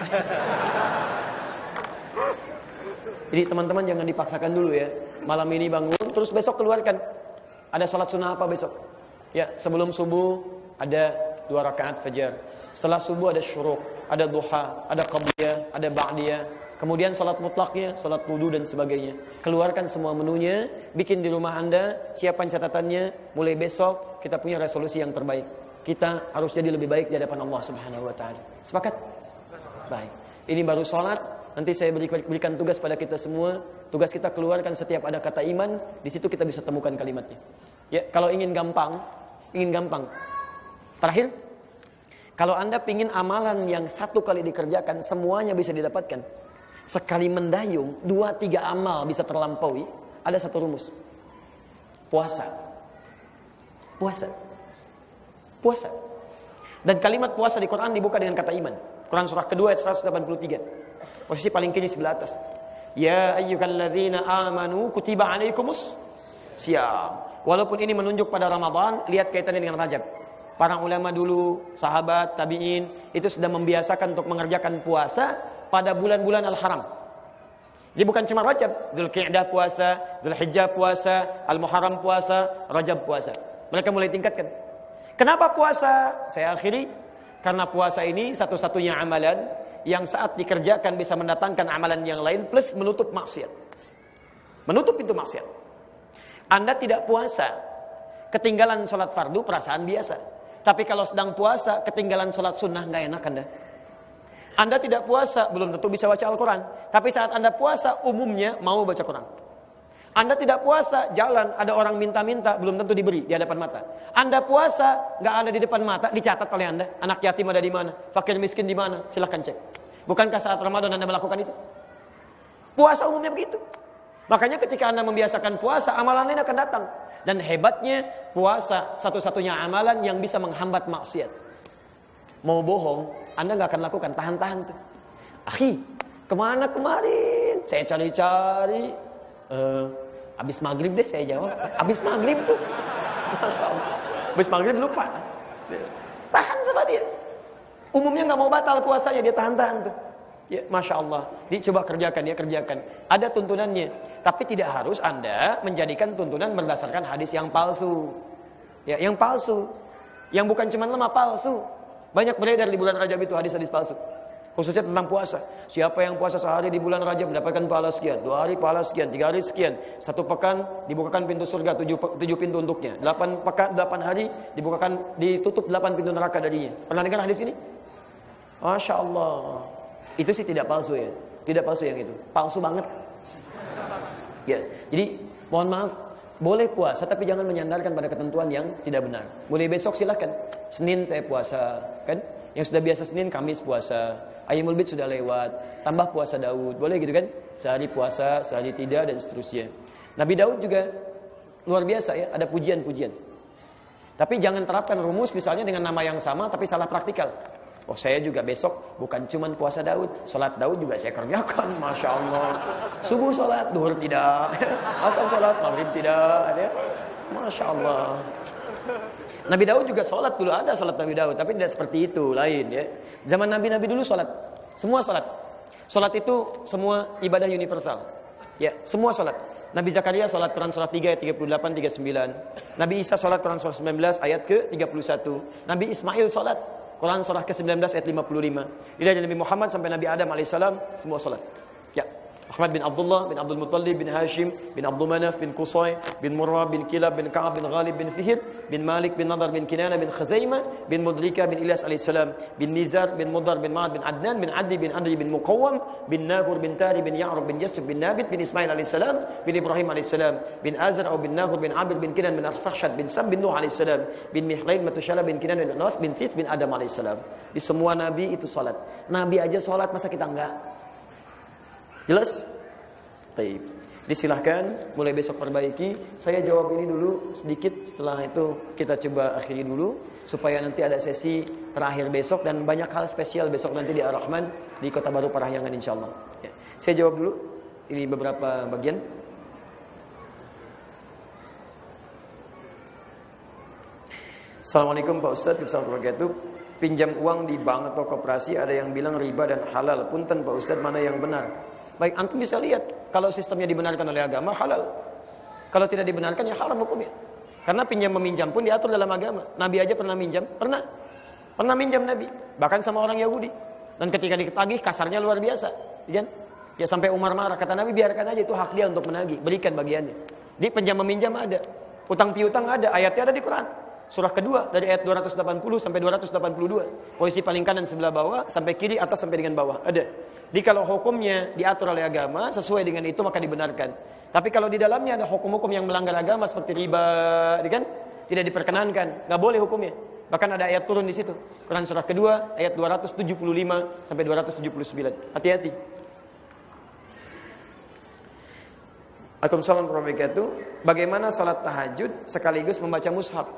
Jadi teman-teman jangan dipaksakan dulu ya. Malam ini bangun, terus besok keluarkan. Ada salat sunnah apa besok? Ya, sebelum subuh ada 2 rakaat fajar. Setelah subuh ada syuruk, ada duha, ada qabliyah, ada ba'diyah. Kemudian salat mutlaknya, salat wudu dan sebagainya. Keluarkan semua menunya, bikin di rumah Anda, siapkan catatannya. Mulai besok kita punya resolusi yang terbaik. Kita harus jadi lebih baik di hadapan Allah Subhanahu wa taala. Sepakat? Baik. Ini baru salat, nanti saya berikan tugas pada kita semua. Tugas kita keluarkan setiap ada kata iman, di situ kita bisa temukan kalimatnya. Ya, kalau ingin gampang. Terakhir, kalau Anda ingin amalan yang 1 kali dikerjakan semuanya bisa didapatkan, sekali mendayung 2-3 amal bisa terlampaui, ada 1 rumus. Puasa. Dan kalimat puasa di Quran dibuka dengan kata iman. Quran surah kedua ayat 183. Posisi paling kiri sebelah atas. Ya ayyuhalladzina amanu kutiba alaikumus syiyam. Walaupun ini menunjuk pada Ramadan, lihat kaitannya dengan Rajab. Para ulama dulu, sahabat, tabi'in, itu sudah membiasakan untuk mengerjakan puasa pada bulan-bulan al-haram. Jadi bukan cuma Rajab, Dzulqa'dah puasa, Dzulhijjah puasa, Al-Muharram puasa, Rajab puasa. Mereka mulai tingkatkan. Kenapa puasa? Saya akhiri, karena puasa ini satu-satunya amalan yang saat dikerjakan bisa mendatangkan amalan yang lain plus menutup maksiat. Menutup pintu maksiat. Anda tidak puasa, ketinggalan sholat fardu perasaan biasa. Tapi kalau sedang puasa, ketinggalan sholat sunnah, gak enak Anda tidak puasa, belum tentu bisa baca Al-Quran. Tapi saat Anda puasa, umumnya mau baca Quran. Anda tidak puasa, jalan, ada orang minta-minta, belum tentu diberi di hadapan mata. Anda puasa, gak ada di depan mata, dicatat oleh Anda. Anak yatim ada di mana? Fakir miskin di mana? Silahkan cek. Bukankah saat Ramadan Anda melakukan itu? Puasa umumnya begitu. Makanya ketika Anda membiasakan puasa, amalan lain akan datang. Dan hebatnya puasa satu-satunya amalan yang bisa menghambat maksiat. Mau bohong, Anda gak akan lakukan, tahan-tahan tuh. Akhi, kemana kemarin? Saya cari-cari. Habis maghrib deh saya jawab. Habis maghrib tuh. Masya Allah. Habis maghrib lupa. Tahan sama dia. Umumnya gak mau batal puasanya, dia tahan-tahan tuh. Ya, Masya Allah. Dicoba kerjakan, ya kerjakan. Ada tuntunannya. Tapi tidak harus Anda menjadikan tuntunan berdasarkan hadis yang palsu. Ya, yang palsu. Yang bukan cuma lemah, palsu. Banyak beredar di bulan Rajab itu hadis-hadis palsu. Khususnya tentang puasa. Siapa yang puasa sehari di bulan Rajab mendapatkan pahala sekian, 2 hari pahala sekian, 3 hari sekian, 1 pekan dibukakan pintu surga 7 pintu untuknya, 8 hari ditutup 8 pintu neraka darinya. Pernah dengar hadis ini? Masya Allah. Itu sih tidak palsu ya. Tidak palsu yang itu. Palsu banget. Ya, jadi mohon maaf, boleh puasa tapi jangan menyandarkan pada ketentuan yang tidak benar. Mulai besok silahkan. Senin saya puasa, kan? Yang sudah biasa Senin, Kamis puasa. Ayyamul Bid sudah lewat, tambah puasa Daud. Boleh gitu kan? Sehari puasa, sehari tidak, dan seterusnya. Nabi Daud juga luar biasa ya, ada pujian-pujian. Tapi jangan terapkan rumus misalnya dengan nama yang sama tapi salah praktikal. Oh, saya juga besok bukan cuman puasa Daud, salat Daud juga saya kerjakan, Masya Allah. Subuh salat, duhur tidak. Asar salat, maghrib tidak. Ya. Masya Allah. Nabi Daud juga sholat dulu, ada sholat Nabi Daud, tapi tidak seperti itu, lain ya. Zaman Nabi-Nabi dulu sholat, semua sholat. Sholat itu semua ibadah universal, ya, semua sholat. Nabi Zakaria sholat Quran surah 3 ayat 38, 39. Nabi Isa sholat Quran surah 19 ayat ke-31. Nabi Ismail sholat Quran surah ke-19 ayat 55. Dari Nabi Muhammad sampai Nabi Adam alaihissalam semua sholat. Ya. Ahmad bin Abdullah, bin Abdul Muttalib, bin Hashim, bin Abdul Manaf, bin Qusay, bin Murrah, bin Kilab, bin Ka'ab, bin Ghalib, bin Fihir, bin Malik, bin Nadar, bin Kinana, bin Khazaimah, bin Mudrika, bin Ilyas alaihissalam, bin Nizar, bin Mudar, bin Ma'ad, bin Adnan, bin Adi, bin Andri, bin Muqawwam, bin Nahur, bin Tari, bin Ya'rub, bin Yasjub, bin Nabit, bin Ismail alaihissalam, bin Ibrahim alaihissalam, bin Azar, bin Nahur, bin Abir, bin Kinan, bin Arfakhshad, bin Sam, bin Nuh alaihissalam, bin Mihlail, Matushala, bin Kinan, bin Nas, bin Tis, bin Adam alaihissalam. Di semua Nabi itu salat. Nabi aja salat, masa kita enggak? Jelas? Baik. Disilahkan mulai besok perbaiki. Saya jawab ini dulu sedikit, setelah itu kita coba akhiri dulu supaya nanti ada sesi terakhir besok dan banyak hal spesial besok nanti di Ar-Rahman di Kota Baru Parahyangan insyaallah. Ya. Saya jawab dulu ini beberapa bagian. Assalamualaikum Pak Ustadz, wabarakatuh. Pinjam uang di bank atau koperasi ada yang bilang riba dan halal. Punten Pak Ustadz, mana yang benar? Baik, antum bisa lihat kalau sistemnya dibenarkan oleh agama halal. Kalau tidak dibenarkan ya haram hukumnya. Karena pinjam meminjam pun diatur dalam agama. Nabi aja pernah minjam, pernah minjam Nabi, bahkan sama orang Yahudi. Dan ketika ditagih kasarnya luar biasa, kan? Ya sampai Umar marah, kata Nabi biarkan aja, itu hak dia untuk menagih, berikan bagiannya. Di pinjam meminjam ada, utang piutang ada, ayatnya ada di Quran. Surah kedua dari ayat 280 sampai 282. Posisi paling kanan sebelah bawah sampai kiri atas sampai dengan bawah ada. Jadi kalau hukumnya diatur oleh agama sesuai dengan itu maka dibenarkan. Tapi kalau di dalamnya ada hukum-hukum yang melanggar agama seperti riba, kan? Tidak diperkenankan, nggak boleh hukumnya. Bahkan ada ayat turun di situ. Quran surah kedua ayat 275 sampai 279. Hati-hati. Waalaikumsalam warahmatullahi wabarakatuh. Bagaimana salat tahajud sekaligus membaca mushaf?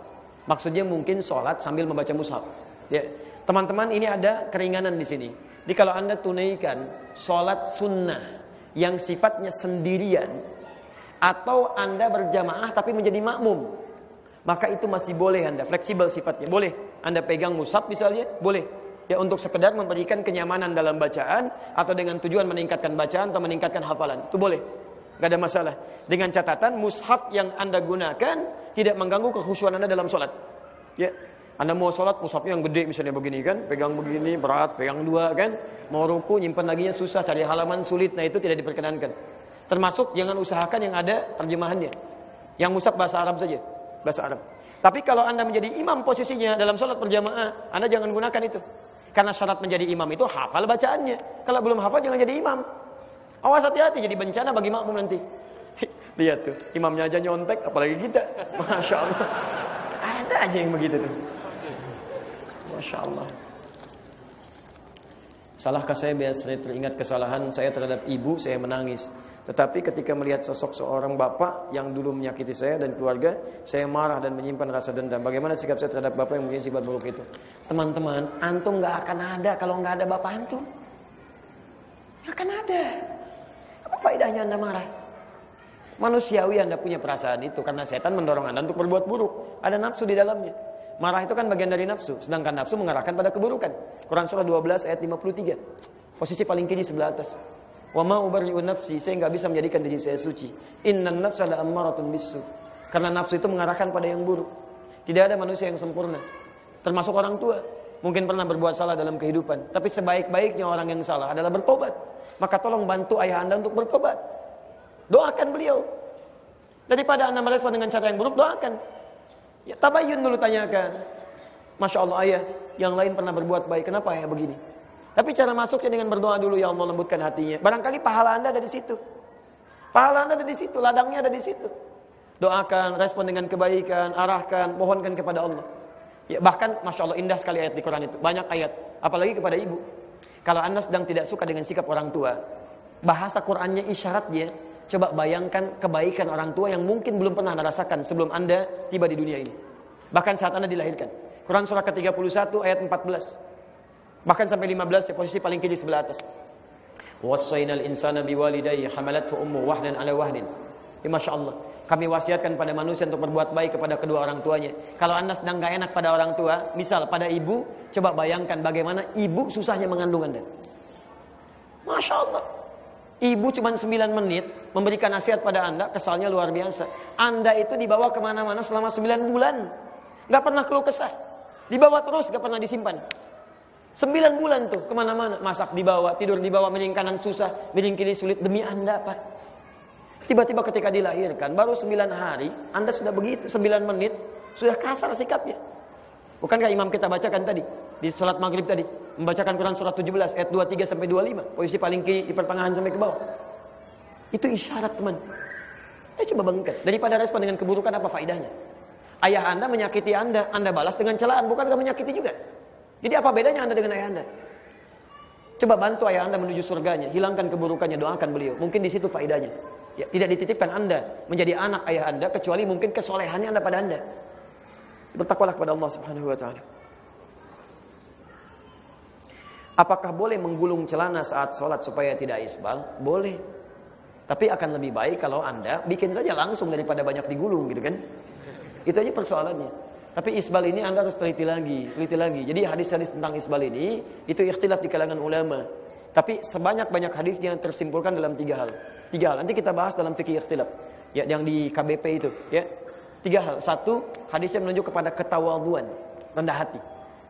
Maksudnya mungkin salat sambil membaca mushaf. Ya. Teman-teman, ini ada keringanan di sini. Jadi kalau Anda tunaikan salat sunnah yang sifatnya sendirian atau Anda berjamaah tapi menjadi makmum, maka itu masih boleh Anda, fleksibel sifatnya. Boleh Anda pegang mushaf misalnya, boleh. Ya, untuk sekedar memberikan kenyamanan dalam bacaan atau dengan tujuan meningkatkan bacaan atau meningkatkan hafalan. Itu boleh. Gak ada masalah. Dengan catatan mushaf yang Anda gunakan tidak mengganggu kekhusyuan Anda dalam sholat. Ya, Anda mau sholat mushafnya yang gede misalnya begini kan, pegang begini berat, pegang dua kan, mau ruku nyimpan laginya susah, cari halaman sulit, nah itu tidak diperkenankan. Termasuk jangan usahakan yang ada terjemahannya. Yang mushaf bahasa Arab saja, bahasa Arab. Tapi kalau Anda menjadi imam posisinya dalam sholat berjamaah, Anda jangan gunakan itu. Karena syarat menjadi imam itu hafal bacaannya. Kalau belum hafal jangan jadi imam. Awas, hati-hati, jadi bencana bagi makmum nanti. Lihat tuh, imamnya aja nyontek, apalagi kita. Masya Allah. Ada aja yang begitu tuh. Masya Allah. Salahkah saya biasanya teringat kesalahan saya terhadap ibu, saya menangis. Tetapi ketika melihat sosok seorang bapak yang dulu menyakiti saya dan keluarga, saya marah dan menyimpan rasa dendam. Bagaimana sikap saya terhadap bapak yang mempunyai sifat buruk itu? Teman-teman, antum gak akan ada kalau gak ada bapak antum. Gak akan ada. Apa faedahnya Anda marah? Manusiawi Anda punya perasaan itu karena setan mendorong Anda untuk berbuat buruk. Ada nafsu di dalamnya. Marah itu kan bagian dari nafsu, sedangkan nafsu mengarahkan pada keburukan. Quran surah 12 ayat 53. Posisi paling kiri sebelah atas. Wa ma ubarri'u nafsi, saya enggak bisa menjadikan diri saya suci. Innan nafsa la'ammaratun bisu. Karena nafsu itu mengarahkan pada yang buruk. Tidak ada manusia yang sempurna. Termasuk orang tua. Mungkin pernah berbuat salah dalam kehidupan. Tapi sebaik-baiknya orang yang salah adalah bertobat. Maka tolong bantu ayah Anda untuk bertobat. Doakan beliau. Daripada Anda merespon dengan cara yang buruk, doakan. Ya, tabayun dulu, tanyakan. Masya Allah ayah, yang lain pernah berbuat baik. Kenapa ayah begini? Tapi cara masuknya dengan berdoa dulu, ya Allah lembutkan hatinya. Barangkali pahala Anda ada di situ. Pahala Anda ada di situ, ladangnya ada di situ. Doakan, respon dengan kebaikan, arahkan, mohonkan kepada Allah. Ya, bahkan Masya Allah indah sekali ayat di Quran itu. Banyak ayat, apalagi kepada ibu. Kalau Anda sedang tidak suka dengan sikap orang tua, bahasa Qurannya isyarat dia. Coba bayangkan kebaikan orang tua yang mungkin belum pernah Anda rasakan sebelum Anda tiba di dunia ini. Bahkan saat Anda dilahirkan. Quran surah ke-31 ayat 14. Bahkan sampai 15 ya, posisi paling kiri sebelah atas. Wassaynal insana biwalidayhi hamalathu ummu wahdan ala wahdin. Ya, Masya Allah. Kami wasiatkan pada manusia untuk berbuat baik kepada kedua orang tuanya. Kalau Anda sedang gak enak pada orang tua, misal pada ibu, coba bayangkan bagaimana ibu susahnya mengandung Anda. Masya Allah. Ibu cuma 9 menit memberikan nasihat pada Anda, kesalnya luar biasa. Anda itu dibawa kemana-mana selama 9 bulan. Gak pernah keluh kesah. Dibawa terus, gak pernah disimpan. 9 bulan tuh kemana-mana. Masak dibawa, tidur dibawa, miring kanan susah, miring kiri sulit. Demi Anda Pak. Tiba-tiba ketika dilahirkan, baru 9 hari, Anda sudah begitu, 9 menit, sudah kasar sikapnya. Bukankah imam kita bacakan tadi, di salat maghrib tadi, membacakan Quran surat 17, ayat 23 sampai 25, posisi paling kiri, di pertengahan sampai ke bawah. Itu isyarat teman. Coba bangkit. Daripada respon dengan keburukan, apa faedahnya? Ayah Anda menyakiti Anda balas dengan celaan, bukankah menyakiti juga? Jadi apa bedanya Anda dengan ayah Anda? Coba bantu ayah Anda menuju surganya, hilangkan keburukannya, doakan beliau. Mungkin di situ faedahnya. Ya, tidak dititipkan Anda menjadi anak ayah Anda kecuali mungkin kesolehannya Anda pada Anda. Bertakwalah kepada Allah Subhanahu wa taala. Apakah boleh menggulung celana saat sholat supaya tidak isbal? Boleh. Tapi akan lebih baik kalau Anda bikin saja langsung daripada banyak digulung gitu kan. Itu aja persoalannya. Tapi isbal ini Anda harus teliti lagi. Jadi hadis-hadis tentang isbal ini itu ikhtilaf di kalangan ulama. Tapi sebanyak-banyak hadisnya tersimpulkan dalam 3 hal. 3 hal. Nanti kita bahas dalam fikih ikhtilaf. Ya, yang di KBP itu, ya. 3 hal. 1, hadisnya menunjuk kepada ketawadhuan, rendah hati.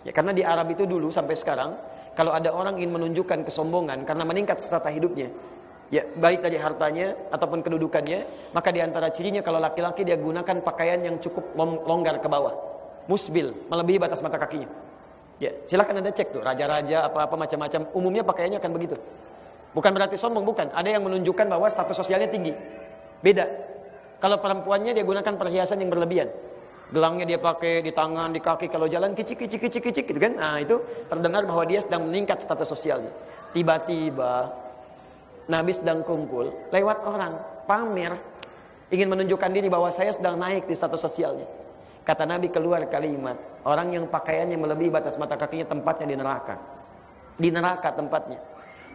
Ya, karena di Arab itu dulu sampai sekarang, kalau ada orang ingin menunjukkan kesombongan karena meningkat strata hidupnya, ya, baik dari hartanya ataupun kedudukannya, maka di antara cirinya kalau laki-laki dia gunakan pakaian yang cukup longgar ke bawah. Musbil, melebihi batas mata kakinya. Ya, silakan Anda cek tuh, raja-raja apa-apa macam-macam, umumnya pakaiannya akan begitu. Bukan berarti sombong, bukan. Ada yang menunjukkan bahwa status sosialnya tinggi. Beda. Kalau perempuannya dia gunakan perhiasan yang berlebihan. Gelangnya dia pakai di tangan, di kaki, kalau jalan kicik gitu kan. Nah, itu terdengar bahwa dia sedang meningkat status sosialnya. Tiba-tiba Nabi sedang kumpul, lewat orang, pamer, ingin menunjukkan diri bahwa saya sedang naik di status sosialnya. Kata Nabi keluar kalimat, orang yang pakaiannya melebihi batas mata kakinya tempatnya di neraka. Di neraka tempatnya.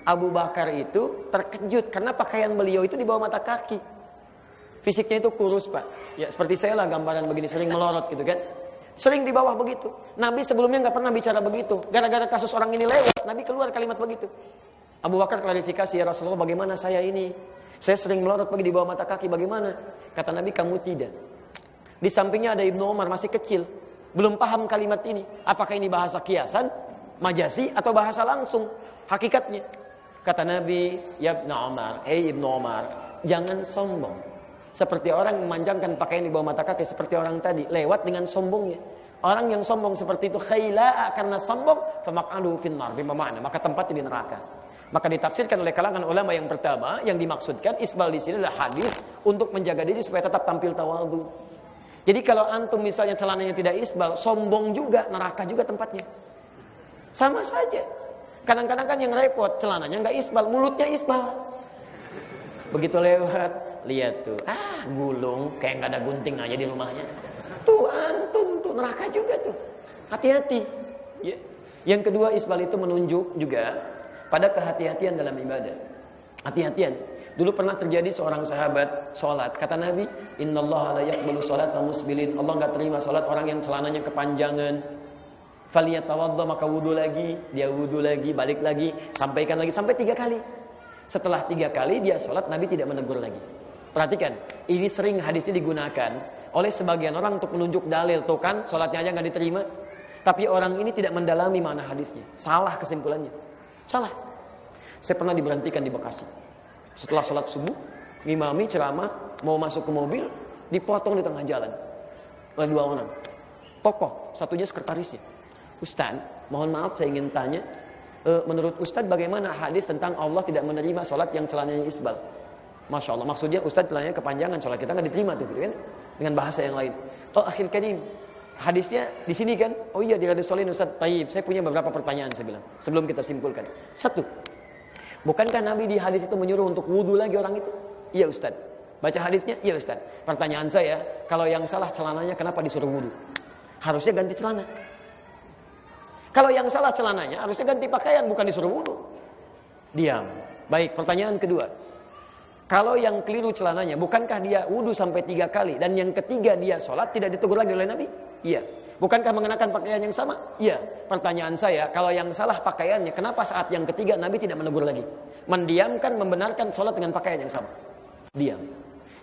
Abu Bakar itu terkejut karena pakaian beliau itu di bawah mata kaki. Fisiknya itu kurus Pak. Ya seperti saya lah gambaran begini, sering melorot gitu kan. Sering di bawah begitu. Nabi sebelumnya nggak pernah bicara begitu. Gara-gara kasus orang ini lewat, Nabi keluar kalimat begitu. Abu Bakar klarifikasi, ya Rasulullah bagaimana saya ini? Saya sering melorot pergi di bawah mata kaki, bagaimana? Kata Nabi, kamu tidak. Di sampingnya ada Ibnu Umar masih kecil, belum paham kalimat ini. Apakah ini bahasa kiasan, majasi atau bahasa langsung hakikatnya? Kata Nabi, ya Ibnu Umar, Ibnu Umar, jangan sombong. Seperti orang memanjangkan pakaian di bawah mata kaki seperti orang tadi, lewat dengan sombongnya. Orang yang sombong seperti itu khaila'a karena sombong, famaq'aluhu finnar, bimana? Maka tempatnya di neraka. Maka ditafsirkan oleh kalangan ulama yang pertama, yang dimaksudkan isbal di sini adalah hadis untuk menjaga diri supaya tetap tampil tawadhu. Jadi kalau antum misalnya celananya tidak isbal, sombong juga, neraka juga tempatnya. Sama saja. Kadang-kadang kan yang repot, celananya nggak isbal, mulutnya isbal. Begitu lewat, lihat tuh, gulung, kayak nggak ada gunting aja di rumahnya. Tuh antum tuh, neraka juga tuh. Hati-hati. Ya. Yang kedua, isbal itu menunjuk juga pada kehati-hatian dalam ibadah. Hati-hatian. Dulu pernah terjadi seorang sahabat sholat. Kata Nabi, innallaha la yaqbalu sholata musbilin. Allah enggak terima sholat orang yang celananya kepanjangan. Faliyatawadda, maka wudu lagi. Dia wudu lagi, balik lagi, sampaikan lagi. Sampai 3 kali. Setelah 3 kali dia sholat, Nabi tidak menegur lagi. Perhatikan, ini sering hadisnya digunakan oleh sebagian orang untuk menunjuk dalil. Tuh kan, sholatnya aja nggak diterima. Tapi orang ini tidak mendalami makna hadisnya. Salah kesimpulannya. Salah. Saya pernah diberhentikan di Bekasi. Setelah sholat subuh, ngimami ceramah, mau masuk ke mobil, dipotong di tengah jalan oleh 2 orang. Tokoh, satunya sekretarisnya. Ustaz, mohon maaf saya ingin tanya, menurut Ustaz bagaimana hadis tentang Allah tidak menerima sholat yang celananya isbal? Masya Allah, maksudnya Ustaz celananya kepanjangan, sholat kita nggak diterima tuh, gitu kan? Dengan bahasa yang lain. Oh akhir karim, hadisnya di sini kan? Oh iya di Riyadhus Shalihin Ustaz. Taib, saya punya beberapa pertanyaan saya bilang sebelum kita simpulkan. 1, bukankah Nabi di hadis itu menyuruh untuk wudu lagi orang itu? Iya Ustaz. Baca hadisnya? Iya Ustaz. Pertanyaan saya, kalau yang salah celananya kenapa disuruh wudu? Harusnya ganti celana. Kalau yang salah celananya harusnya ganti pakaian, bukan disuruh wudu. Diam. Baik, pertanyaan kedua. Kalau yang keliru celananya, bukankah dia wudu sampai 3 kali dan yang ketiga dia sholat tidak ditegur lagi oleh Nabi? Iya. Bukankah mengenakan pakaian yang sama? Iya. Pertanyaan saya, kalau yang salah pakaiannya, kenapa saat yang ketiga Nabi tidak menegur lagi? Mendiamkan, membenarkan sholat dengan pakaian yang sama. Diam.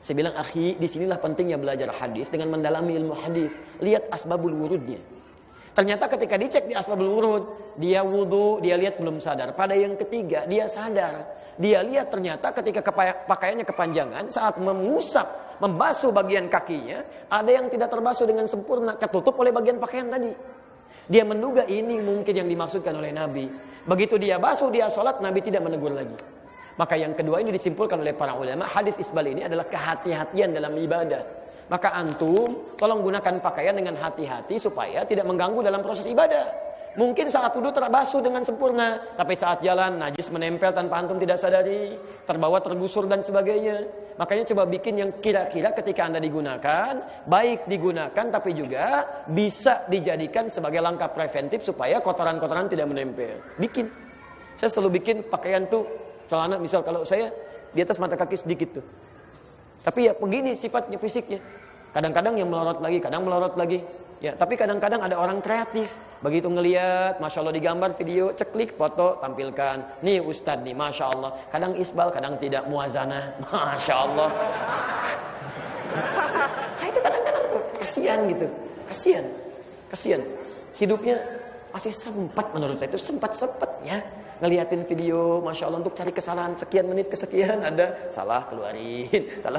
Saya bilang, akhi, disinilah pentingnya belajar hadis dengan mendalami ilmu hadis. Lihat asbabul wurudnya. Ternyata ketika dicek di asbabul wurud, dia wudu, dia lihat belum sadar. Pada yang ketiga, dia sadar. Dia lihat ternyata ketika pakaiannya kepanjangan, saat mengusap, membasuh bagian kakinya, ada yang tidak terbasuh dengan sempurna, ketutup oleh bagian pakaian tadi. Dia menduga ini mungkin yang dimaksudkan oleh Nabi. Begitu dia basuh, dia sholat, Nabi tidak menegur lagi. Maka yang kedua ini disimpulkan oleh para ulama, hadis isbal ini adalah kehati-hatian dalam ibadah. Maka antum tolong gunakan pakaian dengan hati-hati supaya tidak mengganggu dalam proses ibadah. Mungkin saat wudu terbasuh dengan sempurna, tapi saat jalan najis menempel tanpa antum tidak sadari, terbawa tergusur dan sebagainya. Makanya coba bikin yang kira-kira ketika Anda digunakan, baik digunakan tapi juga bisa dijadikan sebagai langkah preventif supaya kotoran-kotoran tidak menempel. Bikin. Saya selalu bikin pakaian tuh celana, misal kalau saya di atas mata kaki sedikit tuh. Tapi ya begini sifatnya, fisiknya. Kadang-kadang yang melorot lagi, kadang melorot lagi. Ya, tapi kadang-kadang ada orang kreatif. Begitu ngelihat, Masya Allah digambar video, ceklik, foto, tampilkan. Nih Ustadz nih, Masya Allah. Kadang isbal, kadang tidak, muazanah. Masya Allah. Nah, itu kadang-kadang tuh, kasihan gitu. Kasihan. Hidupnya masih sempat menurut saya itu, sempat-sempatnya. Ngeliatin video, Masya Allah untuk cari kesalahan sekian menit kesekian ada salah keluarin. La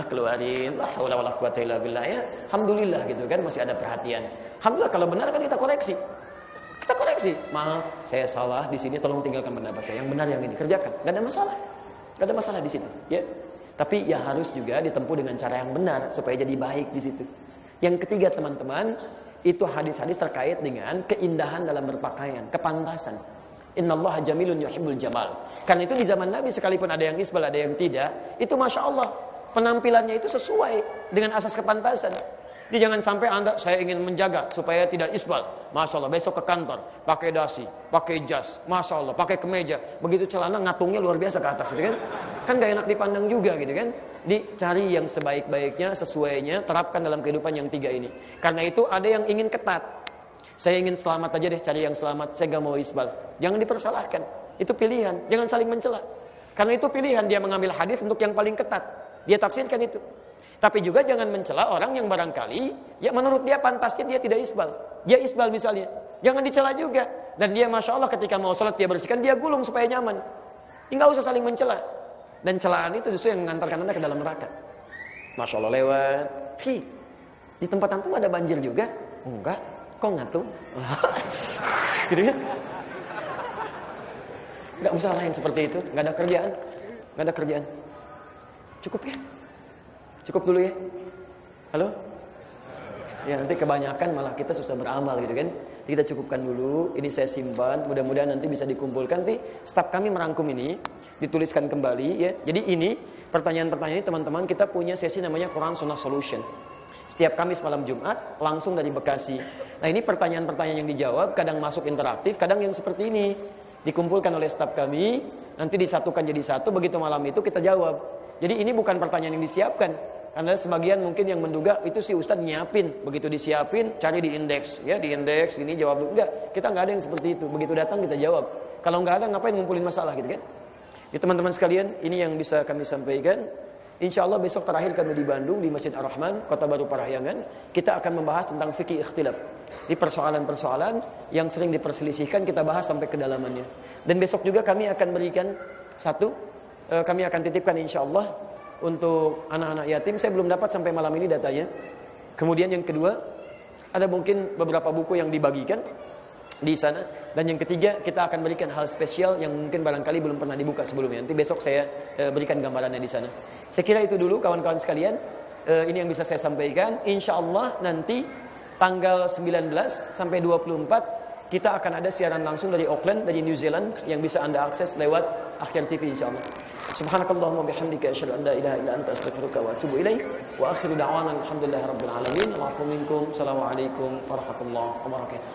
haula wala quwata illa billah ya. Alhamdulillah gitu kan masih ada perhatian. Alhamdulillah kalau benar kan kita koreksi. Maaf, saya salah di sini, tolong tinggalkan pendapat saya. Yang benar yang ini kerjakan. Enggak ada masalah di situ, ya. Tapi ya harus juga ditempuh dengan cara yang benar supaya jadi baik di situ. Yang ketiga teman-teman, itu hadis-hadis terkait dengan keindahan dalam berpakaian, kepantasan. Innallaha jamilun yuhibbul jamal. Karena itu di zaman Nabi sekalipun ada yang isbal, ada yang tidak, itu Masya Allah penampilannya itu sesuai dengan asas kepantasan. Jadi jangan sampai saya ingin menjaga supaya tidak isbal. Masya Allah besok ke kantor pakai dasi, pakai jas, Masya Allah pakai kemeja, begitu celana ngatungnya luar biasa ke atas, gitu kan? Kan gak enak dipandang juga, gitu kan? Dicari yang sebaik-baiknya, sesuainya, terapkan dalam kehidupan yang 3 ini. Karena itu ada yang ingin ketat. Saya ingin selamat aja deh, cari yang selamat. Saya gak mau isbal. Jangan dipersalahkan. Itu pilihan. Jangan saling mencela. Karena itu pilihan dia mengambil hadis untuk yang paling ketat. Dia tafsirkan itu. Tapi juga jangan mencela orang yang barangkali ya menurut dia pantasnya dia tidak isbal. Dia isbal misalnya. Jangan dicela juga. Dan dia Masya Allah ketika mau sholat dia bersihkan, dia gulung supaya nyaman. Enggak usah saling mencela. Dan celaan itu justru yang mengantarkan Anda ke dalam neraka. Masya Allah lewat. Di tempat antum ada banjir juga? Enggak. Kok ngatung? Gitu kan? Gak usah lah yang seperti itu. Gak ada kerjaan. Cukup ya? Cukup dulu ya? Halo? Ya nanti kebanyakan malah kita susah beramal gitu kan. Jadi kita cukupkan dulu. Ini saya simpan. Mudah-mudahan nanti bisa dikumpulkan. Nanti staf kami merangkum ini. Dituliskan kembali ya. Jadi ini pertanyaan-pertanyaan ini teman-teman kita punya sesi namanya Quran Sunnah Solution. Setiap Kamis malam Jumat langsung dari Bekasi. Nah ini pertanyaan-pertanyaan yang dijawab. Kadang masuk interaktif. Kadang yang seperti ini. Dikumpulkan oleh staf kami. Nanti disatukan jadi satu. Begitu malam itu kita jawab. Jadi ini bukan pertanyaan yang disiapkan. Karena sebagian mungkin yang menduga itu si Ustadz nyiapin. Begitu disiapin, cari di indeks. Ya di indeks, ini jawab dulu. Enggak, kita nggak ada yang seperti itu. Begitu datang kita jawab. Kalau nggak ada ngapain ngumpulin masalah gitu kan. Jadi teman-teman sekalian, ini yang bisa kami sampaikan. Insya Allah besok terakhir kami di Bandung, di Masjid Ar-Rahman, Kota Baru Parahyangan. Kita akan membahas tentang fikih ikhtilaf. Di persoalan-persoalan yang sering diperselisihkan, kita bahas sampai kedalamannya. Dan besok juga kami akan berikan kami akan titipkan insya Allah untuk anak-anak yatim. Saya belum dapat sampai malam ini datanya. Kemudian yang kedua, ada mungkin beberapa buku yang dibagikan di sana. Dan yang ketiga, kita akan berikan hal spesial yang mungkin barangkali belum pernah dibuka sebelumnya. Nanti besok saya berikan gambarannya di sana. Saya kira itu dulu kawan-kawan sekalian. Ini yang bisa saya sampaikan. Insya Allah nanti tanggal 19 sampai 24 kita akan ada siaran langsung dari Auckland, dari New Zealand, yang bisa Anda akses lewat Akhir TV insya Allah. Subhanakallahumma bihamdika asyhadu an la ilaha illa anta astaghfiruka wa atubu ilaik. Wa akhiru da'wana alhamdulillahi rabbil alamin. Wa'afu minkum. Assalamualaikum warahmatullahi wabarakatuh.